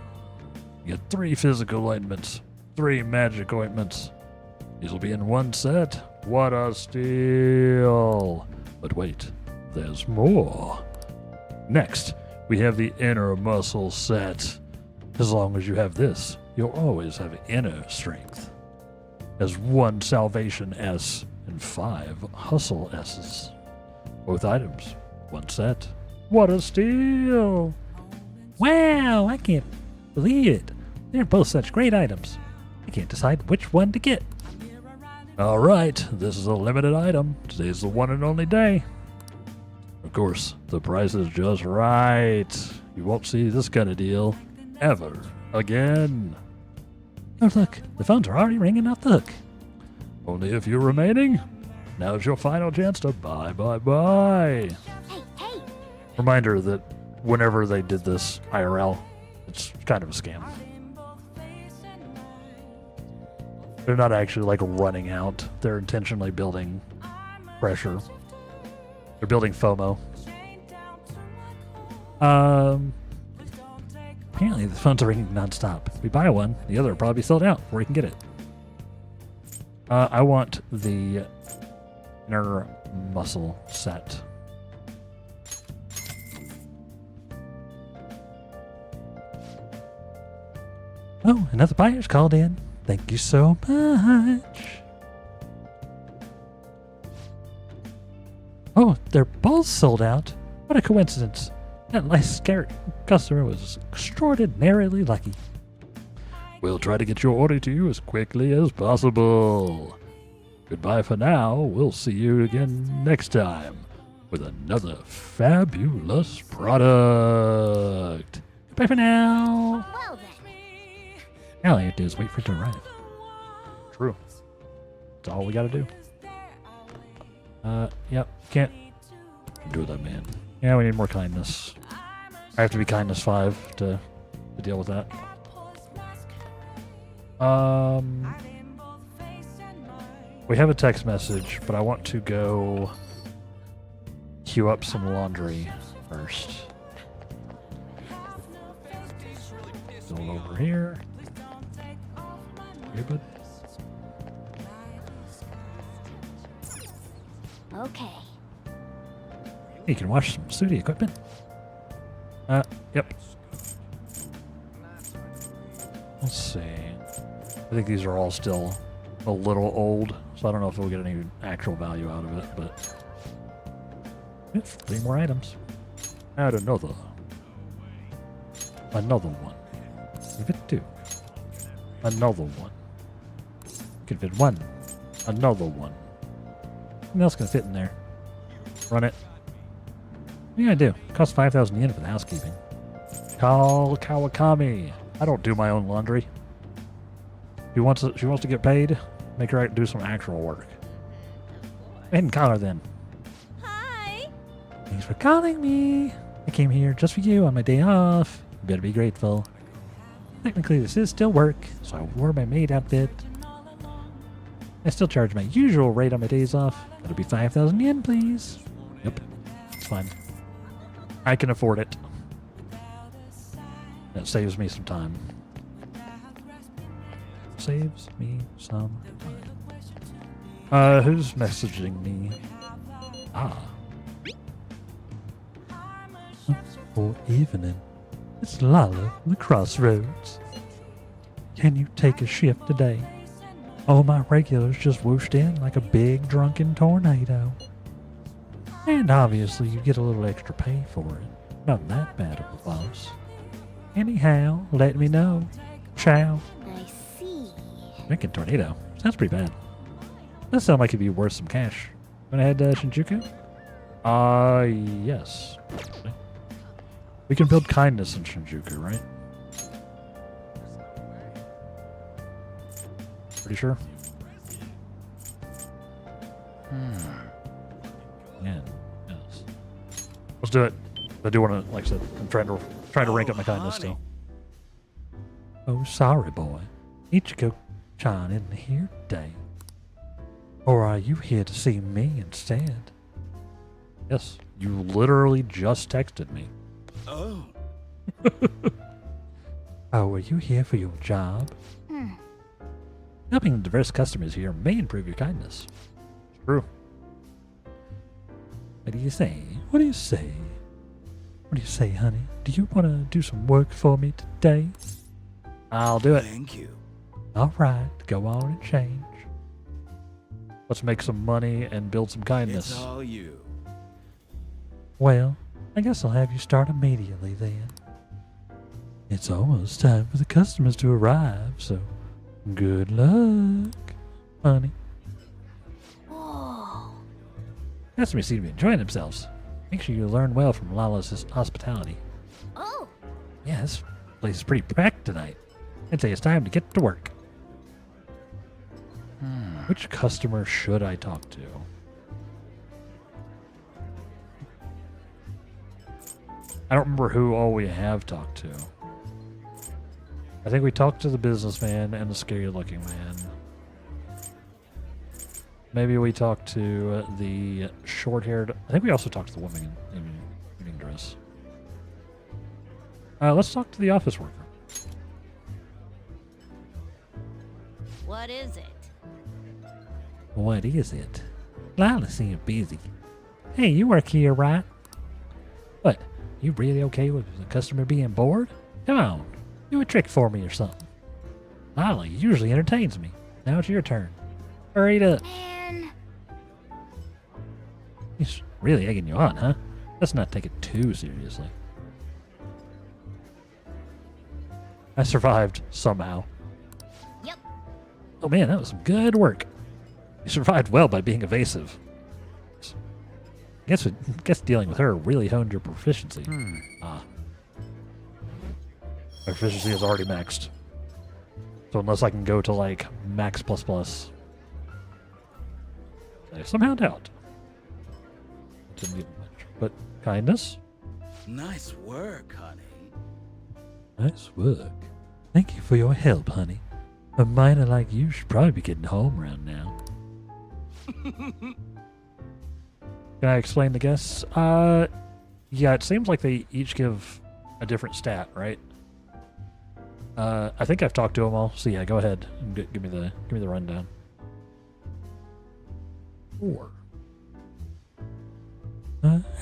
You get 3 physical ointments, 3 magic ointments. These will be in one set. What a steal! But wait, there's more. Next, we have the Inner Muscle Set. As long as you have this, you'll always have inner strength. Has 1 Salvation S and 5 Hustle S's. Both items, 1 set. What a steal! Wow, I can't believe it. They're both such great items. I can't decide which one to get. Alright, this is a limited item. Today's the one and only day. Of course, the price is just right. You won't see this kind of deal ever again. Oh look, the phones are already ringing off the hook. Only a few remaining. Now's your final chance to buy. Hey, hey! Reminder that whenever they did this IRL, it's kind of a scam. They're not actually like running out. They're intentionally building pressure. They're building FOMO. Apparently the phones are ringing nonstop. If we buy one, the other will probably be sold out before we can get it. I want the Inner Muscle Set. Oh, another buyer's called in. Thank you so much. Oh, they're both sold out. What a coincidence. That last customer was extraordinarily lucky. We'll try to get your order to you as quickly as possible. Goodbye for now. We'll see you again next time with another fabulous product. Goodbye for now. Well then. All you have to do is wait for it to arrive. True. That's all we gotta do. Yep. Can't do that, man. Yeah, we need more kindness. I have to be kindness 5 to deal with that. We have a text message, but I want to go queue up some laundry first. Go over here. Here, bud. Okay. You can wash some studio equipment. Yep. Let's see. I think these are all still a little old, so I don't know if we'll get any actual value out of it, but... Yep, 3 more items. Add another. Another one. Give it 2. Another one. Can fit 1. Another one. What else can fit in there? Run it. What do you gotta do? It costs 5,000 yen for the housekeeping. Call Kawakami. I don't do my own laundry. She wants to get paid. Make her do some actual work. Go ahead and call her then. Hi. Thanks for calling me. I came here just for you on my day off. You better be grateful. Technically, this is still work, so I wore my maid outfit. I still charge my usual rate on my days off. That'll be 5,000 yen, please. Yep, it's fine. I can afford it. That saves me some time. Saves me some time. Who's messaging me? For evening. It's Lala from the Crossroads. Can you take a shift today? All my regulars just whooshed in like a big drunken tornado. And obviously you get a little extra pay for it. Not that bad of a boss. Anyhow, let me know. Ciao. I see. Drunken tornado. Sounds pretty bad. That sounds like it'd be worth some cash. Wanna head to Shinjuku? Yes. We can build kindness in Shinjuku, right? Pretty sure? Yeah. Yes. Let's do it. I do want to, like I said, I'm trying to rank up my kindness still. Oh, sorry, boy. Ichiko-chan isn't here today. Or are you here to see me instead? Yes, you literally just texted me. Oh. Oh, are you here for your job? Helping diverse customers here may improve your kindness. True. What do you say? What do you say? What do you say, honey? Do you want to do some work for me today? I'll do it. Thank you. All right, go on and change. Let's make some money and build some kindness. It's all you. Well, I guess I'll have you start immediately then. It's almost time for the customers to arrive, so good luck, honey. Whoa. Customers seem to be enjoying themselves. Make sure you learn well from Lala's hospitality. Oh. Yeah, this place is pretty packed tonight. I'd say it's time to get to work. Which customer should I talk to? I don't remember who all we have talked to. I think we talked to the businessman and the scary-looking man. Maybe we talked to the short-haired... I think we also talked to the woman in evening dress. Let's talk to the office worker. What is it? What is it? Lila seems busy. Hey, you work here, right? What? You really okay with the customer being bored? Come on, do a trick for me or something. Lila usually entertains me. Now it's your turn. Hurry it up. Man. He's really egging you on, huh? Let's not take it too seriously. I survived somehow. Oh man, that was some good work. You survived well by being evasive. Guess dealing with her really honed your proficiency. Ah. My proficiency is already maxed. So unless I can go to like max plus plus. I somehow doubt. Didn't get much. But kindness. Nice work, honey. Nice work. Thank you for your help, honey. A miner like you should probably be getting home around now. Can I explain the guests? Yeah, it seems like they each give a different stat, right? I think I've talked to them all. So yeah, go ahead and give me the rundown. 4.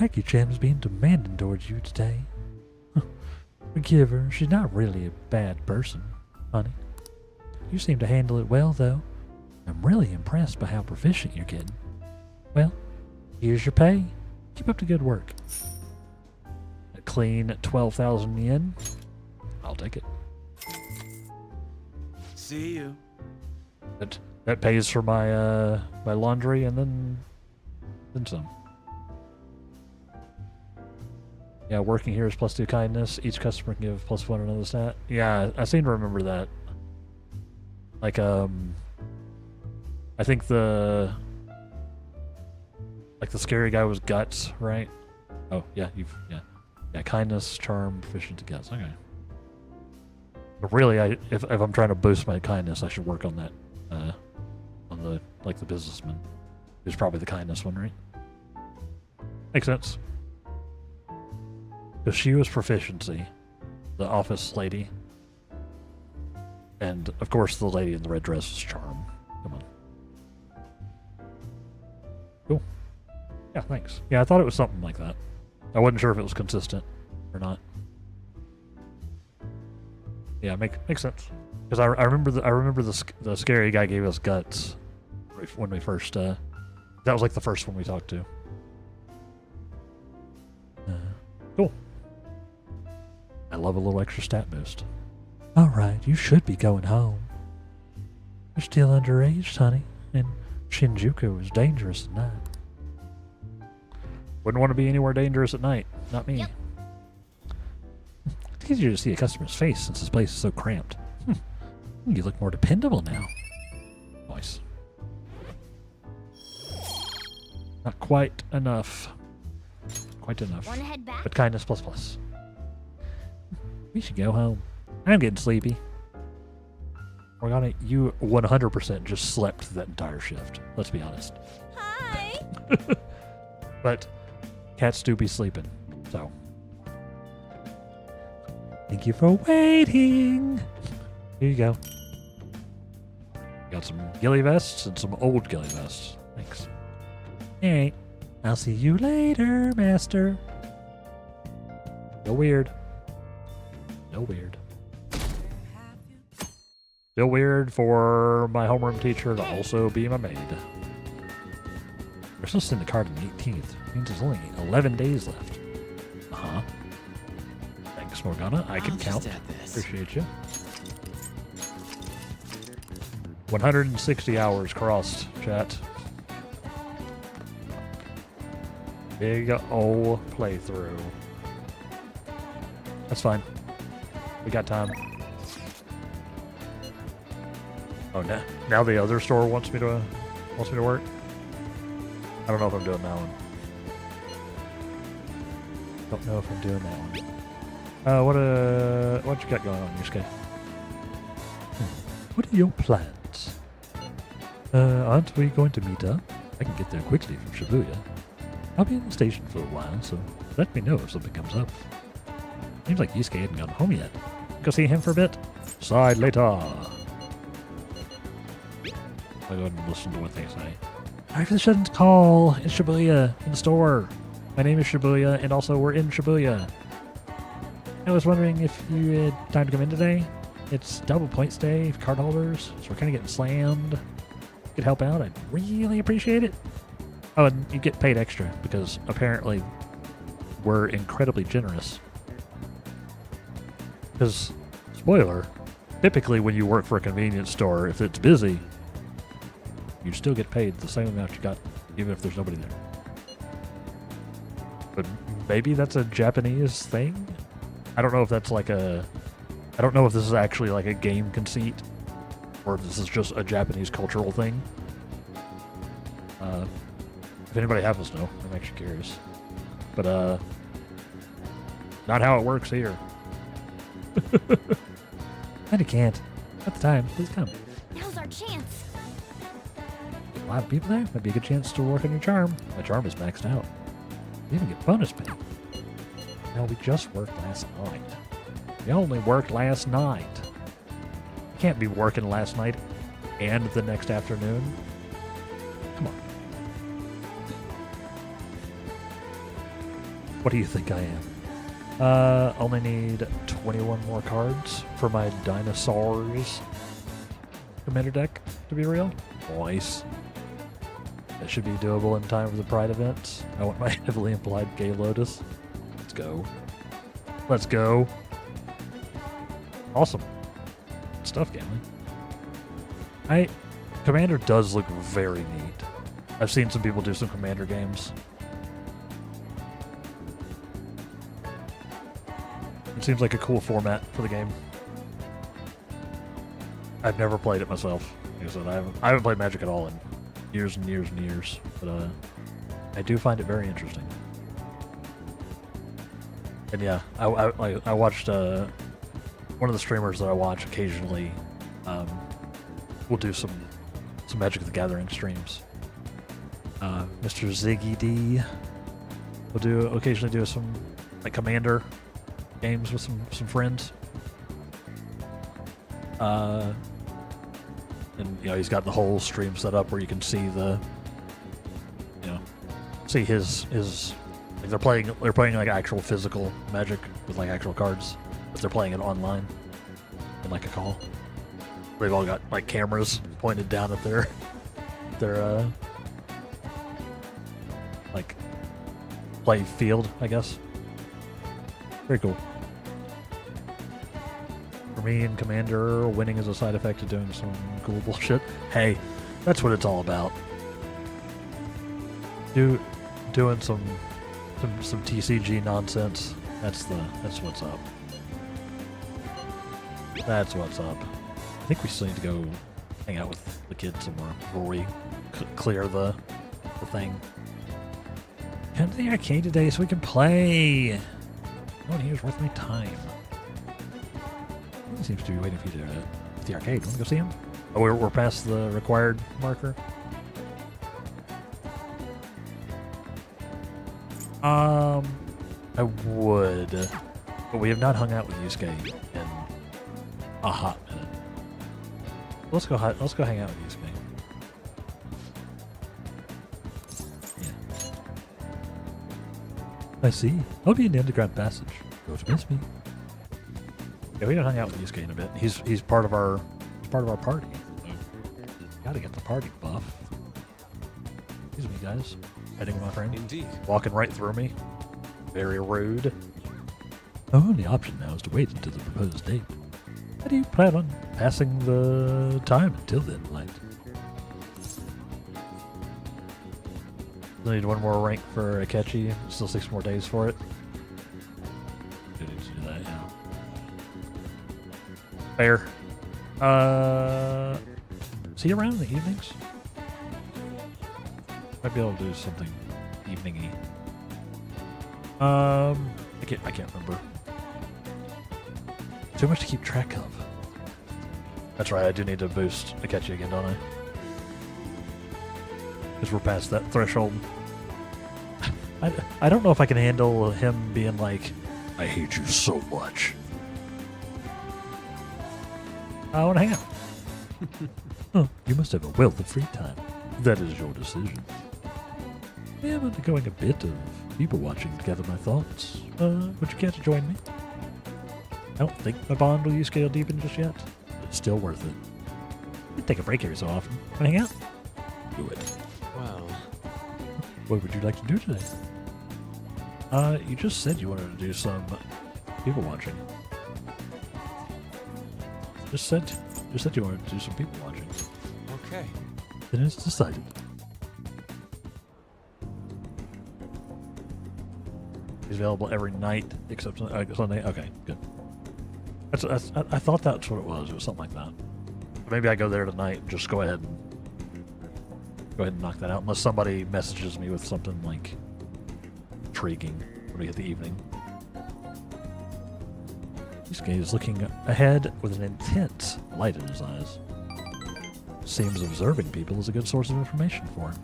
Aki-chan's being demanding towards you today. Forgive her. She's not really a bad person, honey. You seem to handle it well, though. I'm really impressed by how proficient you're getting. Well, here's your pay. Keep up the good work. A clean 12,000 yen. I'll take it. See you. That pays for my my laundry and then some. Yeah, working here is +2 kindness. Each customer can give +1 another stat. Yeah, I seem to remember that. Like, I think the scary guy was guts, right? Oh, yeah, yeah, kindness, charm, proficiency, guts. Okay. But really, if I'm trying to boost my kindness, I should work on that. On the businessman, who's probably the kindness one, right? Makes sense. Because she was proficiency, the office lady, and of course the lady in the red dress was charm. Come on. Cool. Yeah, thanks. Yeah, I thought it was something like that. I wasn't sure if it was consistent or not. Yeah, makes sense. Because I remember the scary guy gave us guts when we first. That was like the first one we talked to. Cool. I love a little extra stat boost. Alright, you should be going home. You're still underage, honey, and Shinjuku is dangerous at night. Wouldn't want to be anywhere dangerous at night. Not me. Yep. It's easier to see a customer's face since this place is so cramped. You look more dependable now. Nice. Not quite enough. Quite enough. Wanna head back? But kindness ++. We should go home. I'm getting sleepy. Morgana, you 100% just slept that entire shift. Let's be honest. Hi. But cats do be sleeping, so. Thank you for waiting. Here you go. Got some ghillie vests and some old ghillie vests. Thanks. Alright. I'll see you later, master. No weird. No weird. Still weird for my homeroom teacher to also be my maid. We're supposed to send the card on the 18th. Means there's only 11 days left. Uh-huh. Thanks, Morgana. I can count. Appreciate you. 160 hours crossed, chat. Big ol' playthrough. That's fine. We got time. Oh, now the other store wants me to work. I don't know if I'm doing that one. Don't know if I'm doing that one. What you got going on, Yusuke? What are your plans? Aren't we going to meet up? I can get there quickly from Shibuya. I'll be in the station for a while, so let me know if something comes up. Seems like Yusuke hadn't gone home yet. Go see him for a bit. Decide later. I'll go ahead and listen to what they say. I shouldn't call in Shibuya in the store. My name is Shibuya, and also we're in Shibuya. I was wondering if you had time to come in today. It's double points day for card holders, so we're kind of getting slammed. If you could help out, I'd really appreciate it. Oh, and you get paid extra because apparently we're incredibly generous. Because, spoiler, typically when you work for a convenience store, if it's busy, you still get paid the same amount you got, even if there's nobody there. But maybe that's a Japanese thing? I don't know if that's like a... I don't know if this is actually like a game conceit, or if this is just a Japanese cultural thing. If anybody happens to know, I'm actually curious. But, not how it works here. And you can't. At the time, please come. Now's our chance. A lot of people there. Might be a good chance to work on your charm. My charm is maxed out. You even get bonus pay. No, we just worked last night. We only worked last night. You can't be working last night and the next afternoon. Come on. What do you think I am? Only need 21 more cards for my dinosaurs commander deck to be real. Nice. That should be doable in time for the Pride events. I want my heavily implied Gay Lotus. Let's go. Let's go. Awesome. Good stuff, Gamley. Commander does look very neat. I've seen some people do some Commander games. It seems like a cool format for the game. I've never played it myself. Like I said, I haven't played Magic at all in years and years and years. But I do find it very interesting. And yeah, I watched one of the streamers that I watch occasionally. Will do some Magic the Gathering streams. Mr. Ziggy D will occasionally do some like Commander games with some friends. And he's got the whole stream set up where you can see see his like they're playing like actual physical Magic with like actual cards, but they're playing it online in like a call. They've all got like cameras pointed down at their like play field, I guess. Very cool. For me in Commander, winning is a side effect of doing some cool bullshit. Hey, that's what it's all about. Doing some TCG nonsense. That's what's up. That's what's up. I think we still need to go hang out with the kids somewhere before we clear the thing. Come to the arcade today so we can play. No one here's worth my time. He seems to be waiting for you to at the arcade. Want to go see him? Oh, we're past the required marker. I would, but we have not hung out with Yusuke in a hot minute. Let's go hang out with Yusuke. Yeah. I see. I'll be in the underground passage. Don't miss me. Yeah, we haven't hung out with Yusuke in a bit. He's part of our party. Gotta get the party buff. Excuse me, guys. Heading with my friend. Indeed. Walking right through me. Very rude. Our only option now is to wait until the proposed date. How do you plan on passing the time until then, Light? Still need one more rank for Akechi. Still 6 more days for it. Do need to do that, yeah. Fair. See you around in the evenings? Might be able to do something evening-y. I can't remember. Too much to keep track of. That's right, I do need to boost Akechi again, don't I? Because we're past that threshold. I don't know if I can handle him being like, I hate you so much. I want to hang out. Oh, you must have a wealth of free time. That is your decision. Yeah, I'm undergoing a bit of people watching to gather my thoughts. Would you care to join me? I don't think my bond with Yusuke will deepen just yet, but it's still worth it. We take a break every so often. Want to hang out? Do it. Well, what would you like to do today? You just said you wanted to do some people watching. Just said you wanted to do some people watching. Okay. Then it's decided. He's available every night except Sunday. Okay, good. I thought that's what it was. It was something like that. Maybe I go there tonight and just go ahead and knock that out. Unless somebody messages me with something like intriguing when we get the evening. This guy is looking ahead with an intense light in his eyes. Seems observing people is a good source of information for him.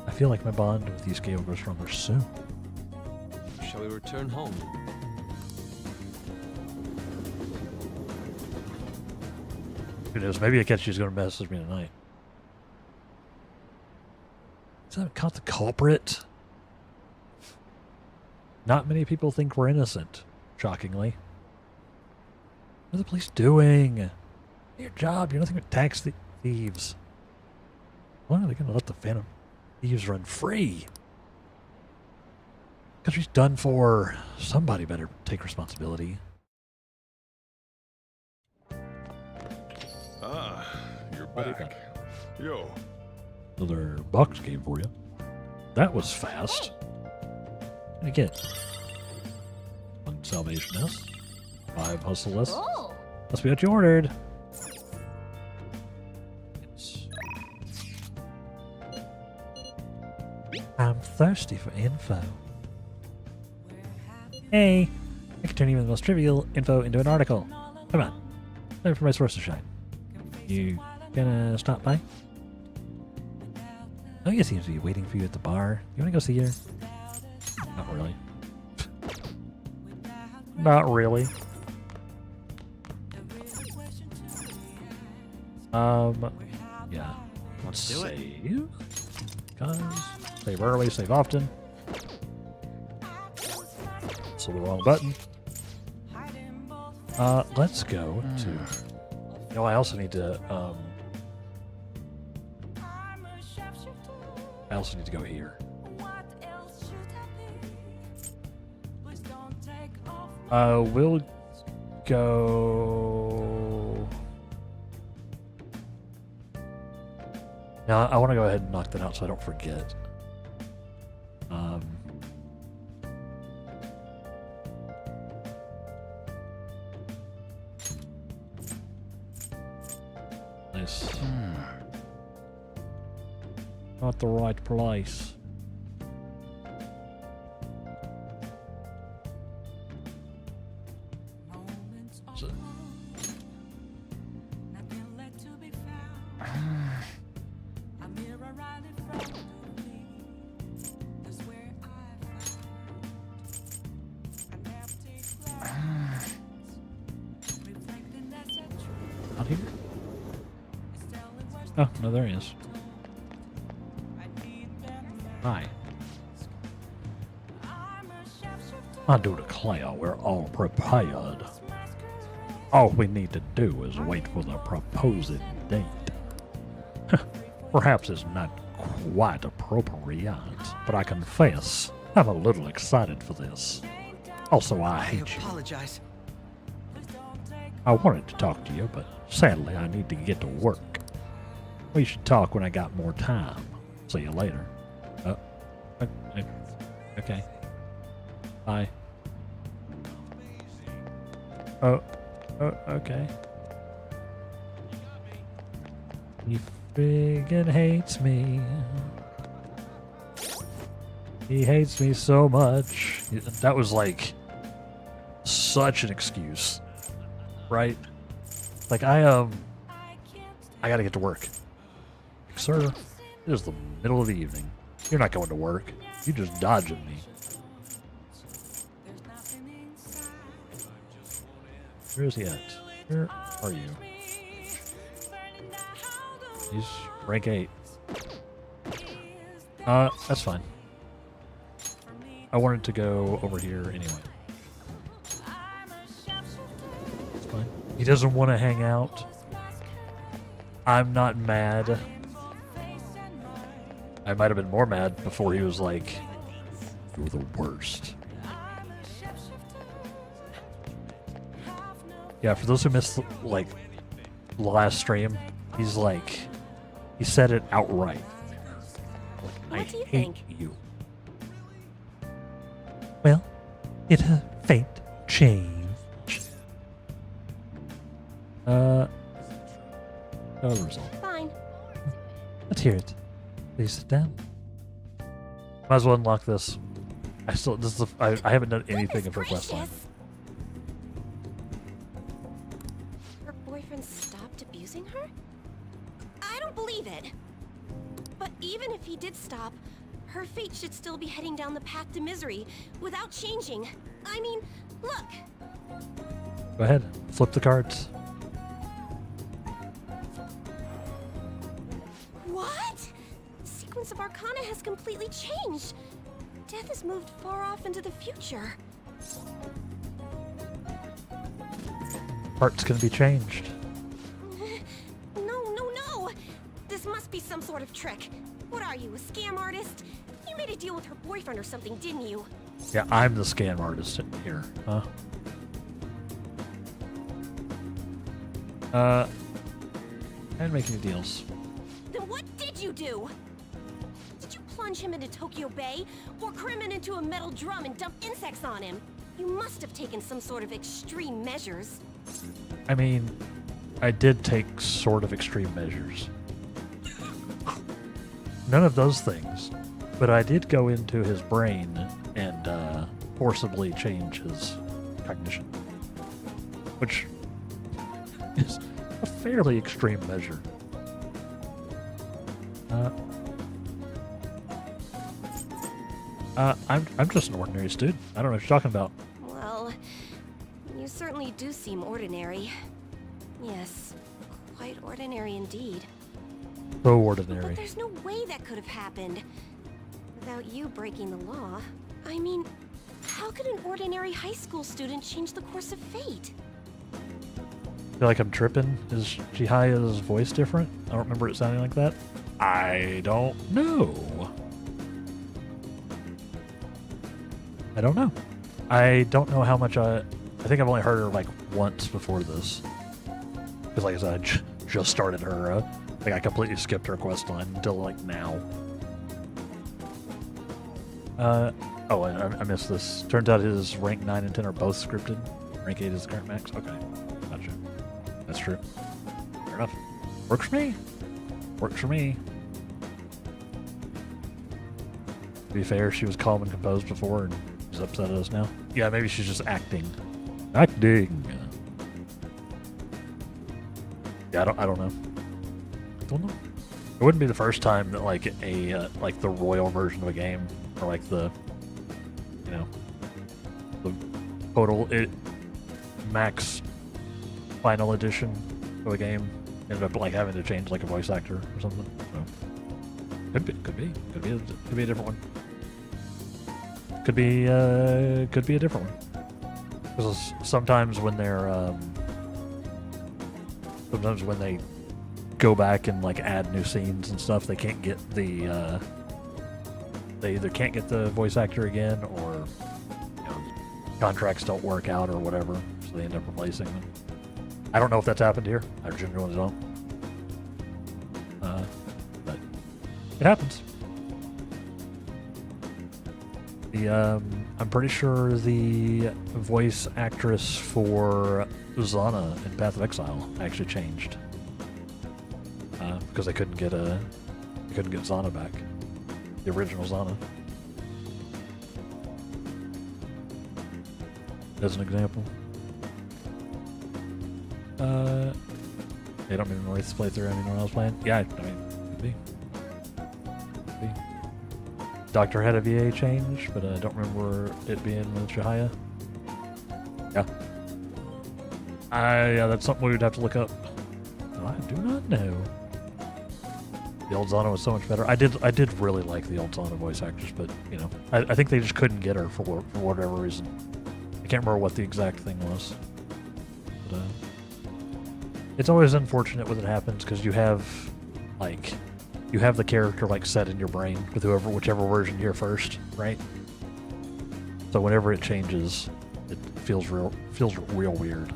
I feel like my bond with Yusuke will grow stronger soon. Shall we return home? Who knows? Maybe Akechi's going to message me tonight. Is that caught the culprit? Not many people think we're innocent, shockingly. What are the police doing? Your job, you're nothing but tax thieves. When are they going to let the Phantom Thieves run free? Country's done for. Somebody better take responsibility. Ah, you're back. Yo. Another box game for you. That was fast. What did I get? 1 Salvation S. 5 Hustle S. Oh. Must be what you ordered. I'm thirsty for info. Hey, I can turn even the most trivial info into an article. Come on, time for my source to shine. You gonna stop by? Oh, he seems to be waiting for you at the bar. You wanna go see her? Not really. Not really. Yeah. Let's save. Because save early, save often. So the wrong button. Let's go to. You know, I also need to. I also need to go here. We'll go. Now, I want to go ahead and knock that out so I don't forget. Nice. Not the right place. Not here? Oh, no, there he is. Hi. I do declare we're all prepared. All we need to do is wait for the proposed date. Perhaps it's not quite appropriate, but I confess I'm a little excited for this. Also, I hate you. Apologize. I wanted to talk to you, but sadly I need to get to work. We should talk when I got more time. See you later. Okay. Bye. Okay. He friggin' hates me. He hates me so much. That was like such an excuse, right? Like I gotta get to work. Sir, it is the middle of the evening. You're not going to work. You're just dodging me. Where is he at? Where are you? He's rank 8. That's fine. I wanted to go over here anyway. It's fine. He doesn't want to hang out. I'm not mad. I might have been more mad before he was like, "You're the worst." Yeah, for those who missed like the last stream, he's like, he said it outright. Like, What do you hate think? you. Well, it a faint change. No result. Fine. Let's hear it. Please sit down. Might as well unlock this. I haven't done anything of her quest line. Her boyfriend stopped abusing her? I don't believe it. But even if he did stop, her fate should still be heading down the path to misery without changing. I mean, look. Go ahead. Flip the cards. What? The sequence of Arcana has completely changed. Death has moved far off into the future. Part's gonna be changed. No. This must be some sort of trick. What are you, a scam artist? You made a deal with her boyfriend or something, didn't you? Yeah, I'm the scam artist here, huh? I didn't make any deals. Then what did you do? Did you plunge him into Tokyo Bay? Or cram him into a metal drum and dump insects on him? You must have taken some sort of extreme measures. I mean, I did take sort of extreme measures. None of those things. But I did go into his brain and forcibly change his cognition. Which is a fairly extreme measure. I'm just an ordinary student. I don't know what you're talking about. Well, you certainly do seem ordinary. Yes, quite ordinary indeed. So But ordinary. there's no way that could have happened without you breaking the law. I mean, how could an ordinary high school student change the course of fate? Feel like I'm tripping? Is Chihaya's voice different? I don't remember it sounding like that. I don't know. I don't know. I don't know how much I think I've only heard her like once before this. Because like I said, I just started her. Like I completely skipped her quest line until like now. Oh, and I missed this. Turns out his rank 9 and 10 are both scripted. Rank 8 is the current max. Okay, gotcha. That's true. Fair enough. Works for me. Works for me. To be fair, she was calm and composed before, and she's upset at us now. Yeah, maybe she's just acting. Acting. Yeah, I don't know. Don't know. It wouldn't be the first time that like like the royal version of a game, or like the, you know, the total max final edition of a game ended up like having to change like a voice actor or something. So, could be a different one. Could be a different one. Because sometimes when they're sometimes when they go back and like add new scenes and stuff, they can't get the they either can't get the voice actor again, or you know, contracts don't work out or whatever, so they end up replacing them. I don't know if that's happened here. I genuinely don't. But it happens. I'm pretty sure the voice actress for Zana in Path of Exile actually changed because they couldn't get Zana back, the original Zana. As an example. They don't even know this playthrough anyone else playing. Yeah, I mean, could be. Could be. Doctor had a VA change, but I don't remember it being with Chihaya. Yeah. Yeah, that's something we would have to look up. I do not know. The old Zana was so much better. I did really like the old Zana voice actress, but you know, I think they just couldn't get her for whatever reason. I can't remember what the exact thing was. But it's always unfortunate when it happens because you have the character like set in your brain with whichever version you hear first, right? So whenever it changes, it feels real weird.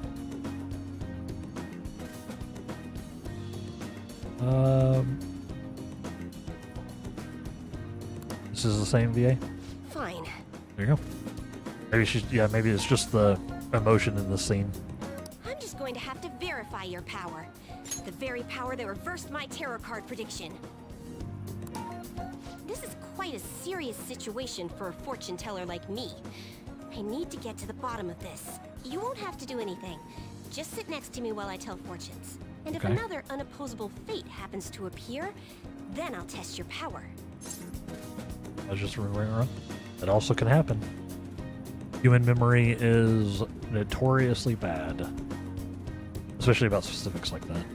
This is the same VA? Fine. There you go. Maybe she's, yeah, maybe it's just the emotion in the scene. I'm just going to have to verify your power. The very power that reversed my tarot card prediction. This is quite a serious situation for a fortune teller like me. I need to get to the bottom of this. You won't have to do anything. Just sit next to me while I tell fortunes. And if Okay. another unopposable fate happens to appear, then I'll test your power. I was just remembering. That also can happen. Human memory is notoriously bad, especially about specifics like that.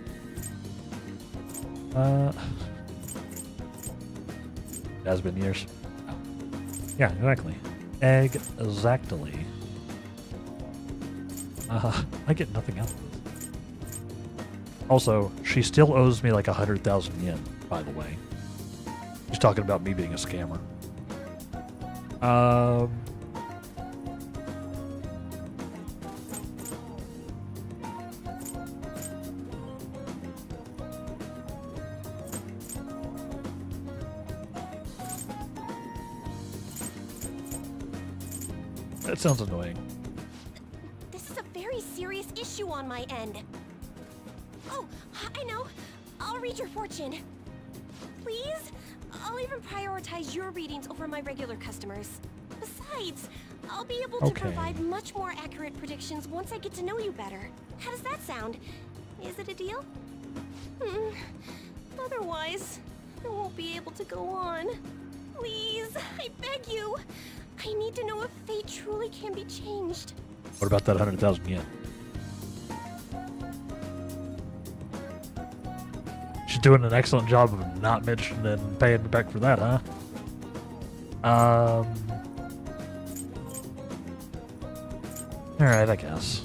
It has been years. Oh. Yeah, exactly. Exactly. I get nothing out of this. Also, she still owes me like 100,000 yen, by the way. She's talking about me being a scammer. That sounds annoying. This is a very serious issue on my end. Oh, I know. I'll read your fortune. Please? I'll even prioritize your readings over my regular customers. Besides, I'll be able to Okay. provide much more accurate predictions once I get to know you better. How does that sound? Is it a deal? Otherwise, I won't be able to go on. Please, I beg you. I need to know if fate truly can be changed. What about that 100,000 yen? She's doing an excellent job of not mentioning and paying me back for that, huh? Alright, I guess.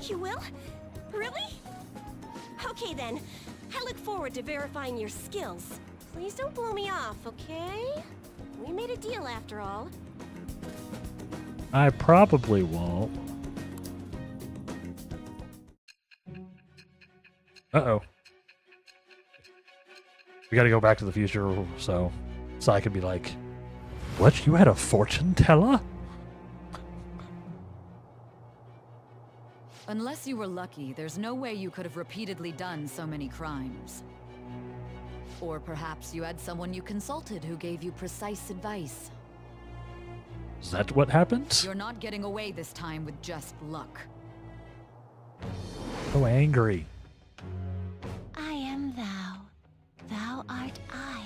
You will? Really? Okay then. I look forward to verifying your skills. Please don't blow me off, okay? We made a deal after all. I probably won't. Uh-oh. We gotta go back to the future, so I can be like, what? You had a fortune teller? Unless you were lucky, there's no way you could have repeatedly done so many crimes. Or perhaps you had someone you consulted who gave you precise advice. Is that what happened? You're not getting away this time with just luck. So angry. I am thou. Thou art I.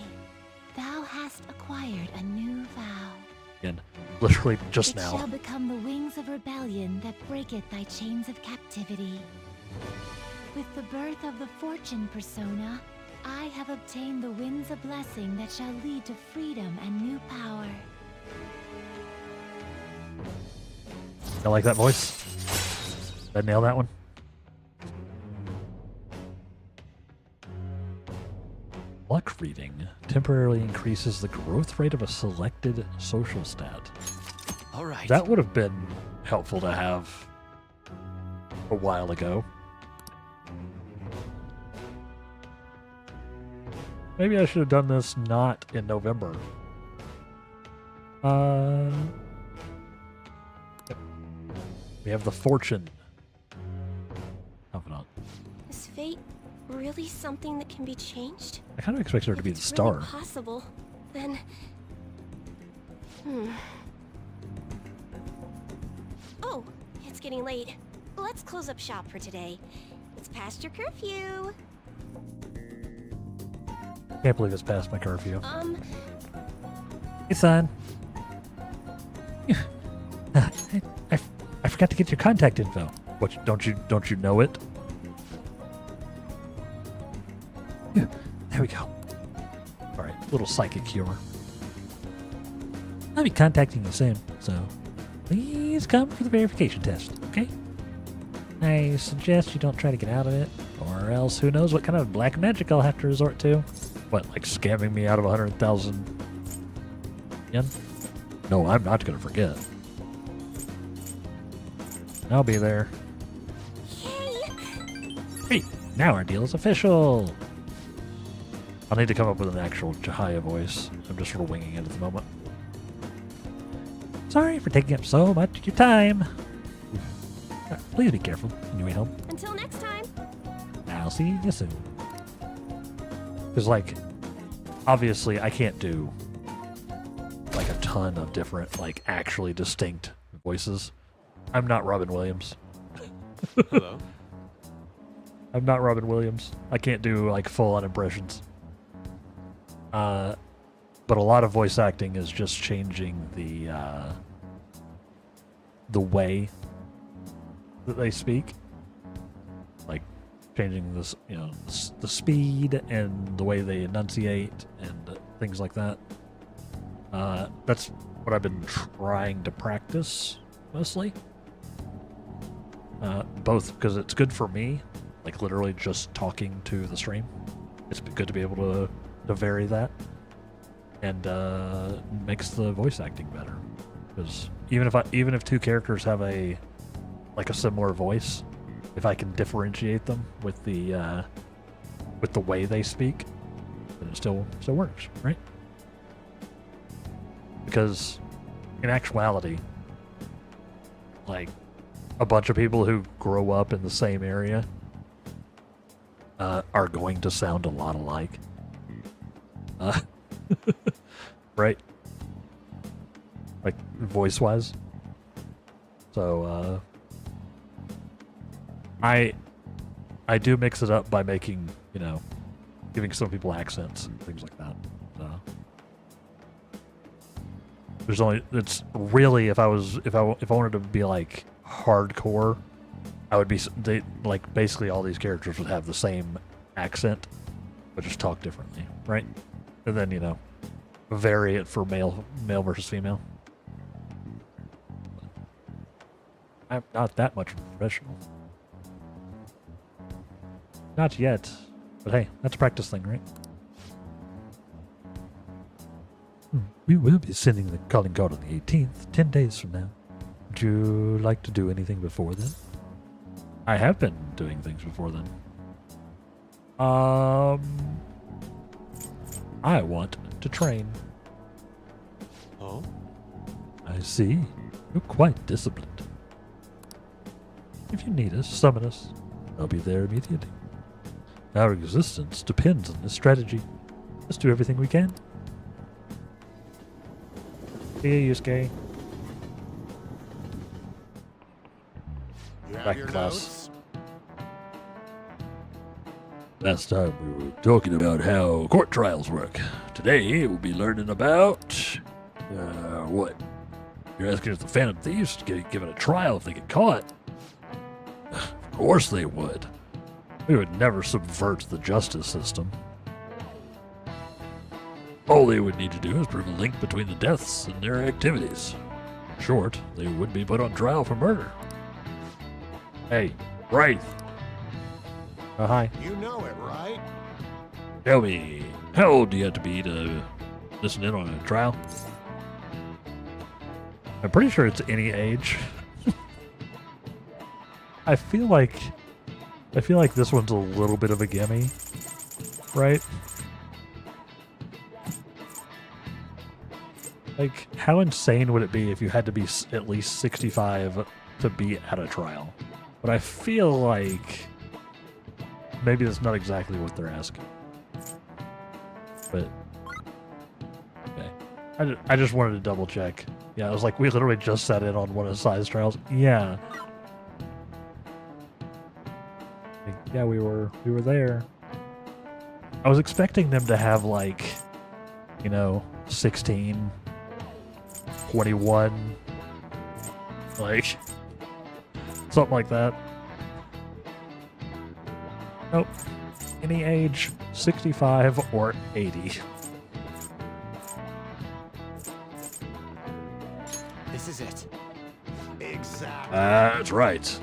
Thou hast acquired a new vow. Again, literally just It now. shall become the wings of rebellion that breaketh thy chains of captivity. With the birth of the fortune persona, I have obtained the winds of blessing that shall lead to freedom and new power. I like that voice. Did I nail that one? Luck reading temporarily increases the growth rate of a selected social stat. All right. That would have been helpful to have a while ago. Maybe I should have done this not in November. We have the fortune. Confidant. Is fate really something that can be changed? I kind of expected her to If be the it's star. really possible, then... Oh, it's getting late. Let's close up shop for today. It's past your curfew. Can't believe it's past my curfew. Hey, son. I forgot to get your contact info. What? Don't you know it? Yeah, there we go. All right, little psychic humor. I'll be contacting you soon, so please come for the verification test, okay? I suggest you don't try to get out of it, or else who knows what kind of black magic I'll have to resort to. What, like scamming me out of 100,000 yen? No, I'm not gonna forget. I'll be there. Yay! Great, now our deal is official. I'll need to come up with an actual Jahia voice. I'm just sort of winging it at the moment. Sorry for taking up so much of your time. Please be careful on your way home. Until next time. I'll see you soon. Because, like, obviously I can't do, like, a ton of different, like, actually distinct voices. I'm not Robin Williams. Hello? I'm not Robin Williams. I can't do, like, full-on impressions. But a lot of voice acting is just changing the way that they speak. Like, changing this, you know, the speed and the way they enunciate and things like that. That's what I've been trying to practice mostly. Both because it's good for me, like literally just talking to the stream. It's good to be able to vary that, and makes the voice acting better. Because even if two characters have a similar voice, if I can differentiate them with the way they speak, then it still works, right? Because in actuality, like, a bunch of people who grow up in the same area are going to sound a lot alike. Right? Like, voice-wise. So, I do mix it up by making, you know, giving some people accents and things like that. It's really, if I wanted to be, like, hardcore, I would be, like, basically all these characters would have the same accent, but just talk differently, right? And then, you know, vary it for male versus female. I'm not that much of a professional. Not yet. But hey, that's a practice thing, right? We will be sending the calling card on the 18th, 10 days from now. Would you like to do anything before then? I have been doing things before then. I want to train. Oh? I see. You're quite disciplined. If you need us, summon us. I'll be there immediately. Our existence depends on this strategy. Let's do everything we can. See you, Yusuke. Back in class. Last time we were talking about how court trials work. Today we'll be learning about what? You're asking if the Phantom Thieves get given a trial if they get caught? Of course they would. We would never subvert the justice system. All they would need to do is prove a link between the deaths and their activities. In short, they would be put on trial for murder. Hey, Wraith. Oh, hi. You know it, right? Tell me, how old do you have to be to listen in on a trial? I'm pretty sure it's any age. I feel like this one's a little bit of a gimme, right? Like, how insane would it be if you had to be at least 65 to be at a trial? But I feel like maybe that's not exactly what they're asking. But okay, I just wanted to double check. Yeah, I was like, we literally just sat in on one of the size trials. Yeah. Yeah, we were there. I was expecting them to have, like, you know, 16, 21, like, something like that. Nope. Any age, 65 or 80. This is it. Exactly. That's right.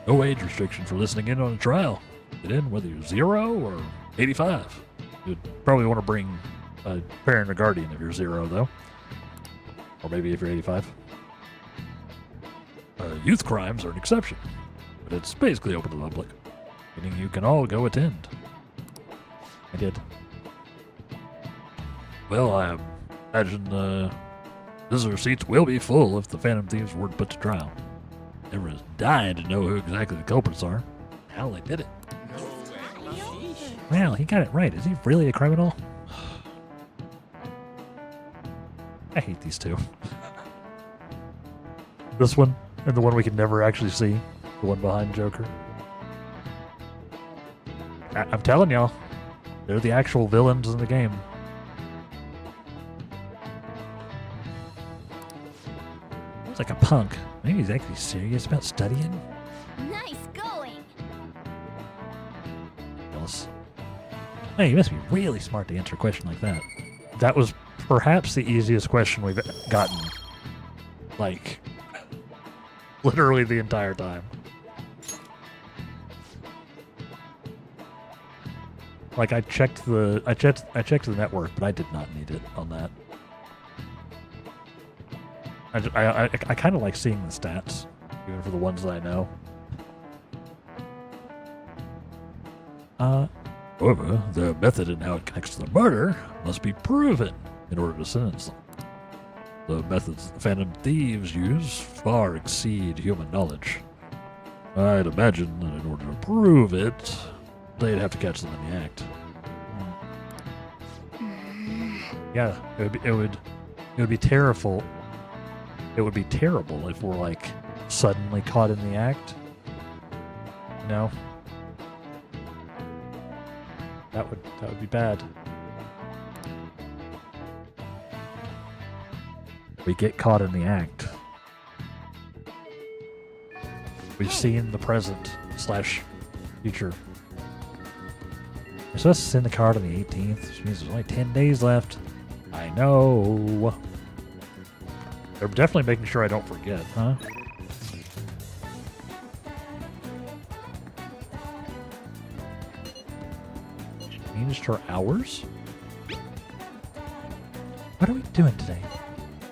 No age restriction for listening in on a trial. Get in whether you're 0 or 85. You'd probably want to bring a parent or guardian if you're 0, though. Or maybe if you're 85. Youth crimes are an exception, but it's basically open to the public, meaning you can all go attend. I did. Well, I imagine the visitor seats will be full if the Phantom Thieves were put to trial. Everyone's dying to know who exactly the culprits are. How they did it. Well, he got it right. Is he really a criminal? I hate these two. This one and the one we can never actually see. The one behind Joker. I'm telling y'all, they're the actual villains in the game. He's like a punk. Maybe he's actually serious about studying. Nice going. Else. Hey, you must be really smart to answer a question like that. That was perhaps the easiest question we've gotten. Like, literally the entire time. Like I checked the network, but I did not need it on that. I kind of like seeing the stats, even for the ones that I know. However, the method in how it connects to the murder must be proven in order to sentence them. The methods the Phantom Thieves use far exceed human knowledge. I'd imagine that in order to prove it, they'd have to catch them in the act. Yeah, it would be terrible. It would be terrible if we're like suddenly caught in the act. You know? That would be bad. We get caught in the act. We've seen the present / future. We're supposed to send the card on the 18th, which means there's only 10 days left. I know. They're definitely making sure I don't forget, huh? Changed her hours? What are we doing today?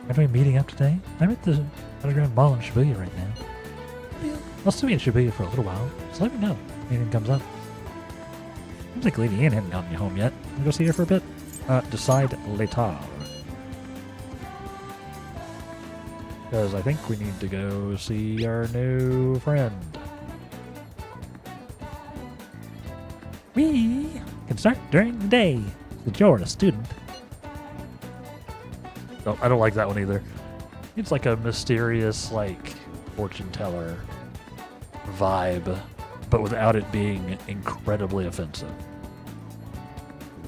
Are we meeting up today? I'm at the underground mall in Shibuya right now. I'll still be in Shibuya for a little while. Just let me know if anything comes up. Seems like Lady Anne hasn't gotten you home yet. Wanna go see her for a bit? Decide later. Because I think we need to go see our new friend. We can start during the day, since you're a student. No, I don't like that one either. It's like a mysterious, like, fortune teller vibe, but without it being incredibly offensive.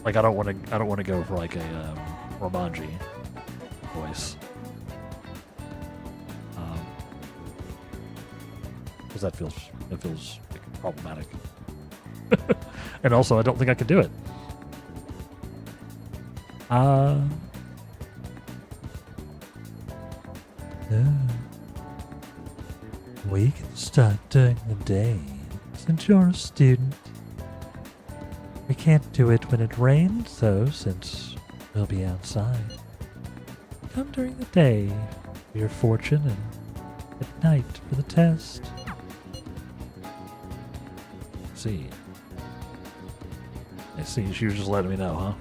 Like I don't want to go for like a Romanji voice, because that feels like problematic. And also, I don't think I could do it. We can start during the day, since you're a student. We can't do it when it rains, though, since we'll be outside. Come during the day for your fortune, and at night for the test. See. I see, she was just letting me know, huh?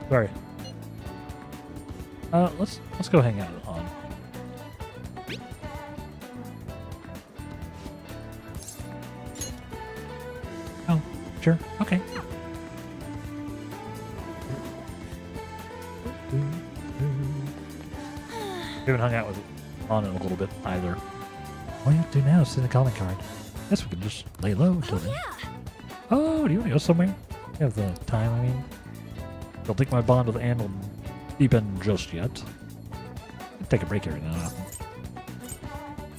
Sorry. Let's go hang out on. Oh, sure. Okay. We haven't hung out with on in a little bit either. All you have to do now is send a calling card. Guess we can just lay low until then. Oh, do you want to go somewhere? You have the time, I mean. Don't think my bond with Anne will deepen just yet. I'll take a break every now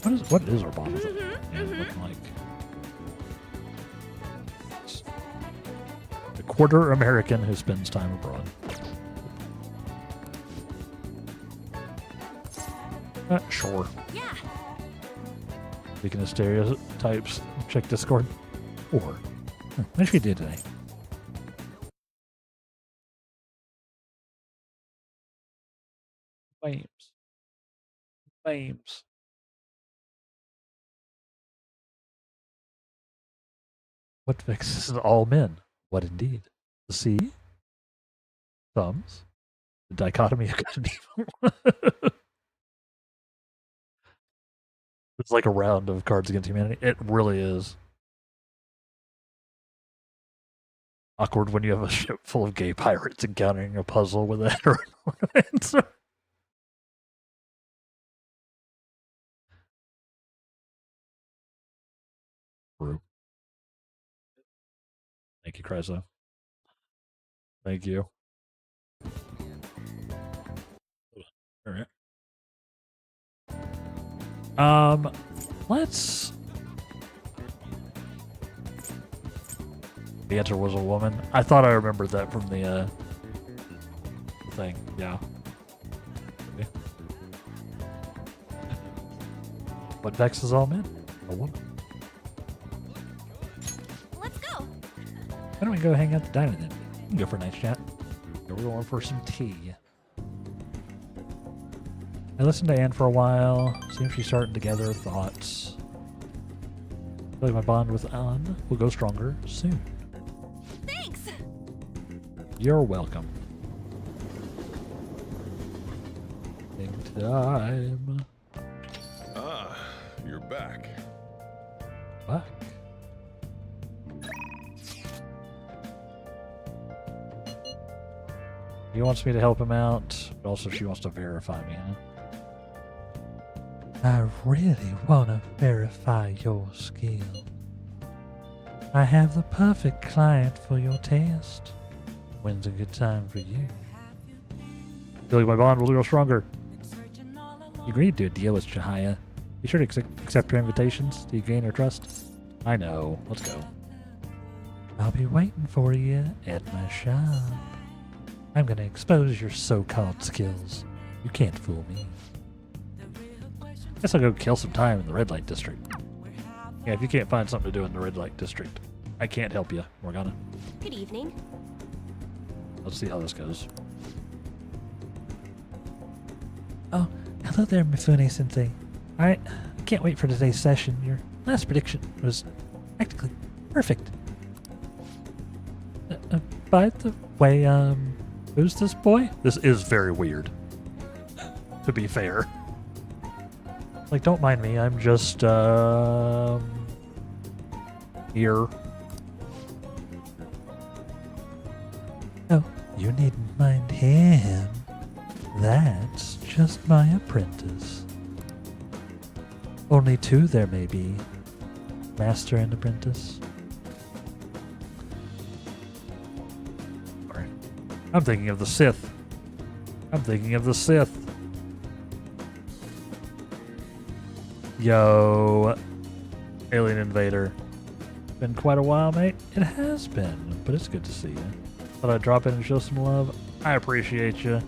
and then. What is our bond with Anne looking like? A quarter American who spends time abroad. Sure. Yeah. Speaking of stereotypes, check Discord. Or, what should we do today? Claims. Flames. What vexes all men? What indeed? The sea? Thumbs? The dichotomy of good and evil? It's like a round of Cards Against Humanity. It really is. Awkward when you have a ship full of gay pirates encountering a puzzle with a heteronormative answer. Thank you, Kryzo. Thank you. Alright. Let's... The answer was a woman. I thought I remembered that from the thing. Yeah. Okay. What vexes all men? A woman. Let's go. Why don't we go hang out at the diner then? We can go for a nice chat. We're going for some tea. I listened to Anne for a while, see if she's starting to gather thoughts. I feel like my bond with Anne will go stronger soon. Thanks. You're welcome. Think time. Ah, you're back. What? He wants me to help him out, but also she wants to verify me, huh? I really want to verify your skill. I have the perfect client for your test. When's a good time for you? Feel like my bond will grow stronger. You agreed to a deal with Chihaya. Be sure to accept her invitations. Do you gain her trust? I know. Let's go. I'll be waiting for you at my shop. I'm gonna expose your so-called skills. You can't fool me. Guess I'll go kill some time in the red light district. Yeah, if you can't find something to do in the red light district, I can't help you, Morgana. Good evening. Let's see how this goes. Oh, hello there, Mifune-sensei. I can't wait for today's session. Your last prediction was practically perfect. By the way, who's this boy? This is very weird. To be fair. Like, don't mind me, I'm just, here. Oh, you needn't mind him. That's just my apprentice. Only two there may be. Master and apprentice. Sorry. I'm thinking of the Sith. I'm thinking of the Sith. Yo, Alien Invader. Been quite a while, mate. It has been, but it's good to see you. Thought I'd drop in and show some love. I appreciate you.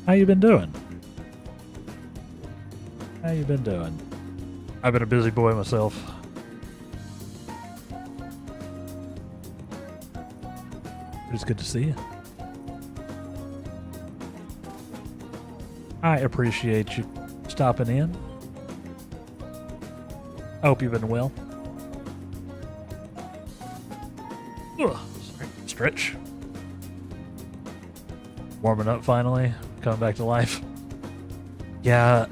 How you been doing? How you been doing? I've been a busy boy myself. It's good to see you. I appreciate you stopping in. I hope you've been well. Ugh, sorry. Stretch. Warming up finally. Coming back to life. Yeah.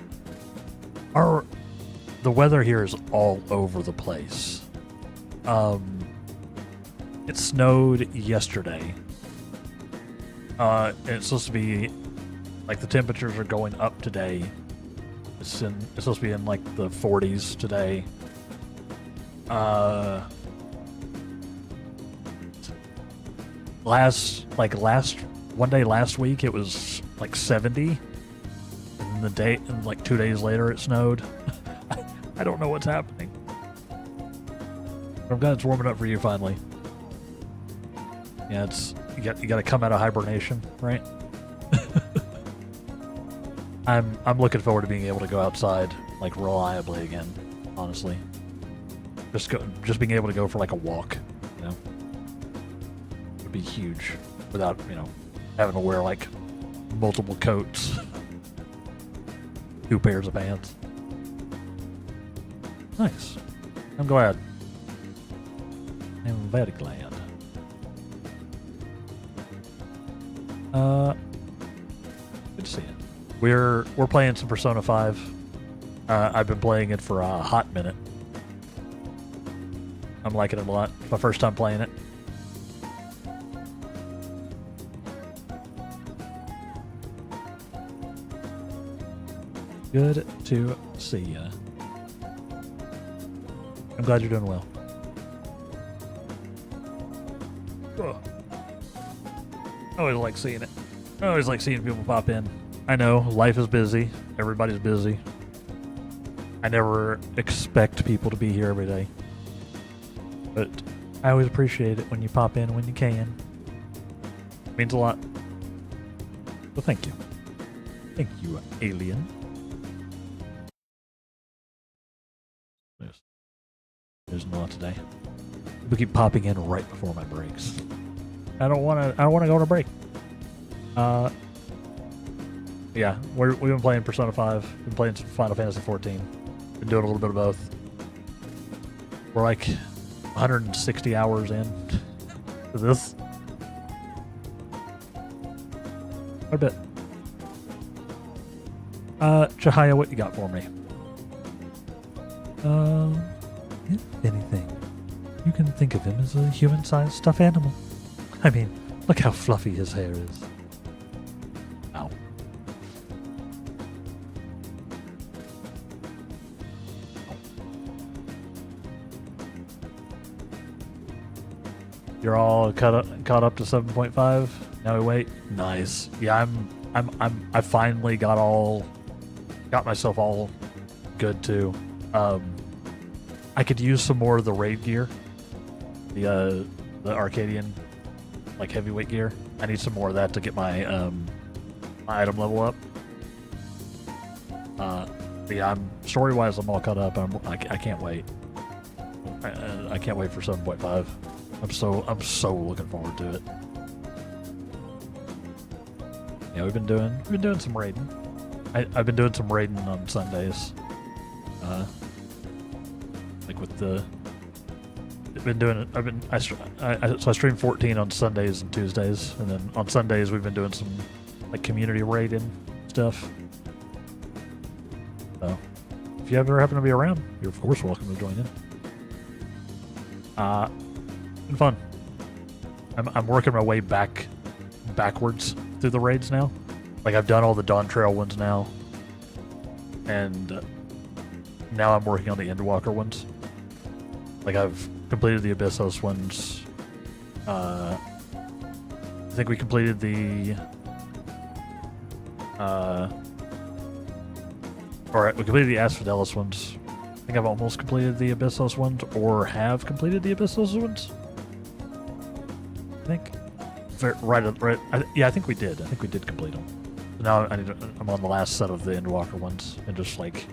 The weather here is all over the place. It snowed yesterday. It's supposed to be like the temperatures are going up today. It's supposed to be in like the 40s today. One day last week it was like 70, and like 2 days later it snowed. I don't know what's happening. But I'm glad it's warming up for you finally. Yeah, you got to come out of hibernation, right? I'm looking forward to being able to go outside like reliably again, honestly. Just being able to go for like a walk, you know, would be huge without, you know, having to wear like multiple coats, 2 pairs of pants. Nice. I'm glad. I'm very glad. Good to see it. We're playing some Persona 5. I've been playing it for a hot minute. I'm liking it a lot. It's my first time playing it. Good to see ya. I'm glad you're doing well. Ugh. I always like seeing it. I always like seeing people pop in. I know, life is busy. Everybody's busy. I never expect people to be here every day. But I always appreciate it when you pop in when you can. It means a lot. So thank you. Thank you, alien. There's a lot today. People keep popping in right before my breaks. I don't want to go on a break. Yeah, we've been playing Persona 5. Been playing some Final Fantasy 14. Been doing a little bit of both. We're like 160 hours in to this. Quite a bit. Chihaya, what you got for me? If anything, you can think of him as a human-sized stuffed animal. I mean, look how fluffy his hair is. Ow. You're all caught up to 7.5. Now we wait. Nice. Yeah, I finally got myself all good too. I could use some more of the raid gear, the Arcadian, like heavyweight gear. I need some more of that to get my my item level up. Yeah, story-wise, I'm all caught up. I can't wait. I can't wait for 7.5. I'm so looking forward to it. Yeah, we've been doing some raiding. I've been doing some raiding on Sundays. Like with the, I stream 14 on Sundays and Tuesdays, and then on Sundays we've been doing some like community raiding stuff. So if you ever happen to be around, you're of course welcome to join in. Been fun. I'm working my way backwards through the raids now. Like I've done all the Dawn Trail ones now, and now I'm working on the Endwalker ones. Like I've completed the Abyssos ones. I think we completed the we completed the Asphodelos ones. I think I've almost completed the Abyssos ones, or have completed the Abyssos ones. I think. Right. Yeah, I think we did. I think we did complete them. So now I'm on the last set of the Endwalker ones, and just like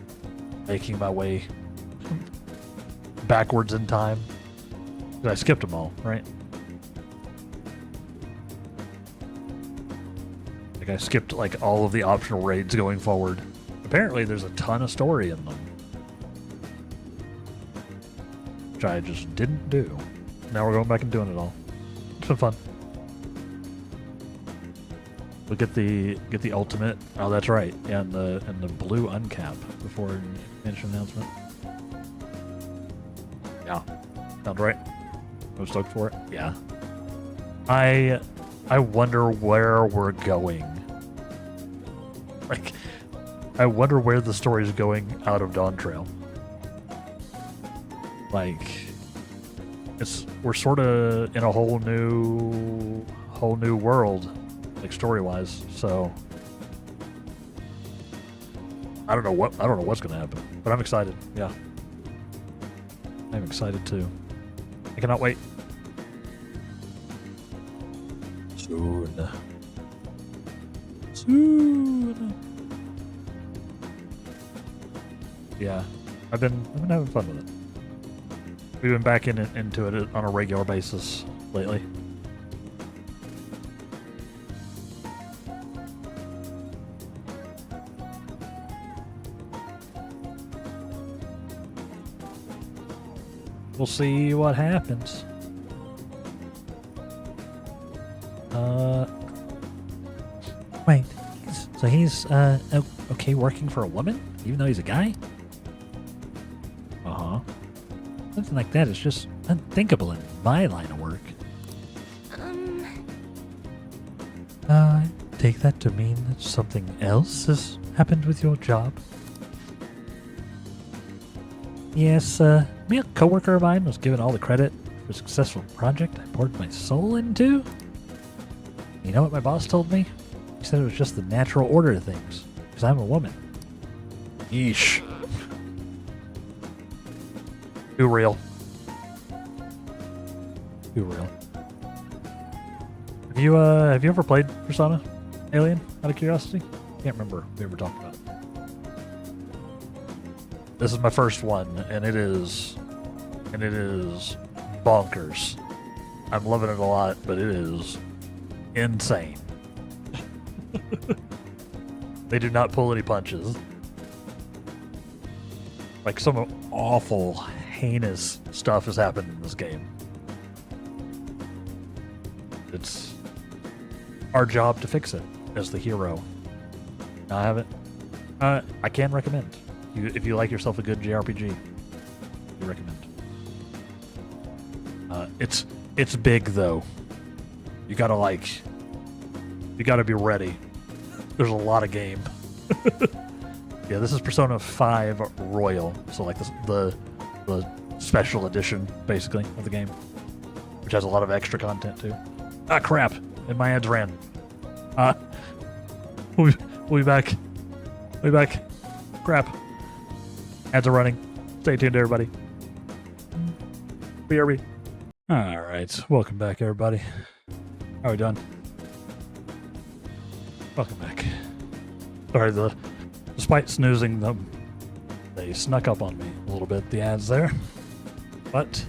making my way backwards in time. I skipped them all, right? Like I skipped like all of the optional raids going forward. Apparently there's a ton of story in them, which I just didn't do. Now we're going back and doing it all. It's been fun. We'll get the ultimate. Oh, that's right. Yeah, and the blue uncap before expansion announcement. Yeah, sounds right. I'm stoked for it. Yeah. I wonder where we're going. Like, I wonder where the story is going out of Dawn Trail. Like, we're sort of in a whole new world, like story-wise. So I don't know what's gonna happen, but I'm excited. Yeah, I'm excited too. I cannot wait. Soon. Yeah, I've been having fun with it. We've been back into it on a regular basis lately. We'll see what happens. Wait. So he's okay working for a woman, even though he's a guy? Uh-huh. Something like that is just unthinkable in my line of work. Take that to mean that something else has happened with your job? Yes, me, a coworker of mine was given all the credit for a successful project I poured my soul into. You know what my boss told me? He said it was just the natural order of things, because I'm a woman. Yeesh. Too real. Too real. Have you ever played Persona Alien, out of curiosity? Can't remember if we ever talked about it. This is my first one, and it is bonkers. I'm loving it a lot, but it is insane. They do not pull any punches. Like, some awful, heinous stuff has happened in this game. It's our job to fix it as the hero. I have it. I can recommend. If you like yourself a good JRPG, I recommend. It's big though. You gotta be ready. There's a lot of game. Yeah, this is Persona 5 Royal, so like the special edition basically of the game, which has a lot of extra content too. Ah, crap! And my ads ran. We'll be back. We'll be back. Crap. Ads are running. Stay tuned, everybody. BRB. Alright, welcome back, everybody. How are we doing? Welcome back. Sorry, despite snoozing them, they snuck up on me a little bit, the ads there. But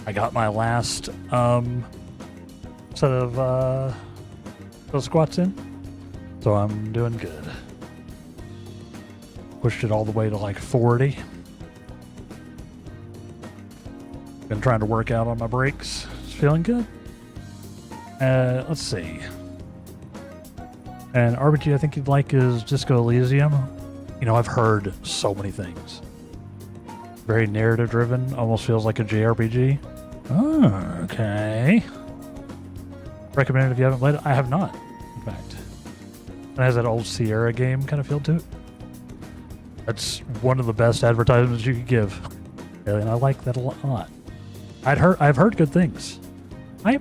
I got my last set of those squats in, so I'm doing good. Pushed it all the way to like 40. Been trying to work out on my breaks. It's feeling good. Let's see. And RPG I think you'd like is Disco Elysium. You know, I've heard so many things. Very narrative driven, almost feels like a JRPG. Oh, okay. Recommend it if you haven't played it. I have not, in fact. It has that old Sierra game kind of feel to it. That's one of the best advertisements you could give. And I like that a lot. I've heard good things. I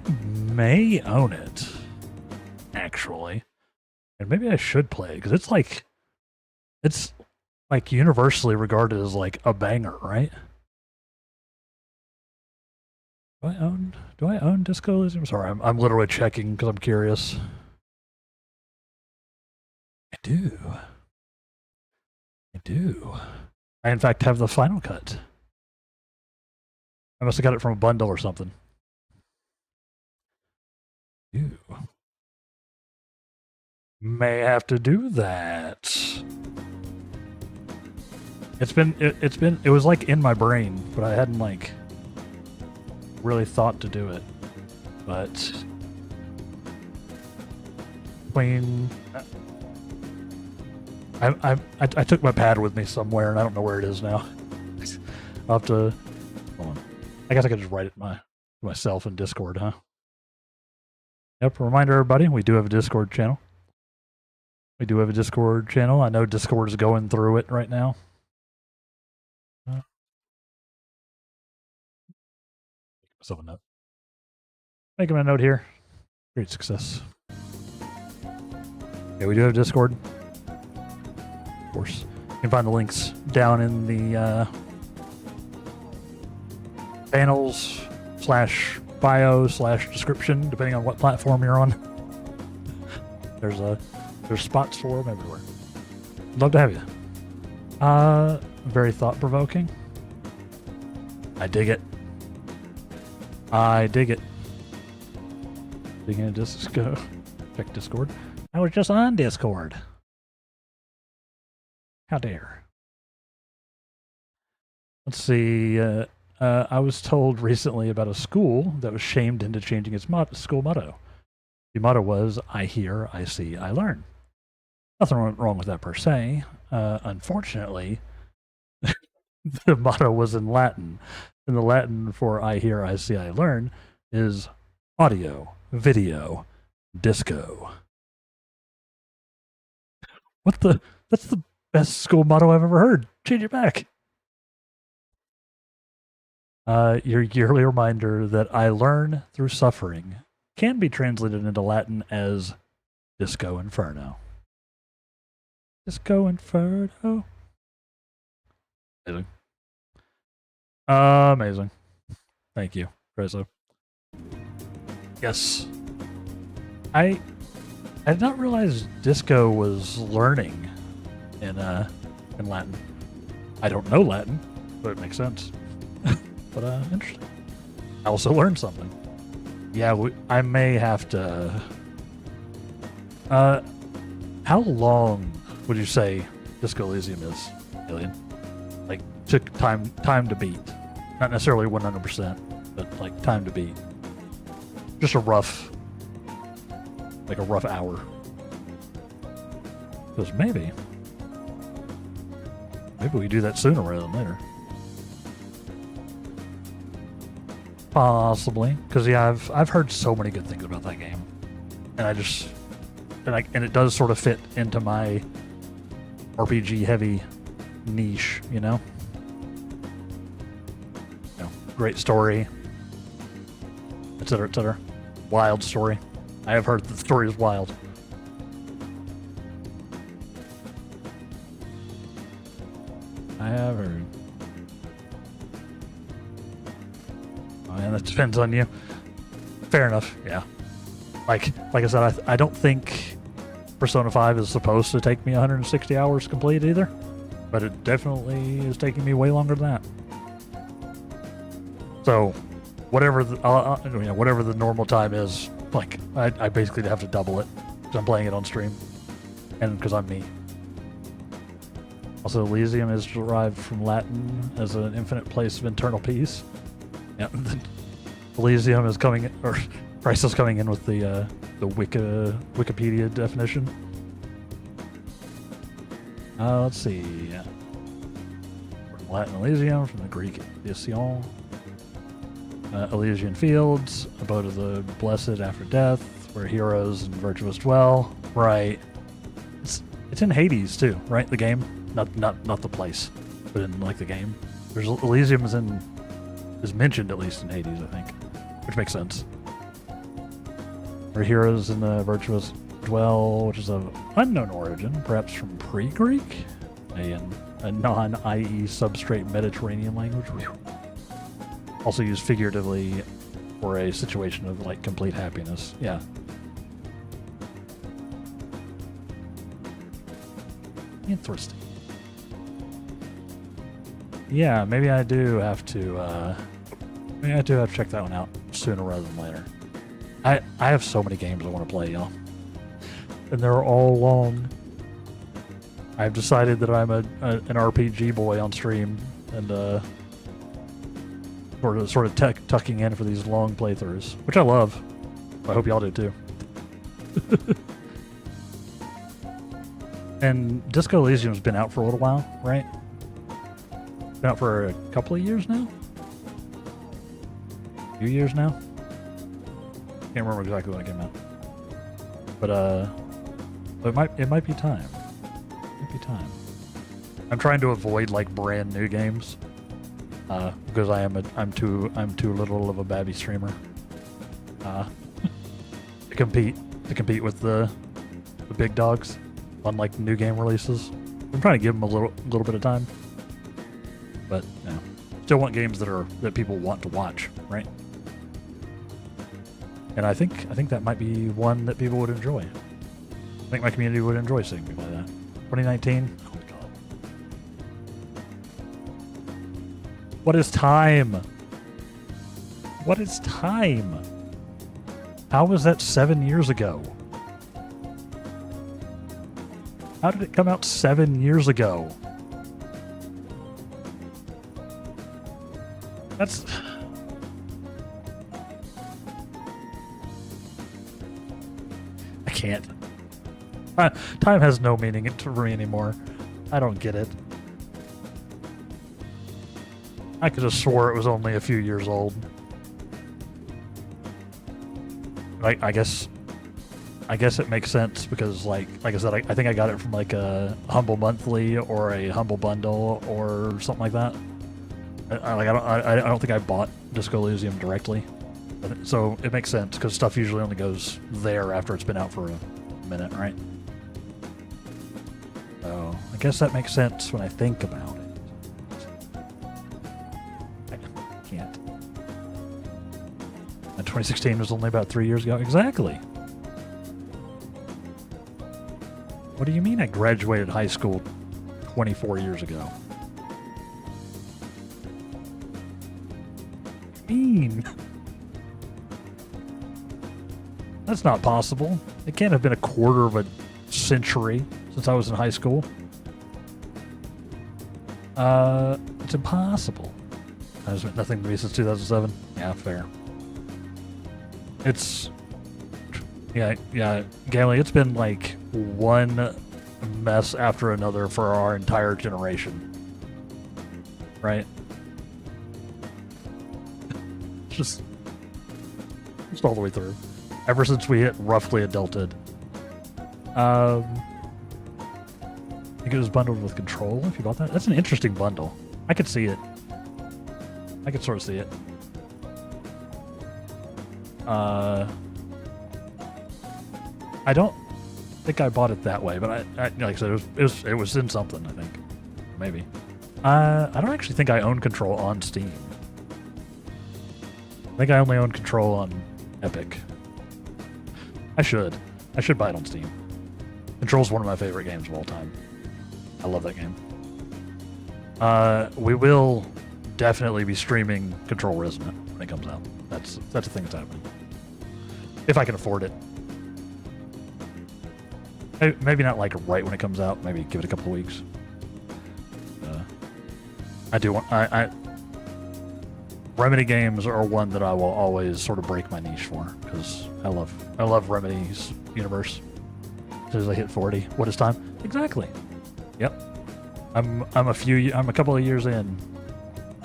may own it, actually. And maybe I should play it, because it's like universally regarded as like a banger, right? Do I own Disco Elysium? Sorry, I'm literally checking because I'm curious. I do. I in fact have the final cut. I must have got it from a bundle or something. Ew. May have to do that. It was like in my brain, but I hadn't like really thought to do it. But I took my pad with me somewhere and I don't know where it is now. I'll have to hold on. I guess I could just write it myself in Discord, huh? Yep, reminder everybody, we do have a Discord channel. I know Discord is going through it right now. Myself a note. Make him a note here. Great success. Yeah, we do have Discord. Of course. You can find the links down in the panels / bio / description, depending on what platform you're on. There's spots for them everywhere. Love to have you. Very thought-provoking. I dig it. Digging a Disco. Check Discord. I was just on Discord. How dare. Let's see. I was told recently about a school that was shamed into changing its school motto. The motto was, I hear, I see, I learn. Nothing wrong with that per se. Unfortunately, the motto was in Latin. And the Latin for I hear, I see, I learn is audio, video, disco. That's the best school motto I've ever heard. Change it back. Your yearly reminder that I learn through suffering can be translated into Latin as Disco Inferno. Disco Inferno. Amazing. Amazing. Thank you, Prezzo. Yes. I did not realize disco was learning in Latin. I don't know Latin, but it makes sense. But interesting. I also learned something. Yeah, I may have to. How long would you say Disco Elysium is, Alien? Like, took time to beat, not necessarily 100%, but like time to beat. Just a rough hour. Because maybe we do that sooner rather than later. Possibly, because yeah, I've heard so many good things about that game, and and it does sort of fit into my RPG heavy niche, you know. Great story, etc., etc. Wild story. I have heard that the story is wild. I have heard. Oh, yeah, that depends on you. Fair enough, yeah. Like I said, I don't think Persona 5 is supposed to take me 160 hours complete either, but it definitely is taking me way longer than that. So, whatever the normal time is, like I basically have to double it because I'm playing it on stream, and because I'm me. Also, Elysium is derived from Latin as an infinite place of internal peace. Yeah, Elysium is coming, or Christ is coming in with the Wikipedia definition. Let's see. From Latin Elysium, from the Greek Elysion. Elysian Fields, abode of the blessed after death, where heroes and virtuous dwell. Right. It's in Hades too, right? The game, not the place, but in like the game. There's Elysium is mentioned at least in Hades, I think, which makes sense. Where heroes and the virtuous dwell, which is of unknown origin, perhaps from pre-Greek, a non-IE substrate Mediterranean language. Also used figuratively for a situation of like complete happiness. Yeah. Interesting. Yeah, maybe I do have to check that one out sooner rather than later. I have so many games I want to play, y'all. And they're all long. I've decided that I'm an RPG boy on stream, and sort of tucking in for these long playthroughs, which I love. I hope y'all do too. And Disco Elysium's been out for a little while, right? Been out for a couple of years now? A few years now? Can't remember exactly when it came out. But it might be time. It might be time. I'm trying to avoid like brand new games. Because I'm too little of a babby streamer to compete with the big dogs on like new game releases. I'm trying to give them a little bit of time, but you know, still want games that people want to watch, right? And I think that might be one that people would enjoy. I think my community would enjoy seeing me play that. 2019. What is time? What is time? How was that 7 years ago? How did it come out 7 years ago? That's... I can't. Time has no meaning to me anymore. I don't get it. I could have swore it was only a few years old. I guess it makes sense because, like I said, I think I got it from like a Humble Monthly or a Humble Bundle or something like that. I don't think I bought Disco Elysium directly, so it makes sense because stuff usually only goes there after it's been out for a minute, right? So I guess that makes sense when I think about it. I can't. And 2016 was only about 3 years ago. Exactly. What do you mean I graduated high school 24 years ago? Mean. That's not possible. It can't have been a quarter of a century since I was in high school. It's impossible. There's been nothing to me since 2007. Yeah, fair. It's... Yeah, Gamley, it's been like one mess after another for our entire generation. Right? Just all the way through. Ever since we hit roughly adulthood. I think it was bundled with Control, if you bought that. That's an interesting bundle. I could see it. I could sort of see it. I don't think I bought it that way, but I like I said, it was in something, I think. Maybe. I don't actually think I own Control on Steam. I think I only own Control on Epic. I should buy it on Steam. Control's one of my favorite games of all time. I love that game. We will definitely be streaming Control Resonant when it comes out. That's a thing that's happening. If I can afford it. Maybe not like right when it comes out. Maybe give it a couple of weeks. I do want... Remedy games are one that I will always sort of break my niche for because I love Remedy's universe. As soon as I hit 40, what is time? Exactly. Yep. I'm a couple of years in,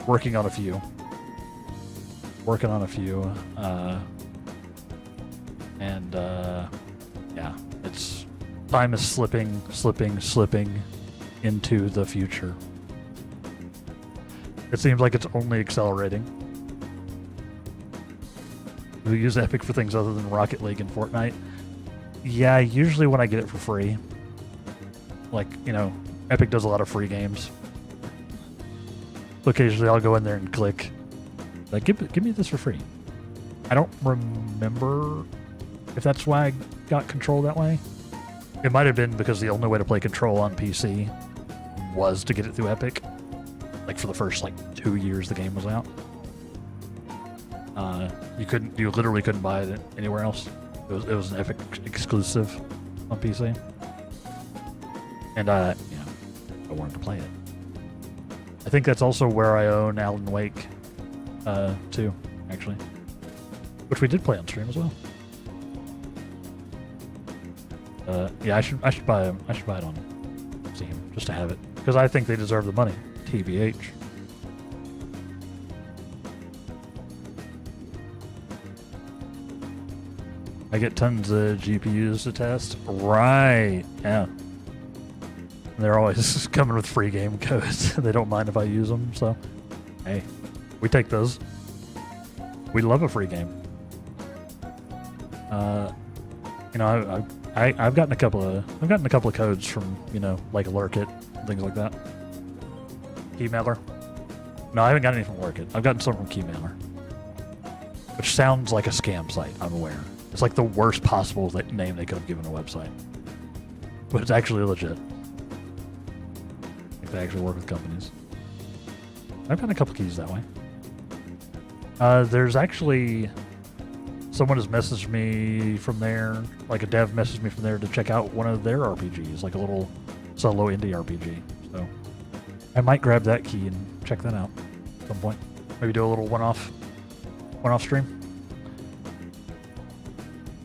working on a few. Yeah, it's time is slipping into the future. It seems like it's only accelerating. We use Epic for things other than Rocket League and Fortnite. Yeah, usually when I get it for free. Like, you know, Epic does a lot of free games. So occasionally I'll go in there and click. Like, give me this for free. I don't remember if that's why I got Control that way. It might have been because the only way to play Control on PC was to get it through Epic. Like for the first 2 years the game was out. You literally couldn't buy it anywhere else. It was an Epic exclusive on PC. And I wanted to play it. I think that's also where I own Alan Wake 2, actually. Which we did play on stream as well. Yeah, I should buy it on Steam just to have it. Because I think they deserve the money. TBH. I get tons of GPUs to test. Right. Yeah. And they're always coming with free game codes. They don't mind if I use them, so hey, we take those. We love a free game. You know, I've gotten a couple of codes from, you know, like Lurkit, things like that. Keymailer. No, I haven't gotten any from Lurkit. I've gotten some from Keymailer, which sounds like a scam site. I'm aware. It's like the worst possible name they could have given a website, but it's actually legit. Like they actually work with companies. I've gotten a couple keys that way. There's actually someone has messaged me from there, like a dev messaged me from there to check out one of their RPGs, like a little solo indie RPG. So I might grab that key and check that out at some point. Maybe do a little one-off stream.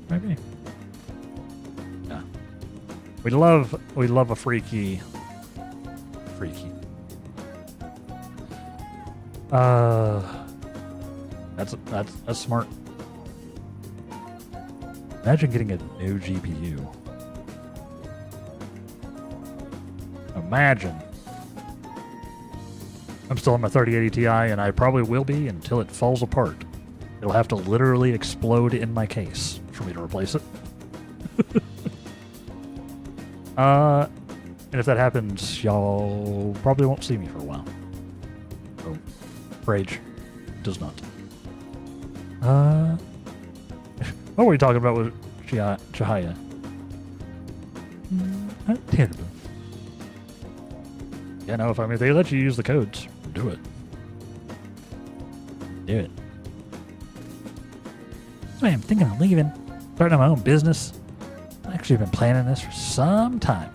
Maybe. Yeah. We love a freaky. That's smart. Imagine getting a new GPU. Imagine. I'm still on my 3080 Ti, and I probably will be until it falls apart. It'll have to literally explode in my case for me to replace it. And if that happens, y'all probably won't see me for a while. So, Rage does not. What were we talking about with Chihaya? Terrible. Yeah, no, if they let you use the codes, do it. Do it. So I'm thinking of leaving, starting my own business. I've actually been planning this for some time.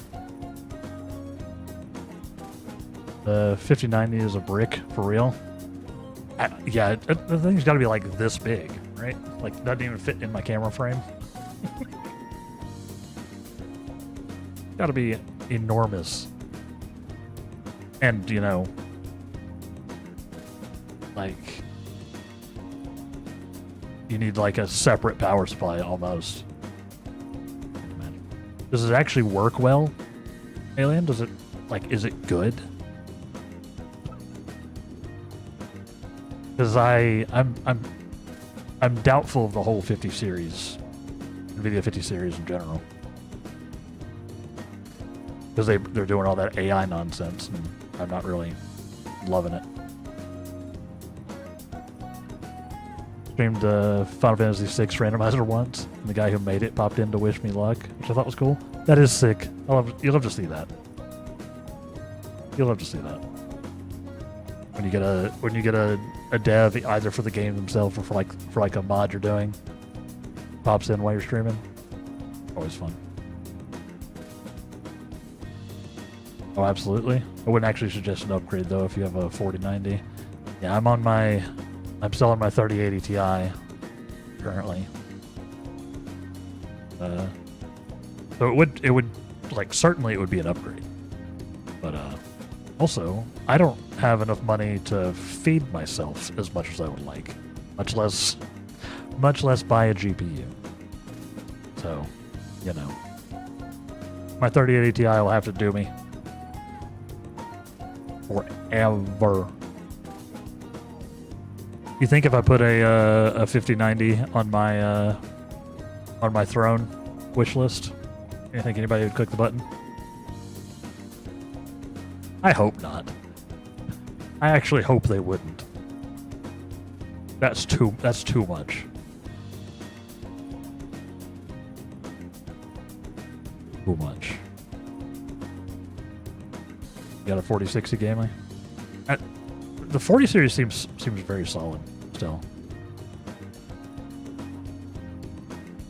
The 5090 is a brick, for real. Yeah, the thing's got to be like this big, right? Like, doesn't even fit in my camera frame. Got to be enormous. And, you know, like, you need like a separate power supply almost. Does it actually work well, Alien? Does it, like, is it good? Because I'm doubtful of the whole 50 series, NVIDIA 50 series in general. Because they're doing all that AI nonsense, and I'm not really loving it. Streamed Final Fantasy VI randomizer once, and the guy who made it popped in to wish me luck, which I thought was cool. That is sick. You love to see that. You'll love to see that. When you get a dev either for the game themselves or for like a mod you're doing, pops in while you're streaming. Always fun. Oh, absolutely. I wouldn't actually suggest an upgrade though if you have a 4090. Yeah, I'm selling my 3080 Ti currently. So it would like certainly it would be an upgrade. But also, I don't have enough money to feed myself as much as I would like. Much less buy a GPU. So, you know. My 3080 Ti will have to do me. Forever. You think if I put a 5090 on my throne wish list, you think anybody would click the button? I hope not. I actually hope they wouldn't. That's too much. Too much. You got a 4060 Gamely? The 40 series seems very solid still.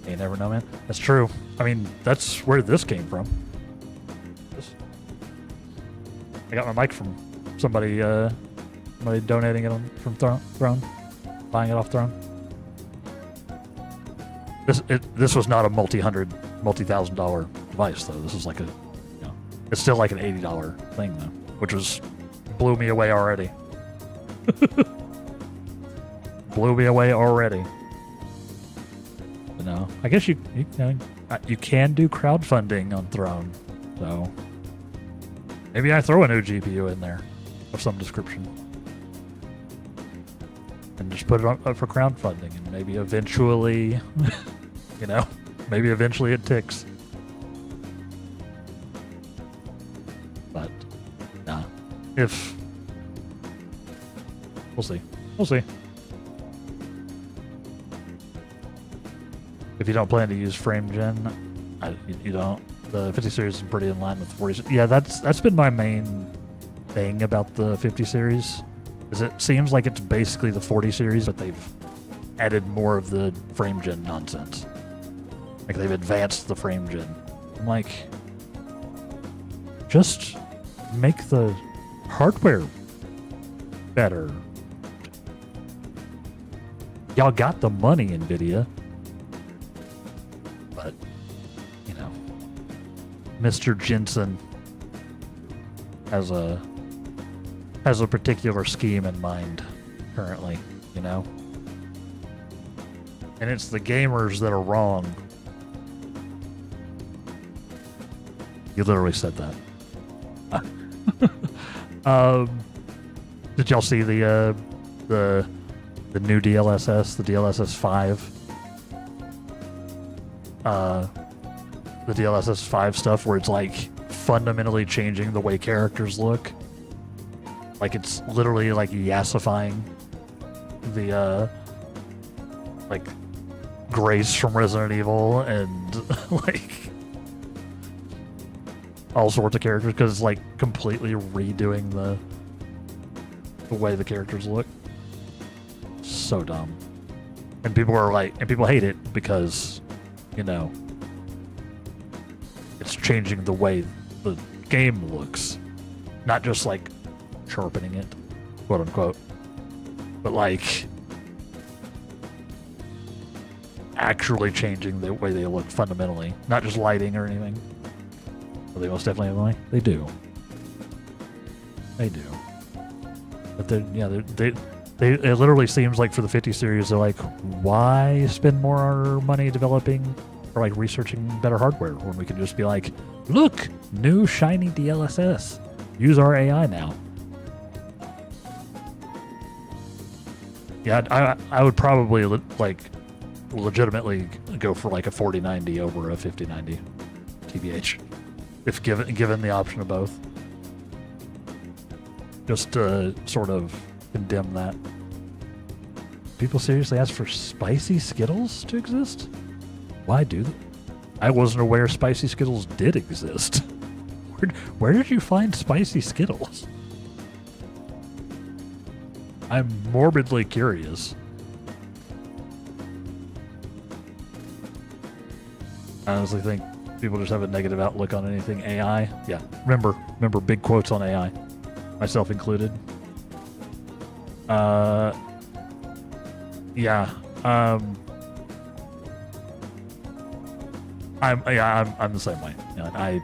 You never know, man. That's true. I mean, that's where this came from. I got my mic from somebody donating it from Throne, buying it off Throne. This was not a multi-$1,000 device though. This is like it's still like an $80 thing though, which blew me away already. Blew me away already. But no, I guess you can do crowdfunding on Throne, so maybe I throw a new GPU in there of some description and just put it up for crowdfunding, and maybe eventually, maybe eventually it ticks. But nah, we'll see. If you don't plan to use frame gen, you don't. The 50 series is pretty in line with the 40. Yeah, that's been my main thing about the 50 series. Is it seems like it's basically the 40 series, but they've added more of the frame gen nonsense. Like they've advanced the frame gen. I'm like, just make the hardware better. Y'all got the money, NVIDIA. But, you know, Mr. Jensen has a particular scheme in mind currently, you know? And it's the gamers that are wrong. You literally said that. Did y'all see the new DLSS, the DLSS 5? The DLSS 5 stuff where it's like fundamentally changing the way characters look. Like it's literally like yassifying the like Grace from Resident Evil and like all sorts of characters because it's like completely redoing the way the characters look. So dumb. And people are like, and people hate it because, you know, it's changing the way the game looks. Not just like sharpening it, quote unquote, but like actually changing the way they look fundamentally. Not just lighting or anything. Well, they most definitely have money. They do. They do. But they're, yeah, it literally seems like for the 50 series, they're like, why spend more money developing or like researching better hardware when we can just be like, look, new shiny DLSS. Use our AI now. Yeah, I would probably like legitimately go for like a 4090 over a 5090 TBH if given the option of both. Just to sort of condemn that. People seriously ask for spicy Skittles to exist? Why do they? I wasn't aware spicy Skittles did exist. Where did you find spicy Skittles? I'm morbidly curious. I honestly think people just have a negative outlook on anything AI. Yeah, remember big quotes on AI. Myself included. Yeah. I'm the same way. You know,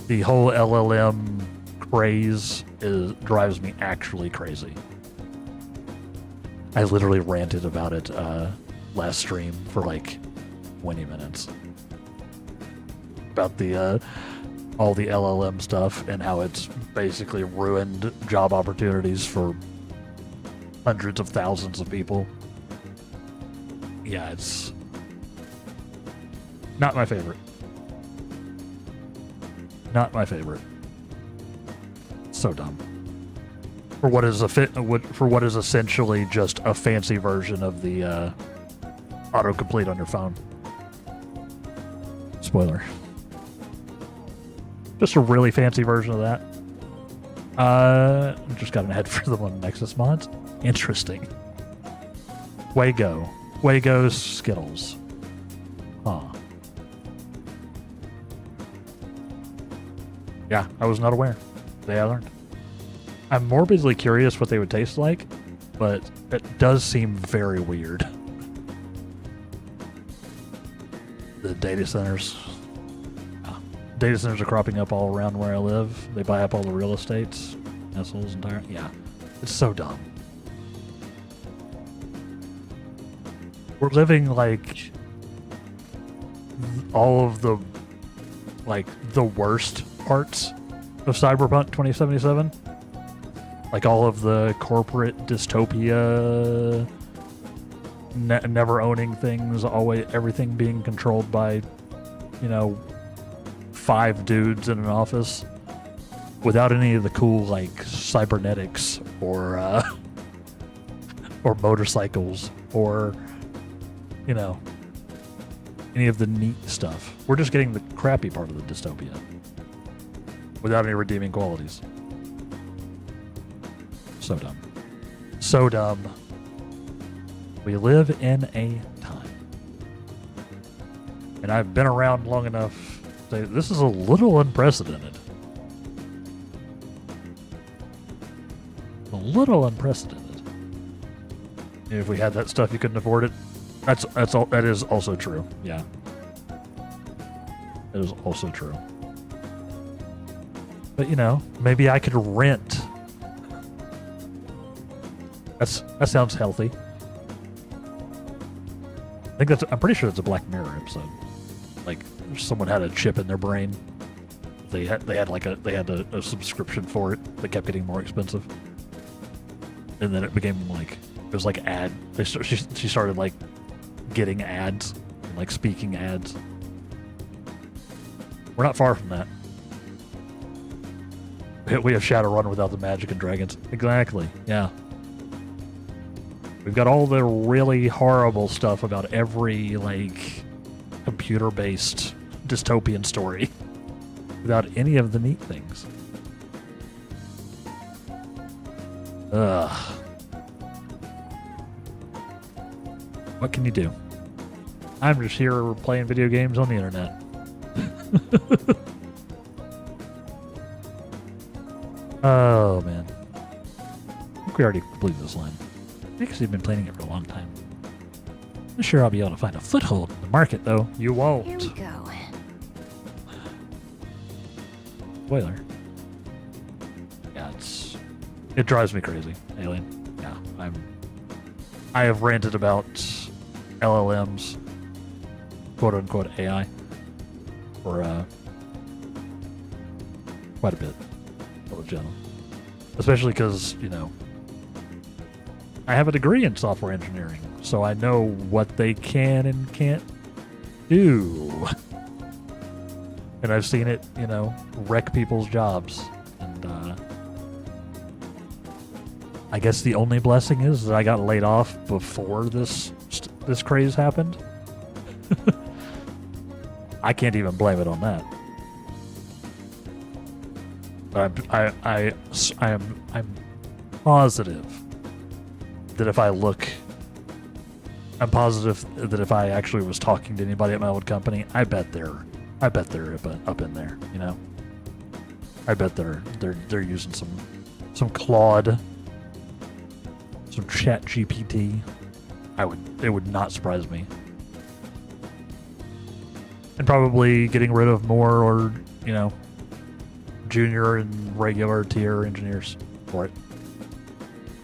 the whole LLM craze drives me actually crazy. I literally ranted about it last stream for like 20 minutes about the all the LLM stuff and how it's basically ruined job opportunities for hundreds of thousands of people. Yeah, it's not my favorite. Not my favorite. So dumb. For what is essentially just a fancy version of the autocomplete on your phone. Spoiler. Just a really fancy version of that. Just got an ad for them on Nexus mods. Interesting. Wago's Skittles. Huh. Yeah, I was not aware. Today I learned. I'm morbidly curious what they would taste like, but it does seem very weird. The data centers. Data centers are cropping up all around where I live. They buy up all the real estates. Nestles entire. Yeah. It's so dumb. We're living like all of the worst parts of Cyberpunk 2077. Like all of the corporate dystopia, never owning things, always everything being controlled by, 5 dudes in an office without any of the cool like cybernetics or motorcycles or any of the neat stuff. We're just getting the crappy part of the dystopia without any redeeming qualities. So dumb. So dumb. We live in a time. And I've been around long enough to say this is a little unprecedented. A little unprecedented. If we had that stuff, you couldn't afford it. That is also true. Yeah. That is also true. But you know, maybe I could rent. That sounds healthy. I'm pretty sure it's a Black Mirror episode. Like someone had a chip in their brain. They had a subscription for it that kept getting more expensive. And then it became like it was like ad. She started like getting ads, and, like speaking ads. We're not far from that. We have Shadowrun without the magic and dragons. Exactly. Yeah. We've got all the really horrible stuff about every like computer-based dystopian story without any of the neat things. Ugh. What can you do? I'm just here playing video games on the internet. Oh, man. I think we already completed this line. Because we've been playing it for a long time. I'm sure I'll be able to find a foothold in the market, though. You won't. Here we go. Spoiler. Yeah, it drives me crazy, Alien. Yeah, I have ranted about LLMs, quote unquote AI, for quite a bit. Especially because, you know, I have a degree in software engineering, so I know what they can and can't do. And I've seen it, you know, wreck people's jobs. And I guess the only blessing is that I got laid off before this craze happened. I can't even blame it on that. But I'm positive that if I look, I'm positive that if I actually was talking to anybody at my old company, I bet they're up in there, you know. I bet they're using some Claude, some Chat GPT. It would not surprise me. And probably getting rid of more, or you know, junior and regular tier engineers for it.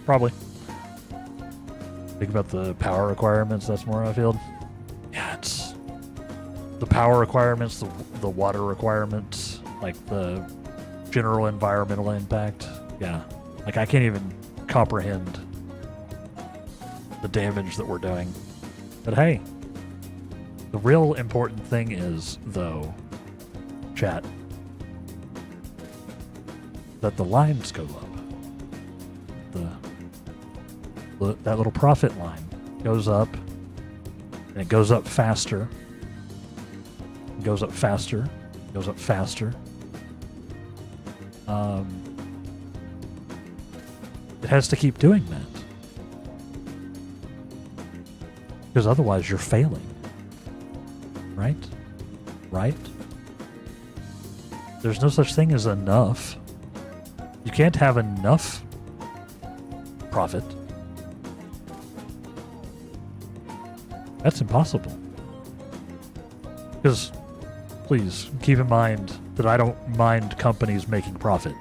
Probably. Think about the power requirements, that's more my field. Yeah, it's the power requirements, the water requirements, like the general environmental impact. Yeah, like I can't even comprehend the damage that we're doing. But hey, the real important thing is, though, chat, that the lines go up. That little profit line goes up, and it goes up faster. It goes up faster. It goes up faster. It has to keep doing that. Because otherwise you're failing. Right? Right? There's no such thing as enough. You can't have enough profit. That's impossible. Because, please, keep in mind that I don't mind companies making profit.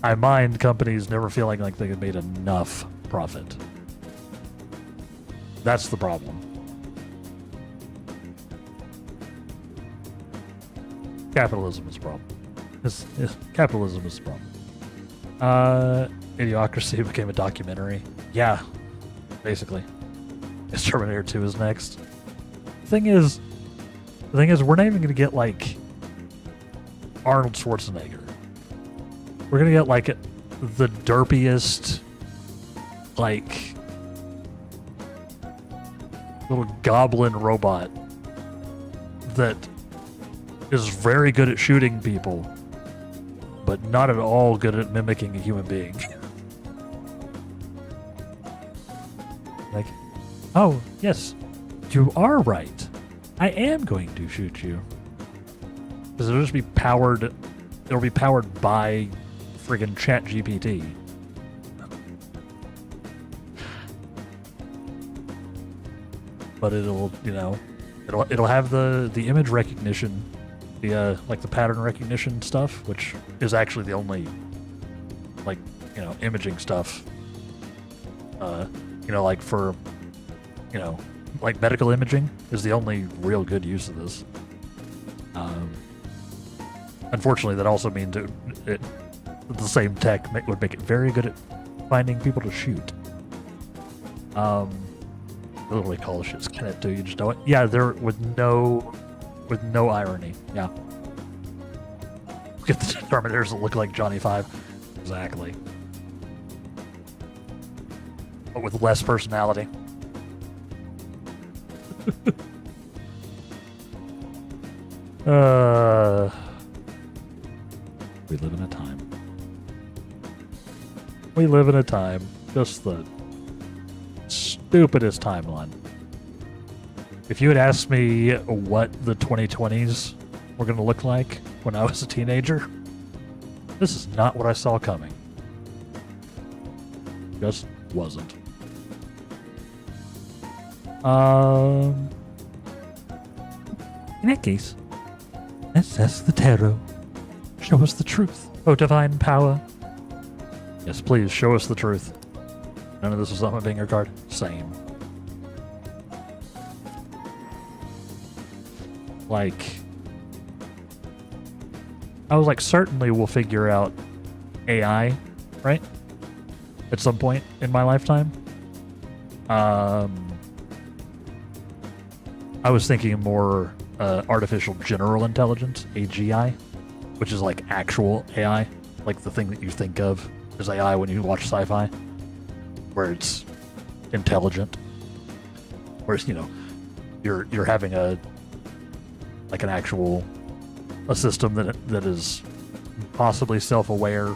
I mind companies never feeling like they have made enough profit. That's the problem. Capitalism is a problem. Capitalism is a problem. Idiocracy became a documentary. Yeah, basically. Terminator 2 is next. The thing is, we're not even going to get, like, Arnold Schwarzenegger. We're going to get, like, the derpiest, like, little goblin robot that is very good at shooting people, but not at all good at mimicking a human being. Like, oh, yes, you are right. I am going to shoot you. Because it'll be powered by friggin' Chat GPT. but it'll, you know, it'll have the image recognition, the like the pattern recognition stuff, which is actually the only, like, you know, imaging stuff. You know, like for, you know, like medical imaging is the only real good use of this. Unfortunately, that also means the same tech would make it very good at finding people to shoot. Literally call shit's Kenneth too. You just know it. Yeah, there with no irony. Yeah. Get the Terminators that look like Johnny Five. Exactly. But with less personality. We live in a time. We live in a time. Just the stupidest timeline. If you had asked me what the 2020s were going to look like when I was a teenager, this is not what I saw coming. Just wasn't. In that case, let's ask the tarot. Show us the truth, oh divine power. Yes, please, show us the truth. None of this was on my bingo card. Same. Like, I was like, certainly we'll figure out AI, right? At some point in my lifetime. I was thinking more artificial general intelligence, AGI, which is like actual AI, like the thing that you think of as AI when you watch sci-fi, where it's intelligent, whereas, you know, you're having an actual system that is possibly self-aware,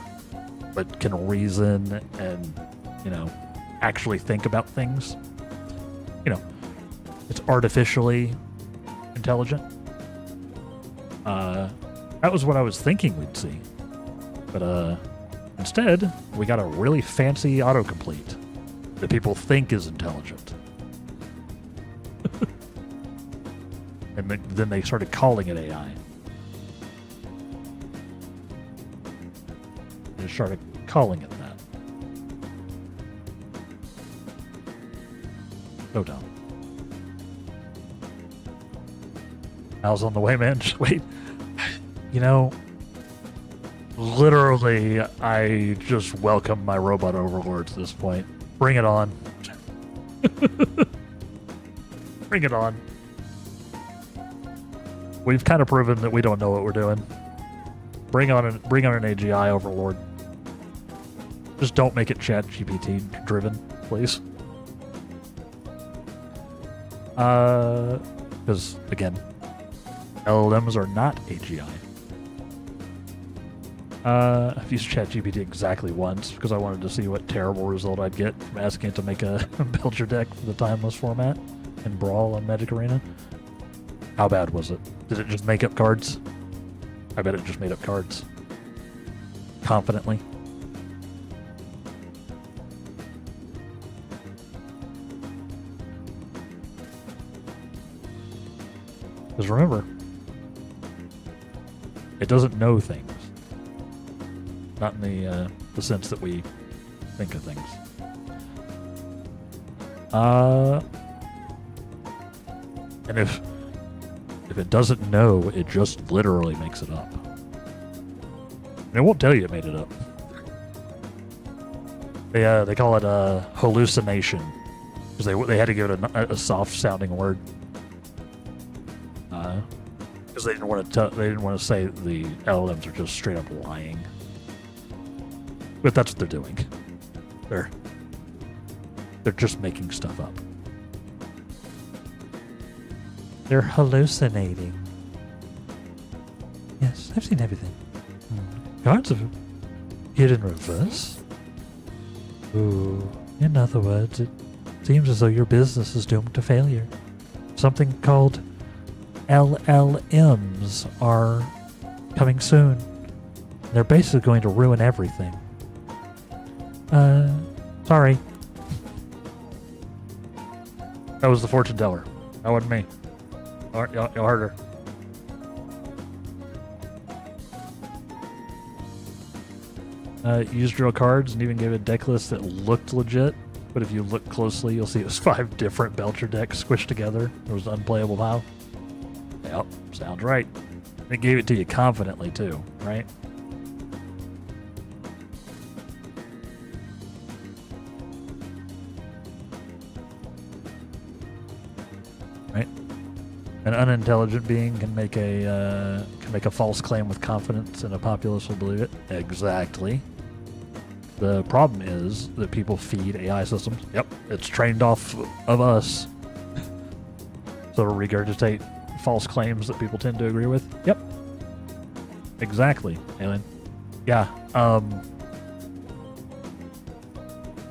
but can reason and, you know, actually think about things. You know, it's artificially intelligent. That was what I was thinking we'd see. But instead, we got a really fancy autocomplete that people think is intelligent. And then they started calling it AI. They started calling it that. So dumb. I was on the way, man. Just wait. You know, literally, I just welcome my robot overlords at this point. Bring it on. Bring it on. We've kind of proven that we don't know what we're doing. Bring on an AGI overlord. Just don't make it ChatGPT driven, please. Because again, LLMs are not AGI. I've used ChatGPT exactly once because I wanted to see what terrible result I'd get from asking it to make a build your deck for the timeless format in Brawl on Magic Arena. How bad was it? Did it just make up cards? I bet it just made up cards. Confidently. Because remember, it doesn't know things. Not in the sense that we think of things. And if it doesn't know, it just literally makes it up. And it won't tell you it made it up. They call it a hallucination because they had to give it a soft sounding word. Because they didn't want to say the LLMs are just straight up lying. But that's what they're doing. They're just making stuff up. They're hallucinating. Yes, I've seen everything. Cards of hit in reverse? Ooh, in other words, it seems as though your business is doomed to failure. Something called LLMs are coming soon. They're basically going to ruin everything. Sorry. That was the fortune teller. That wasn't me. Y'all heard her. Used drill cards and even gave a deck list that looked legit, but if you look closely, you'll see it was 5 different Belcher decks squished together. It was unplayable how. Yep, sounds right. They gave it to you confidently too, right? Right? An unintelligent being can make a false claim with confidence, and a populace will believe it. Exactly. The problem is that people feed AI systems. Yep, it's trained off of us. So to regurgitate false claims that people tend to agree with. Yep. Exactly, Alien. Yeah.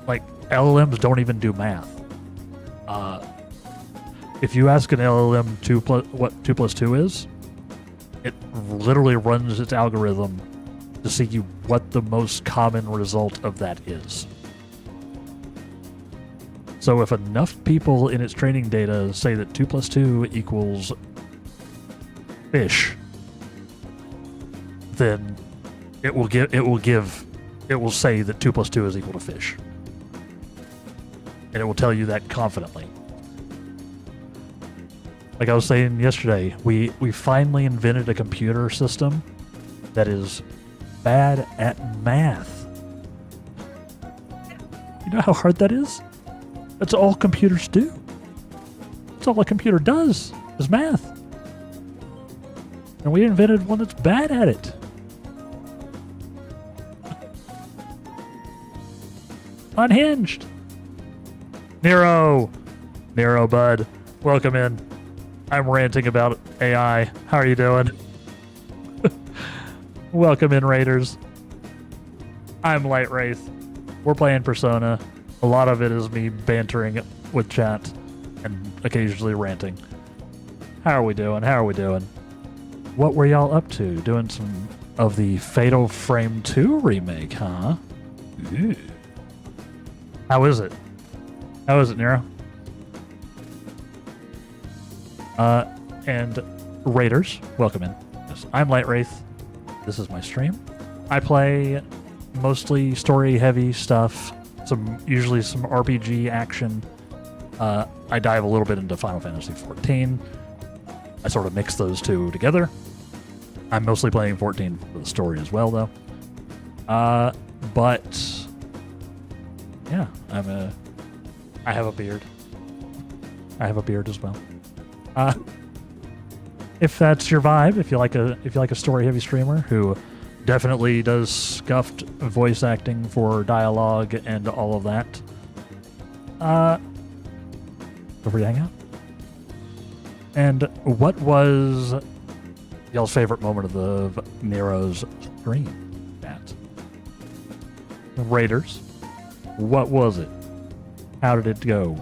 Like LLMs don't even do math. If you ask an LLM 2 plus 2 is, it literally runs its algorithm to see what the most common result of that is. So if enough people in its training data say that 2 plus 2 equals fish, then it will say that 2 plus 2 is equal to fish. And it will tell you that confidently. Like I was saying yesterday, we finally invented a computer system that is bad at math. You know how hard that is? That's all computers do. That's all a computer does, is math. And we invented one that's bad at it. Unhinged. Nero, bud. Welcome in. I'm ranting about AI. How are you doing? Welcome in, Raiders. I'm Light Wraith. We're playing Persona. A lot of it is me bantering with chat and occasionally ranting. How are we doing? What were y'all up to? Doing some of the Fatal Frame 2 remake, huh? Ooh. How is it? Nero? And Raiders, welcome in. Yes, I'm Light Wraith. This is my stream. I play mostly story-heavy stuff. Usually some RPG action. I dive a little bit into Final Fantasy XIV. I sort of mix those two together. I'm mostly playing 14 for the story as well, though. But yeah, I have a beard. I have a beard as well. If that's your vibe, if you like a story-heavy streamer who definitely does scuffed voice acting for dialogue and all of that, feel free to hang out. And what was y'all's favorite moment of Nero's stream? That Raiders. What was it? How did it go?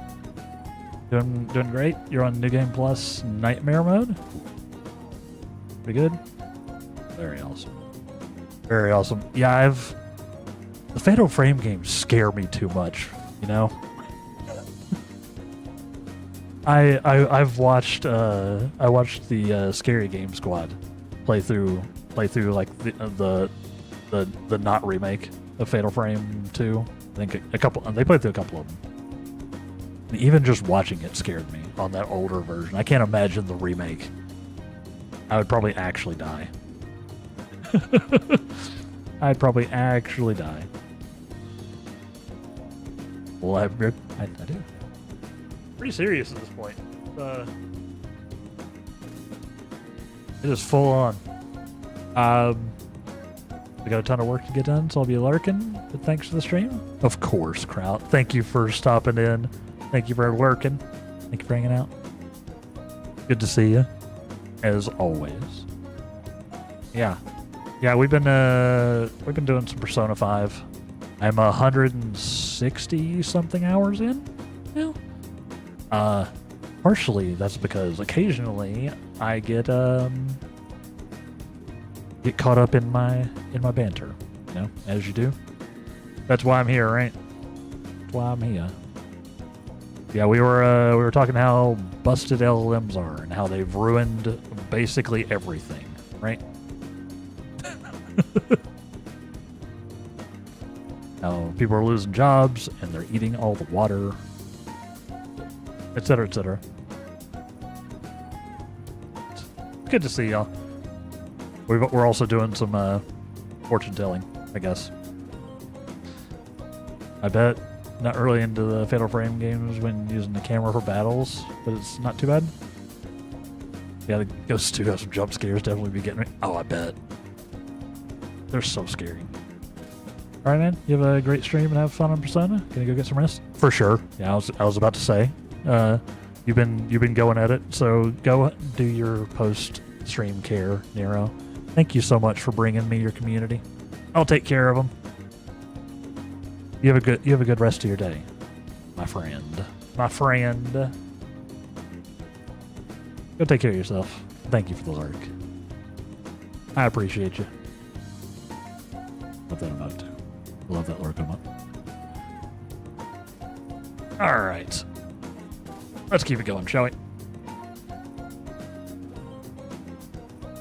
Doing great. You're on New Game Plus Nightmare mode. Pretty good. Very awesome. Very awesome. Yeah, the Fatal Frame games scare me too much. You know. I've watched the Scary Game Squad play through like the not remake of Fatal Frame 2. I think they played through a couple of them. And even just watching it scared me on that older version. I can't imagine the remake. I would probably actually die. I'd probably actually die. Well, I do. Pretty serious at this point. It is full on. We got a ton of work to get done, so I'll be lurking. But thanks for the stream. Of course, Kraut. Thank you for stopping in. Thank you for lurking. Thank you for hanging out. Good to see you, as always. Yeah, we've been doing some Persona 5. I'm 160 something hours in now. Partially that's because occasionally I get caught up in my banter, as you do. That's why I'm here, right? That's why I'm here. Yeah, we were talking how busted LLMs are and how they've ruined basically everything, right? How people are losing jobs and they're eating all the water, etc., etc. Good to see y'all. We're also doing some fortune telling, I guess. I bet not really into the Fatal Frame games when using the camera for battles, but it's not too bad. Yeah, the Ghosts 2 have some jump scares, definitely be getting me. Oh, I bet. They're so scary. All right, man. You have a great stream and have fun on Persona. Gonna go get some rest? For sure. Yeah, I was about to say. You've been going at it, so go do your post-stream care, Nero. Thank you so much for bringing me your community. I'll take care of them. You have a good rest of your day, my friend. My friend. Go take care of yourself. Thank you for the lurk. I appreciate you. Love that emote. Love that lurk emote. All right. Let's keep it going, shall we?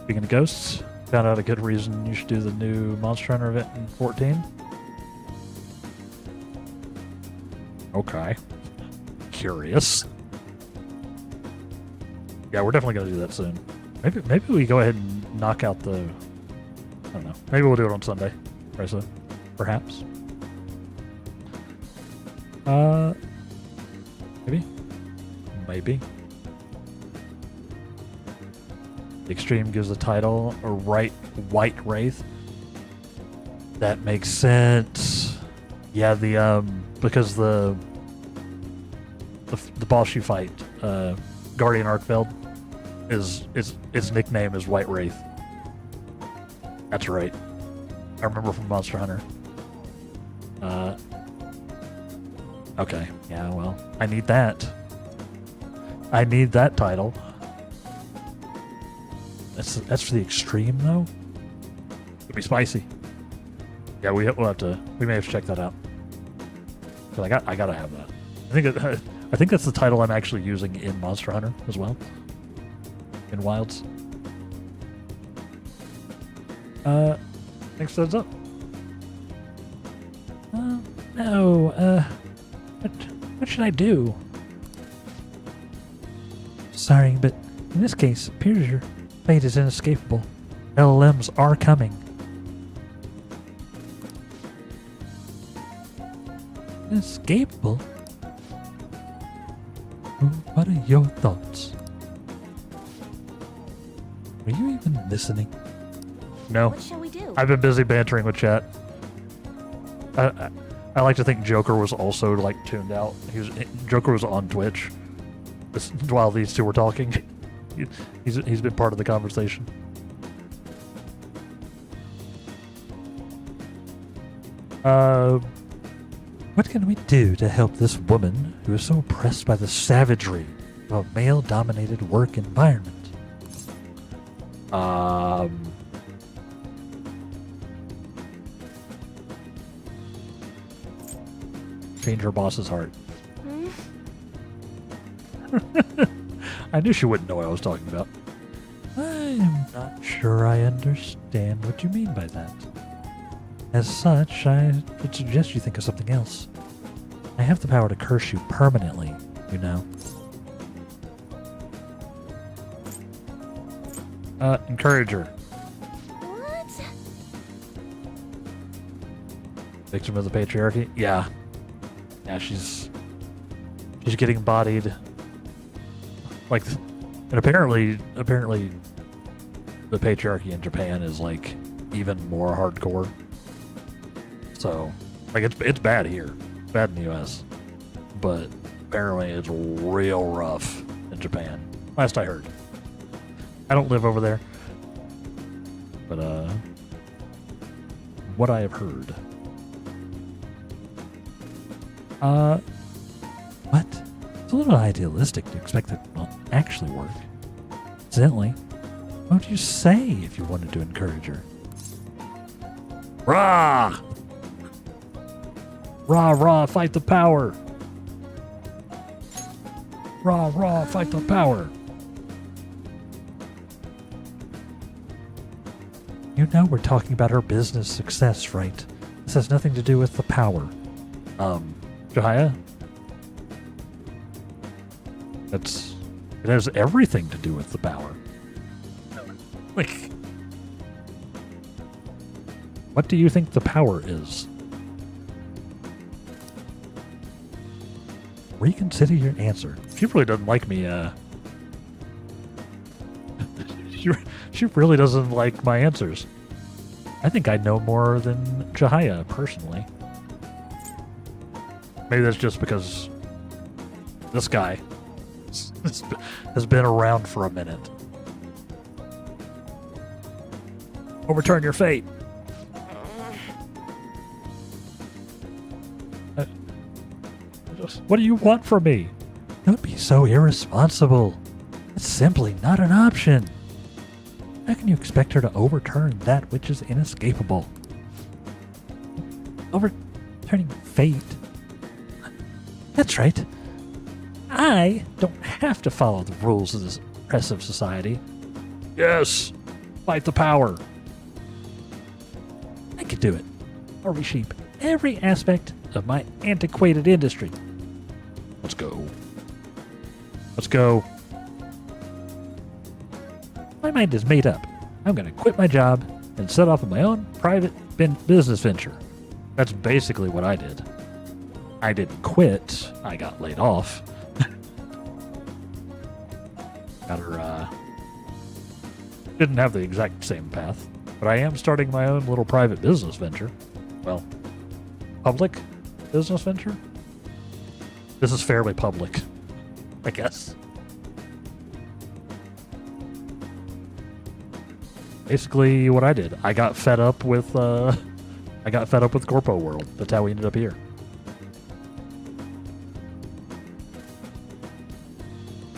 Speaking of ghosts, found out a good reason you should do the new Monster Hunter event in 14. Okay. Curious. Yeah, we're definitely gonna do that soon. Maybe we go ahead and knock out the. I don't know. Maybe we'll do it on Sunday. Perhaps. Maybe. The Extreme gives the title a White Wraith. That makes sense. Yeah, because the boss you fight, Guardian Arkfeld, its nickname is White Wraith. That's right. I remember from Monster Hunter. Okay. Yeah, well, I need that. I need that title. That's for the Extreme, though? It'll be spicy. Yeah, we'll have to. We may have to check that out. Cause I gotta have that. I think that's the title I'm actually using in Monster Hunter as well. In Wilds. Thanks, thumbs up. No. What should I do? Sorry, but in this case, it appears your fate is inescapable. LLMs are coming. Inescapable? What are your thoughts? Are you even listening? No. What shall we do? I've been busy bantering with chat. I like to think Joker was also like tuned out. Joker was on Twitch while these two were talking. He's been part of the conversation. What can we do to help this woman who is so oppressed by the savagery of a male-dominated work environment? Change her boss's heart. I knew she wouldn't know what I was talking about. I'm not sure I understand what you mean by that. As such, I would suggest you think of something else. I have the power to curse you permanently, you know. Encourage her. What? Victim of the patriarchy? Yeah. Yeah, she's getting bodied. Like, and apparently the patriarchy in Japan is like even more hardcore. So, like, it's bad here, bad in the U.S., but apparently it's real rough in Japan. Last I heard. I don't live over there, but what I have heard. What? It's a little idealistic to expect that it will actually work. Incidentally, what would you say if you wanted to encourage her? Rah! Rah, rah, fight the power! Rah, rah, fight the power. You know we're talking about her business success, right? This has nothing to do with the power. Jahia? It has everything to do with the power. Like, what do you think the power is? Reconsider your answer. She really doesn't like me, she really doesn't like my answers. I think I know more than Jahia, personally. Maybe that's just because this guy has been around for a minute. Overturn your fate. What do you want from me? Don't be so irresponsible. It's simply not an option. How can you expect her to overturn that which is inescapable? Overturning fate? That's right. I don't have to follow the rules of this oppressive society. Yes, fight the power. I could do it. I'll reshape every aspect of my antiquated industry. Let's go. Let's go. My mind is made up. I'm going to quit my job and set off on my own private business venture. That's basically what I did. I didn't quit. I got laid off. Got her, didn't have the exact same path, but I am starting my own little private business venture. Well, public business venture? This is fairly public, I guess. Basically what I did. I got fed up with Corpo World. That's how we ended up here.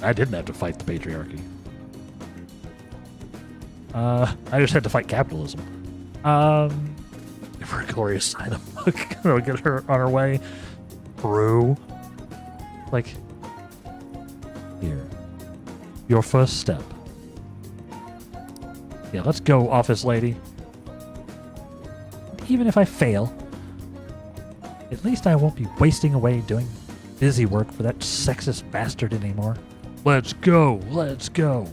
I didn't have to fight the patriarchy. I just had to fight capitalism. Give her a glorious sign of book. That'll get her on her way. Through. Like, here. Your first step. Yeah, let's go, office lady. Even if I fail, at least I won't be wasting away doing busy work for that sexist bastard anymore. Let's go. Let's go.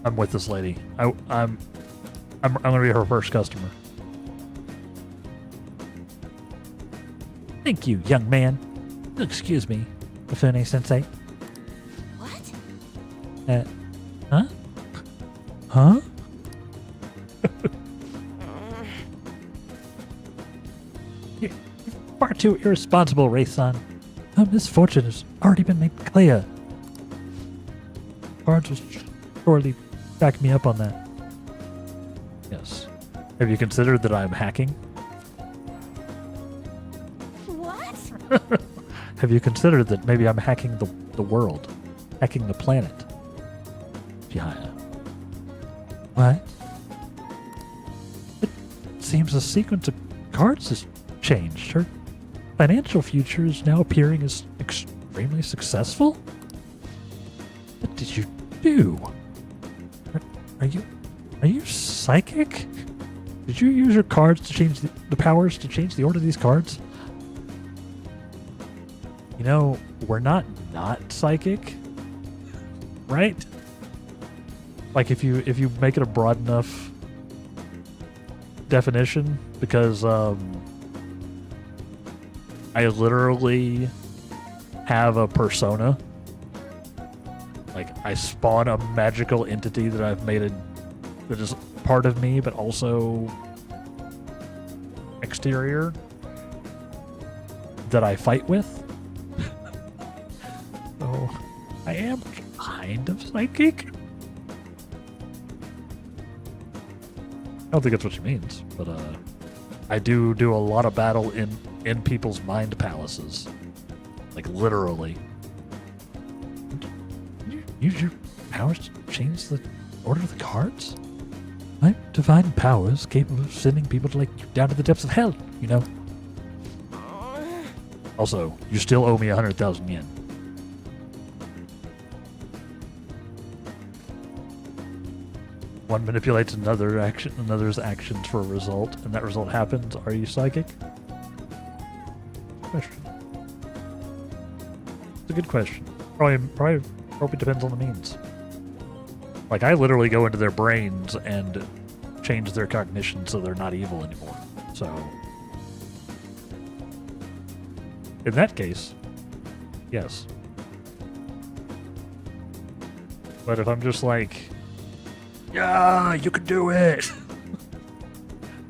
I'm with this lady. I'm gonna be her first customer. Thank you, young man. Excuse me, Mifune Sensei. What? Huh? Huh? You're far too irresponsible, Ray-san. A misfortune has already been made clear. Cards will surely back me up on that. Yes. Have you considered that I'm hacking? What? Have you considered that maybe I'm hacking the world? Hacking the planet? Jahia. What? It seems the sequence of cards has changed. Her financial future is now appearing as extremely successful? What did you do? Are you psychic? Did you use your cards to change the powers to change the order of these cards? You know, we're not psychic, right? Like if you make it a broad enough definition, because I literally have a persona. Like I spawn a magical entity that I've made that is part of me, but also exterior that I fight with. So I am kind of psychic. I don't think that's what she means, but I do a lot of battle in people's mind palaces, like literally. Use your powers to change the order of the cards? My divine powers capable of sending people to down to the depths of hell, you know. Also, you still owe me 100,000 yen. One manipulates another's actions for a result, and that result happens. Are you psychic? Question. It's a good question. Probably depends on the means. Like, I literally go into their brains and change their cognition so they're not evil anymore. So, in that case, yes. But if I'm just like, yeah, you can do it,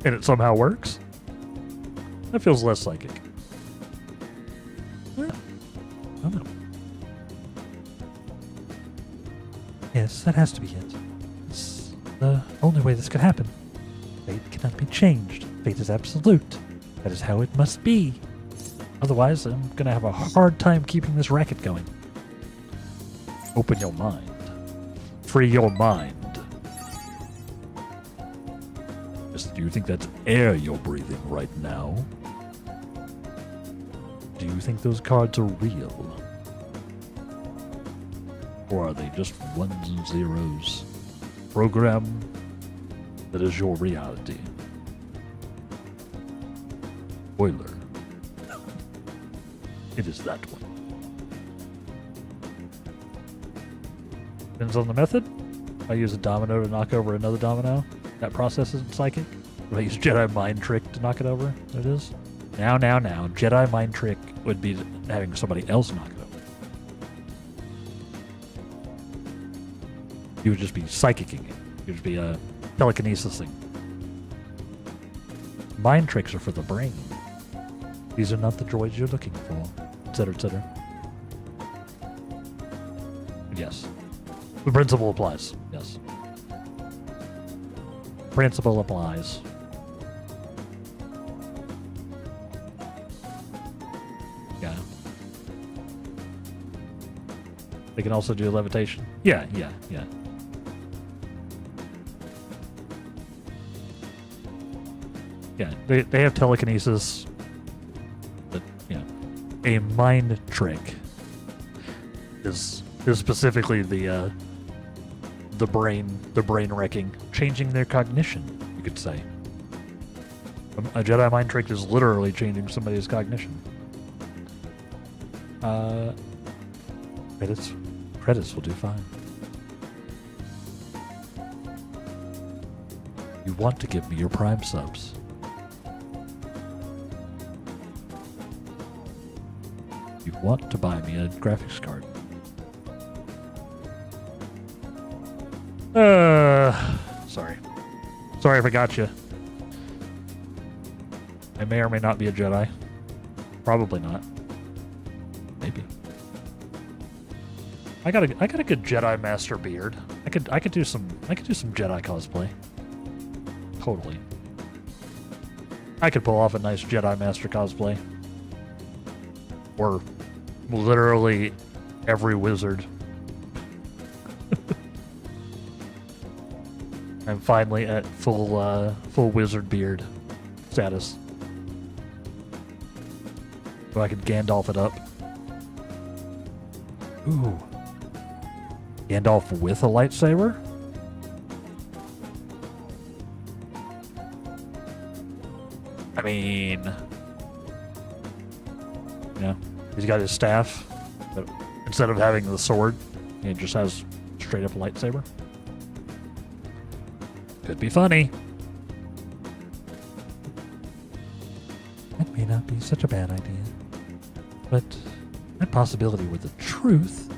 and it somehow works, that feels less psychic. I don't know. Yes, that has to be it. It's the only way this could happen. Fate cannot be changed. Fate is absolute. That is how it must be. Otherwise, I'm gonna have a hard time keeping this racket going. Open your mind. Free your mind. Do you think that's air you're breathing right now? Do you think those cards are real? Or are they just ones and zeros? Program that is your reality. Spoiler. It is that one. Depends on the method. If I use a domino to knock over another domino, that process isn't psychic. If I use Jedi Mind Trick to knock it over, there it is. Now. Jedi Mind Trick would be having somebody else knock it over. You would just be psychicking it. You would just be a telekinesis thing. Mind tricks are for the brain. These are not the droids you're looking for, etc., etc. Yes. The principle applies. Yes. Principle applies. Yeah. They can also do levitation. Yeah. Yeah, they have telekinesis, but a mind trick is specifically the brain wrecking, changing their cognition, you could say. A Jedi mind trick is literally changing somebody's cognition. Credits will do fine. You want to give me your Prime subs. You want to buy me a graphics card. Sorry if I got you. I may or may not be a Jedi. Probably not. Maybe. I got a good Jedi Master beard. I could do some Jedi cosplay. Totally. I could pull off a nice Jedi Master cosplay. Or literally every wizard. I'm finally at full wizard beard status. So I could Gandalf it up. Ooh. Gandalf with a lightsaber? I mean, he's got his staff, but instead of having the sword, he just has straight up a lightsaber. Could be funny. That may not be such a bad idea. But that possibility were the truth,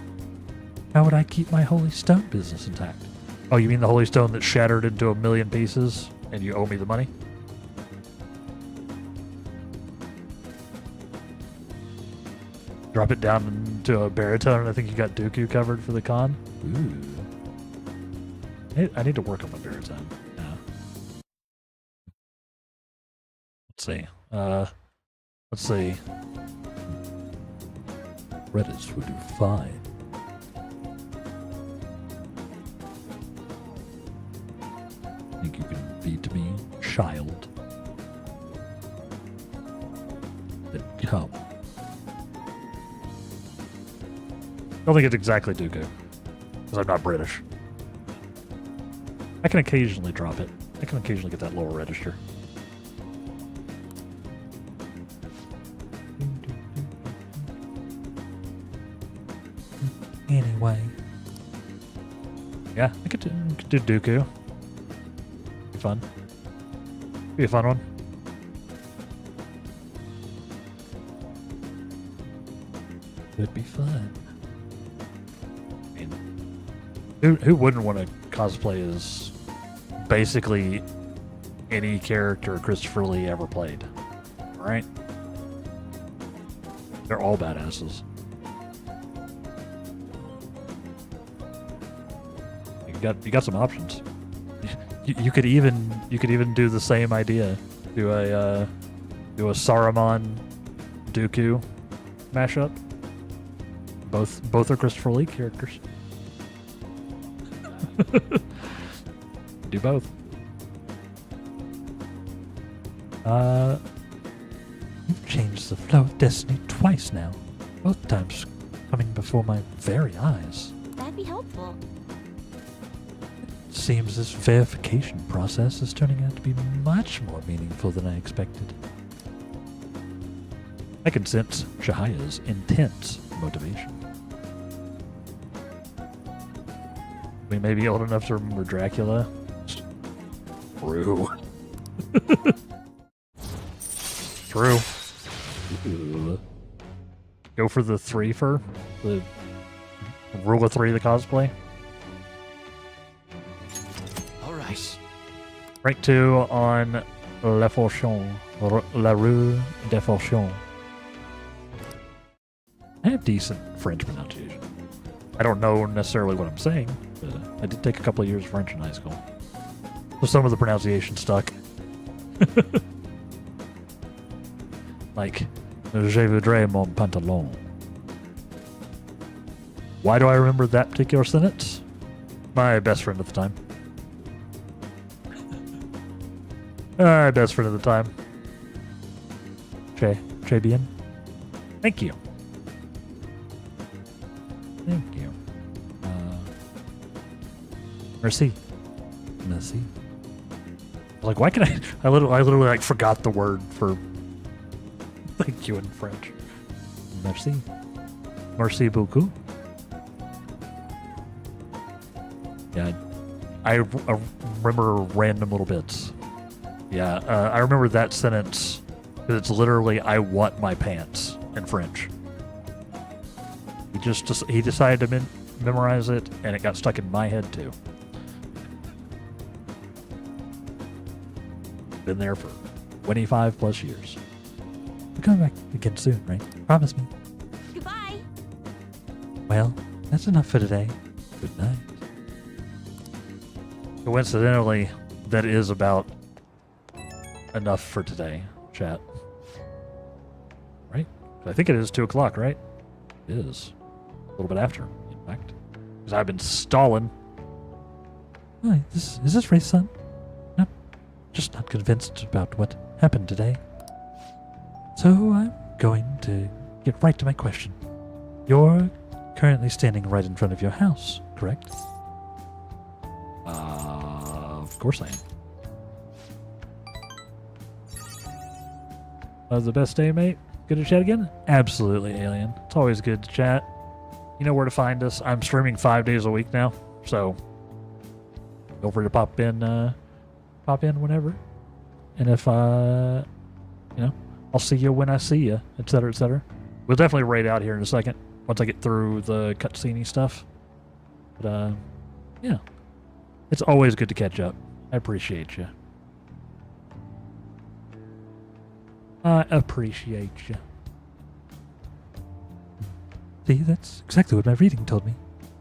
how would I keep my Holy Stone business intact? Oh, you mean the Holy Stone that shattered into 1,000,000 pieces and you owe me the money? Drop it down into a baritone and I think you got Dooku covered for the con? Ooh. I need to work on my baritone. Yeah. Let's see. Credits would do fine. Think you can beat me, child? Then come. I don't think it's exactly Dooku, because I'm not British. I can occasionally drop it. I can occasionally get that lower register. Anyway. Yeah, I could do Dooku. Be fun. Be a fun one. Could be fun. I mean, who wouldn't want to cosplay as basically any character Christopher Lee ever played? Right? They're all badasses. You got some options. You could even do the same idea. Do a Saruman Dooku mashup. Both are Christopher Lee characters. Do both. You've changed the flow of destiny twice now. Both times coming before my very eyes. That'd be helpful. Seems this verification process is turning out to be much more meaningful than I expected. I can sense Shahaya's intense motivation. We may be old enough to remember Dracula. True. True. Ooh. Go for the 3-fer? The rule of 3 the cosplay? Rank 2 on Le Forchon, La Rue de Forchon. I have decent French pronunciation. I don't know necessarily what I'm saying, but I did take a couple of years of French in high school. So some of the pronunciation stuck. Like, Je voudrais mon pantalon. Why do I remember that particular sentence? My best friend at the time. Best friend at the time. Che bien. Thank you. Thank you. Merci. Merci. Like, why can I literally like forgot the word for thank you in French. Merci. Merci beaucoup. Yeah, I remember random little bits. Yeah, I remember that sentence because it's literally "I want my pants" in French. He decided to memorize it, and it got stuck in my head too. Been there for 25 plus years. We're coming back again soon, right? Promise me. Goodbye. Well, that's enough for today. Good night. Coincidentally, that is about enough for today, chat. Right? I think it is 2 o'clock, right? It is. A little bit after, in fact. Because I've been stalling. Hi, is this Ray's son? No, just not convinced about what happened today. So I'm going to get right to my question. You're currently standing right in front of your house, correct? Of course I am. The best day, mate? Good to chat again? Absolutely, Alien. It's always good to chat. You know where to find us. I'm streaming 5 days a week now, so feel free to pop in whenever. And if I'll see you when I see you, etc., etc. We'll definitely raid out here in a second once I get through the cutscene stuff. But yeah, it's always good to catch up. I appreciate you. I appreciate you. See, that's exactly what my reading told me.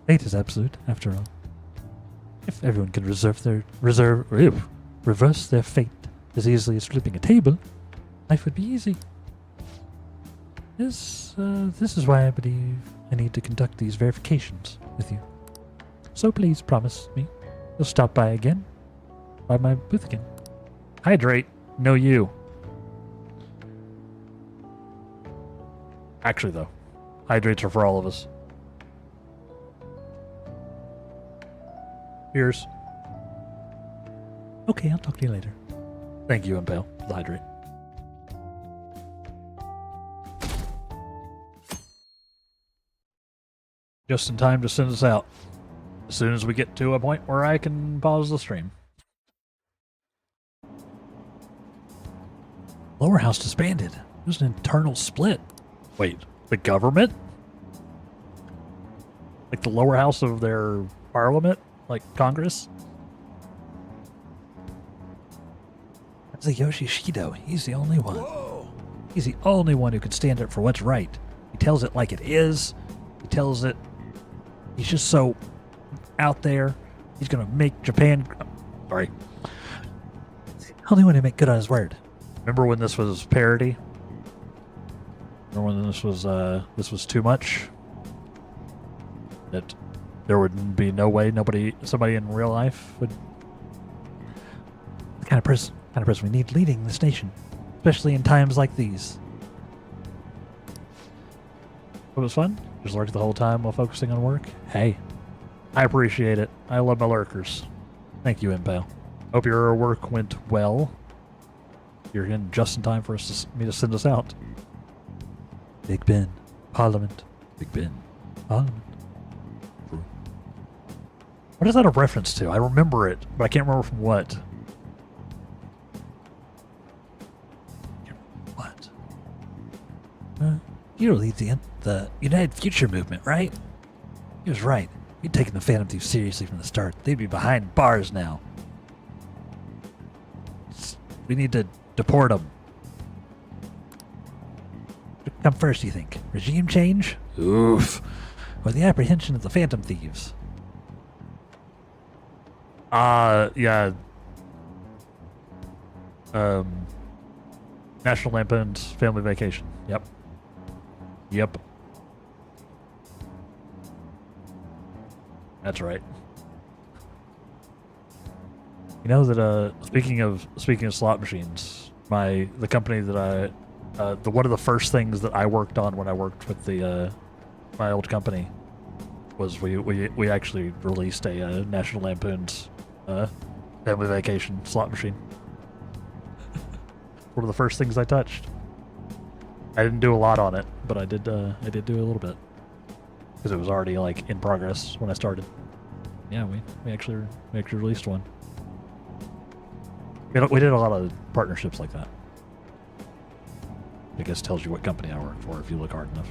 Fate is absolute, after all. If everyone can reverse their fate as easily as flipping a table, life would be easy. This is why I believe I need to conduct these verifications with you. So please promise me you'll stop by my booth again. Hydrate, no you. Actually, though, hydrates are for all of us. Cheers. Okay, I'll talk to you later. Thank you, Impale. Hydrate. Just in time to send us out. As soon as we get to a point where I can pause the stream. Lower house disbanded. There's an internal split. Wait, the government? Like the lower house of their parliament? Like Congress? That's a Yoshishito. He's the only one. He's the only one who can stand up for what's right. He tells it like it is. He tells it. He's just so out there. He's gonna make Japan. Sorry. Only one to make good on his word. Remember when this was parody? Remember when this was too much? That there would be no way somebody in real life would. The kind of person we need leading this nation, especially in times like these. It was fun. Just lurked the whole time while focusing on work. Hey, I appreciate it. I love my lurkers. Thank you, Impale. Hope your work went well. You're in just in time for me to send us out. Big Ben, Parliament. Big Ben, Parliament. What is that a reference to? I remember it, but I can't remember from what. What? You lead the United Future movement, right? He was right. You'd taken the Phantom Thieves seriously from the start. They'd be behind bars now. We need to deport them. Come first, you think? Regime change? Oof. Or the apprehension of the Phantom Thieves? Yeah. National Lampoon's Family Vacation. Yep. Yep. That's right. You know that speaking of slot machines, the company that one of the first things that I worked on when I worked with my old company was we actually released a National Lampoon's Family Vacation slot machine. One of the first things I touched. I didn't do a lot on it, but I did do a little bit because it was already like in progress when I started. Yeah, we actually released one. We did a lot of partnerships like that. I guess tells you what company I work for if you look hard enough.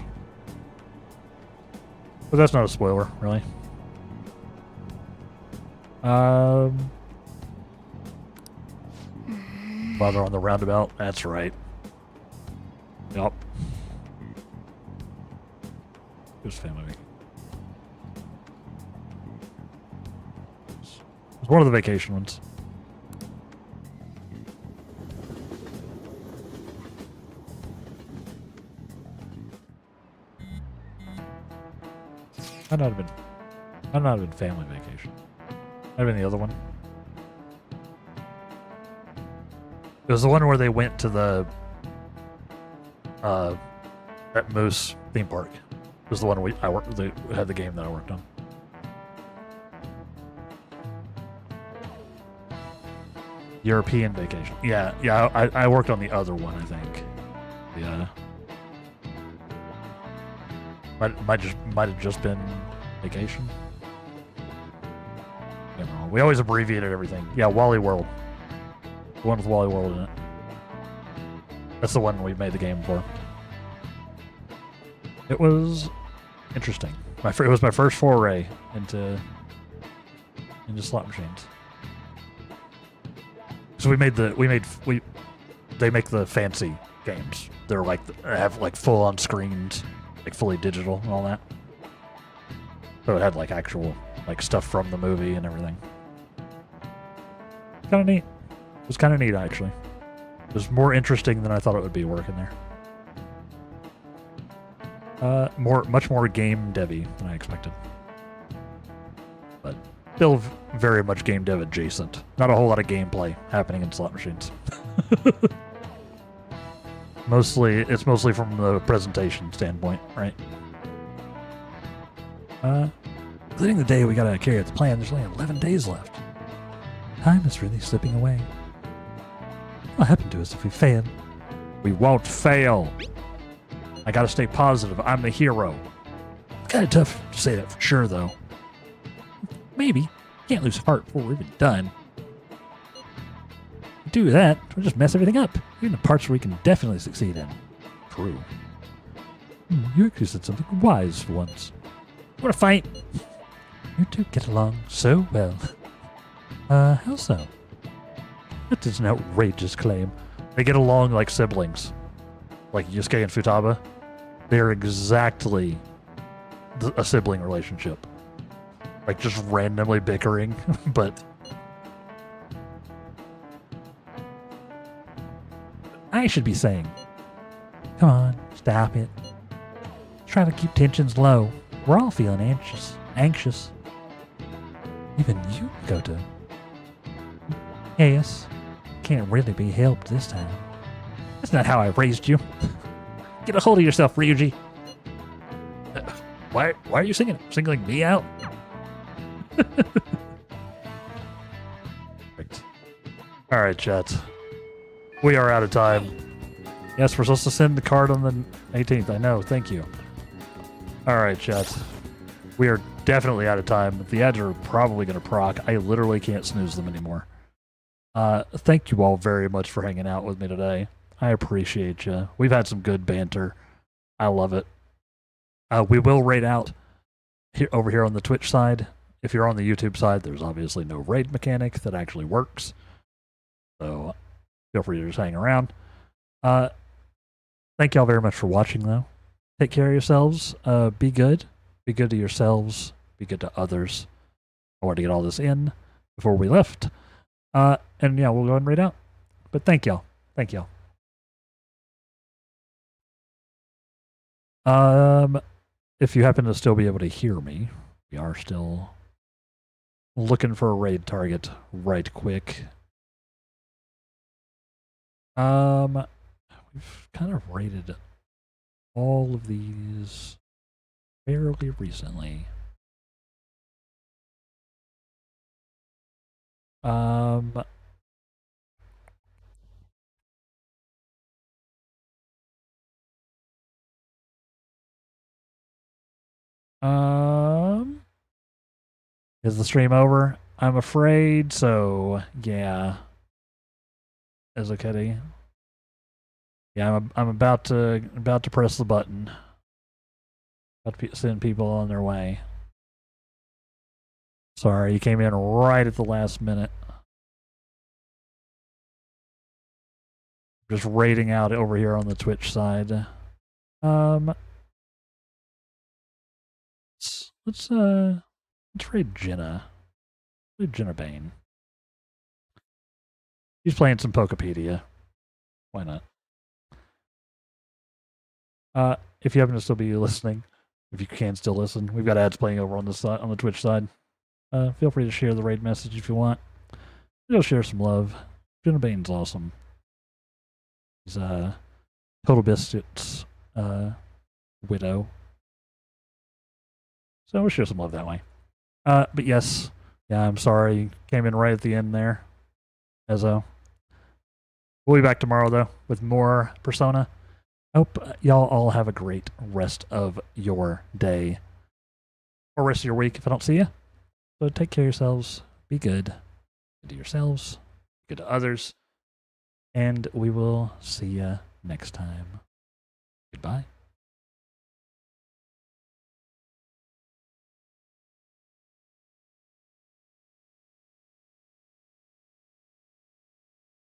But that's not a spoiler, really. While they're on the roundabout, that's right. Yup. It was Family Week. It was one of the vacation ones. Might not have been Family Vacation. Might have been the other one. It was the one where they went to the that Moose theme park. It was the one they had the game that I worked on. European Vacation. Yeah, I worked on the other one, I think. Yeah. Might have just been Vacation. I don't know. We always abbreviated everything. Yeah, Wally World. The one with Wally World in it. That's the one we made the game for. It was interesting. It was my first foray into slot machines. So they make the fancy games. They're like have like full on screens, like fully digital and all that. So it had like actual like stuff from the movie and everything. Kind of neat. It was kind of neat actually. It was more interesting than I thought it would be working there. Much more game devy than I expected. But still very much game dev adjacent. Not a whole lot of gameplay happening in slot machines. It's mostly from the presentation standpoint, right? Including the day we gotta carry out the plan, there's only 11 days left. Time is really slipping away. What happened to us if we fail? We won't fail. I gotta stay positive. I'm the hero. Kind of tough to say that for sure, though. Maybe. Can't lose heart before we're even done. If we do that, we'll just mess everything up. Even the parts where we can definitely succeed in. True. You actually said something wise for once. What a fight! You two get along so well. How so? That is an outrageous claim. They get along like siblings. Like Yusuke and Futaba. They're exactly a sibling relationship. Like just randomly bickering, but... I should be saying, come on, stop it. Try to keep tensions low. We're all feeling anxious. Even you, Goto. Yes, can't really be helped this time. That's not how I raised you. Get a hold of yourself, Ryuji. Why are you singling me out? Right. All right, chat. We are out of time. Yes, we're supposed to send the card on the 18th. I know. Thank you. All right, chat. We are definitely out of time. The ads are probably going to proc. I literally can't snooze them anymore. Thank you all very much for hanging out with me today. I appreciate you. We've had some good banter. I love it. We will raid out over here on the Twitch side. If you're on the YouTube side, there's obviously no raid mechanic that actually works. So feel free to just hang around. Thank y'all very much for watching, though. Take care of yourselves. Be good. Be good to yourselves. Be good to others. I wanted to get all this in before we left. And yeah, we'll go ahead and raid out. But thank y'all. Thank y'all. If you happen to still be able to hear me, we are still looking for a raid target right quick. We've kind of raided all of these fairly recently. Is the stream over? I'm afraid so. Yeah. Ezoketty. Yeah, I'm about to press the button. About to send people on their way. Sorry, you came in right at the last minute. Just raiding out over here on the Twitch side. Let's raid Jenna. Raid Jenna Bane. She's playing some Pokepedia. Why not? If you happen to still be listening, if you can still listen, we've got ads playing over on the side, on the Twitch side. Feel free to share the raid message if you want. Go share some love. Jenna Bane's awesome. He's Total Biscuit's widow. So we'll share some love that way. But yes, yeah, I'm sorry. Came in right at the end there. We'll be back tomorrow, though, with more Persona. I hope y'all all have a great rest of your day. Or rest of your week if I don't see you. So take care of yourselves. Be good. Good to yourselves. Good to others. And we will see you next time. Goodbye.